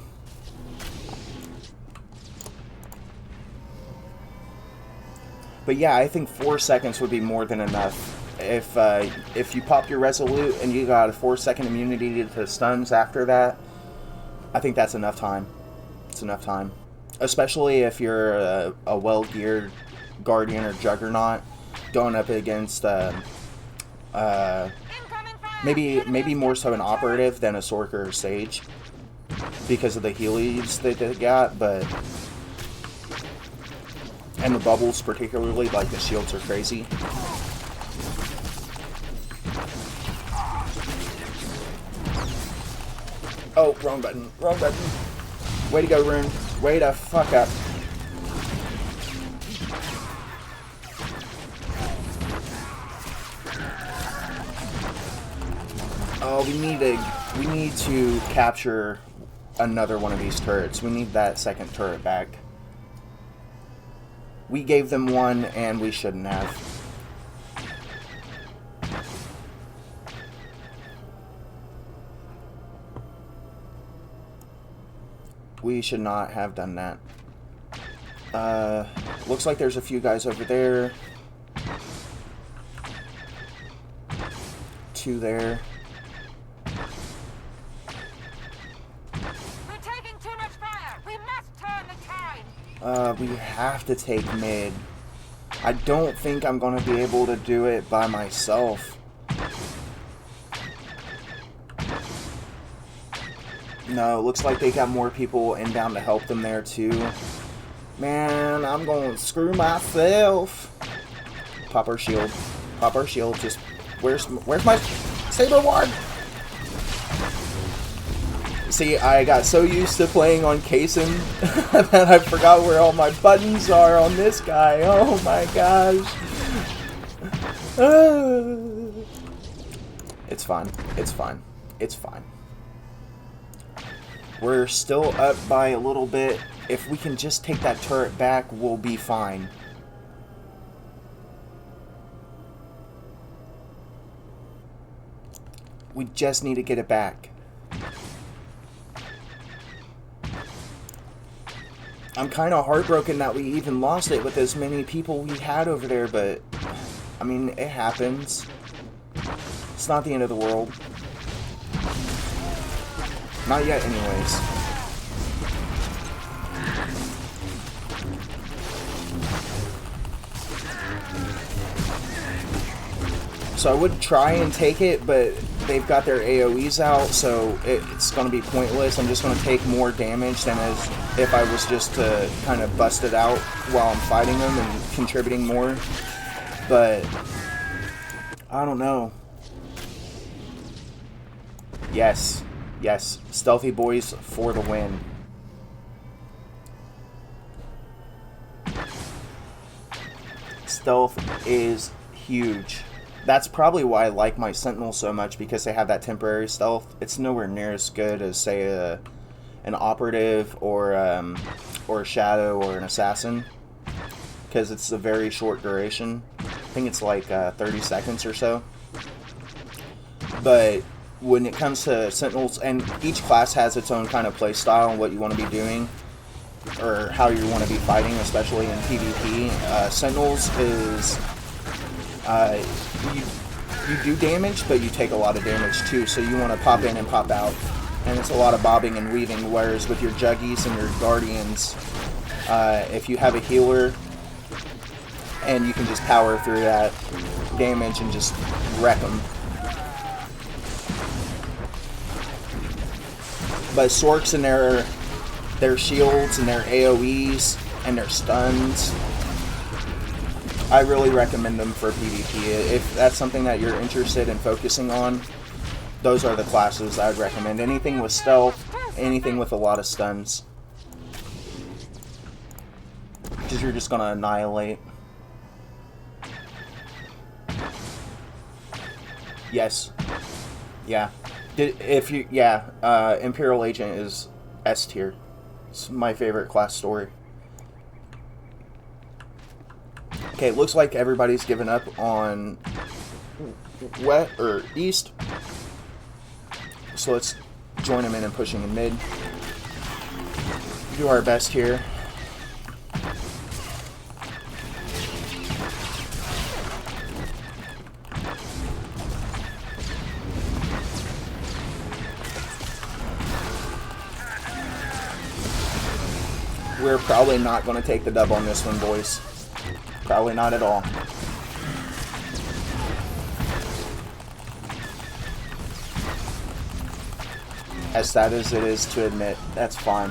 But yeah, I think 4 seconds would be more than enough. If you pop your Resolute and you got a 4-second immunity to stuns after that, I think that's enough time. It's enough time. Especially if you're a well-geared Guardian or Juggernaut going up against maybe more so an Operative than a Sorker or Sage because of the healies that they got, but and the bubbles particularly, like the shields are crazy. Oh, wrong button, wrong button. Way to go, Rune. Way to fuck up. Oh, we need to capture another one of these turrets. We need that second turret back. We gave them one, and we shouldn't have. We should not have done that. Looks like there's a few guys over there. 2 there. We're taking too much fire. We must turn the tide. We have to take mid. I don't think I'm gonna be able to do it by myself. No, it looks like they got more people inbound to help them there too. Man, I'm gonna screw myself. Pop our shield. Pop our shield. Just where's my Saber Ward? See, I got so used to playing on Kaysen that I forgot where all my buttons are on this guy. Oh my gosh. It's fine. It's fine. It's fine. We're still up by a little bit. If we can just take that turret back, we'll be fine. We just need to get it back. I'm kind of heartbroken that we even lost it with as many people we had over there, but I mean, it happens. It's not the end of the world. Not yet, anyways. So I would try and take it, but they've got their AoEs out, so it's going to be pointless. I'm just going to take more damage than as if I was just to kind of bust it out while I'm fighting them and contributing more. But I don't know. Yes. Yes, Stealthy Boys for the win. Stealth is huge. That's probably why I like my Sentinel so much, because they have that temporary stealth. It's nowhere near as good as, say, an Operative or a Shadow or an Assassin, because it's a very short duration. I think it's like 30 seconds or so. But when it comes to Sentinels, and each class has its own kind of play style and what you want to be doing, or how you want to be fighting, especially in PvP. Sentinels is you do damage, but you take a lot of damage too, so you want to pop in and pop out, and it's a lot of bobbing and weaving. Whereas with your Juggies and your Guardians, if you have a healer and you can just power through that damage and just wreck them. But Sorks and their shields and their AoEs and their stuns, I really recommend them for PvP. If that's something that you're interested in focusing on, those are the classes I'd recommend. Anything with stealth, anything with a lot of stuns. Because you're just going to annihilate. Yes. Yeah. Imperial Agent is S tier. It's my favorite class story. Okay, looks like everybody's given up on East. So let's join them in and pushing in mid. Do our best here. We're probably not going to take the dub on this one, boys. Probably not at all. As sad as it is to admit, that's fine.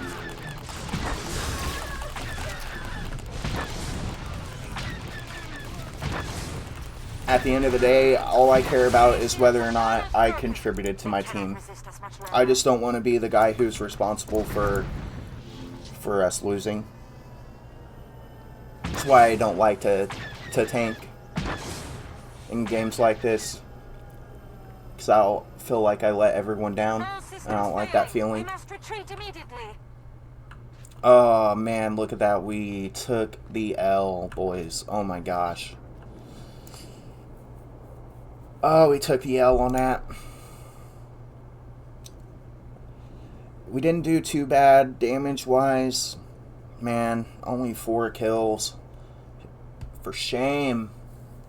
At the end of the day, all I care about is whether or not I contributed to my team. I just don't want to be the guy who's responsible for us losing. That's why I don't like to tank in games like this. Because I'll feel like I let everyone down. I don't like that feeling. Oh man, look at that. We took the L, boys. Oh my gosh. Oh, we took the L on that. We didn't do too bad damage-wise. Man, only 4 kills. For shame.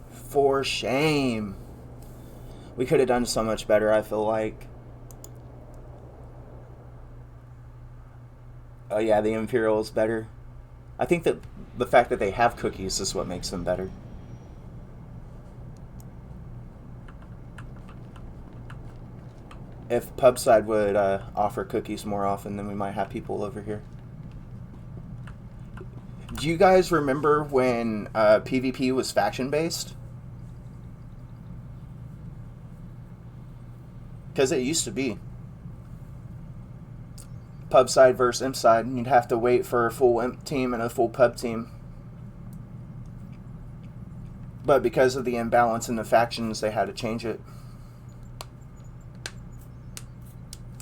For shame. We could have done so much better, I feel like. Oh yeah, the Imperial is better. I think that the fact that they have cookies is what makes them better. If Pubside would offer cookies more often, then we might have people over here. Do you guys remember when PvP was faction-based? Because it used to be. Pub side versus imp side, and you'd have to wait for a full imp team and a full pub team. But because of the imbalance in the factions, they had to change it.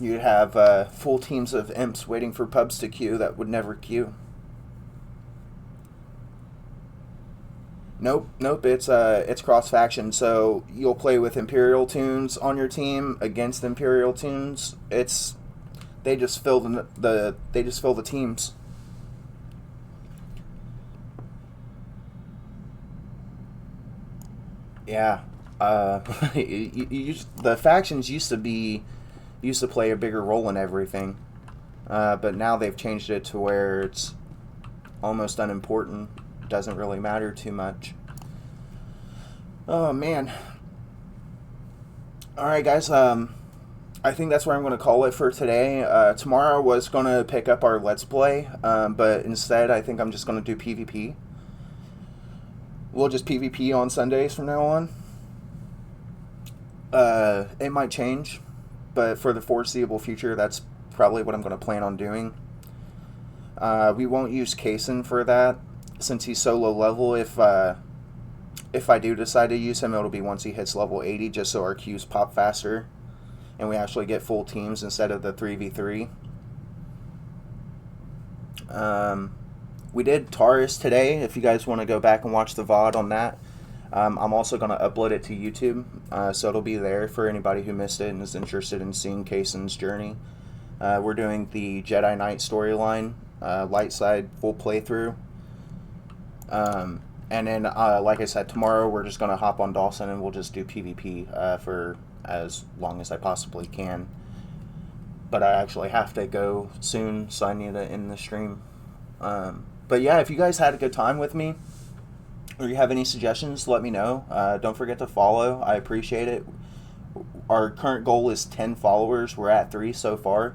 You'd have full teams of imps waiting for pubs to queue that would never queue. Nope, it's cross-faction, so you'll play with Imperial tunes on your team against Imperial tunes. They just fill the teams. Yeah, the factions used to play a bigger role in everything, but now they've changed it to where it's almost unimportant. Doesn't really matter too much. Oh man. Alright guys, I think that's where I'm going to call it for today. Tomorrow I was going to pick up our Let's Play, but instead I think I'm just going to do PvP. We'll just PvP on Sundays from now on. It might change, but for the foreseeable future, that's probably what I'm going to plan on doing. We won't use Kaysen for that, since he's so low level. If I do decide to use him, it'll be once he hits level 80, just so our queues pop faster, and we actually get full teams instead of the 3v3. We did Taris today, if you guys want to go back and watch the VOD on that. I'm also going to upload it to YouTube, so it'll be there for anybody who missed it and is interested in seeing Kaysen's journey. We're doing the Jedi Knight storyline, light side full playthrough. And then, like I said, tomorrow we're just going to hop on Dawson and we'll just do PvP for as long as I possibly can. But I actually have to go soon, so I need to end the stream. But yeah, if you guys had a good time with me, or you have any suggestions, let me know. Don't forget to follow. I appreciate it. Our current goal is 10 followers. We're at 3 so far.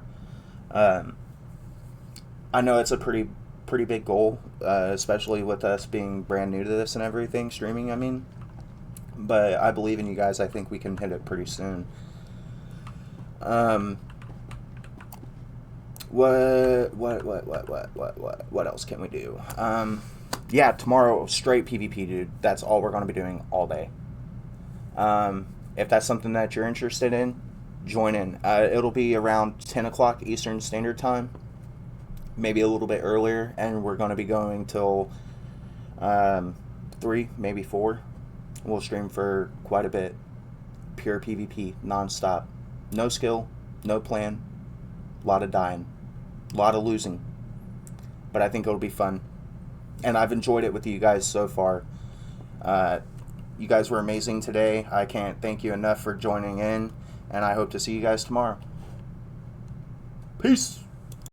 I know it's a pretty big goal, especially with us being brand new to this and everything, streaming, I mean. But I believe in you guys. I think we can hit it pretty soon. What else can we do? Yeah, tomorrow, straight PvP, dude. That's all we're going to be doing all day. If that's something that you're interested in, join in. It'll be around 10 o'clock Eastern Standard Time, maybe a little bit earlier, and we're going to be going till 3, maybe 4. We'll stream for quite a bit. Pure PvP, non-stop. No skill, no plan, a lot of dying, a lot of losing. But I think it'll be fun. And I've enjoyed it with you guys so far. You guys were amazing today. I can't thank you enough for joining in. And I hope to see you guys tomorrow. Peace.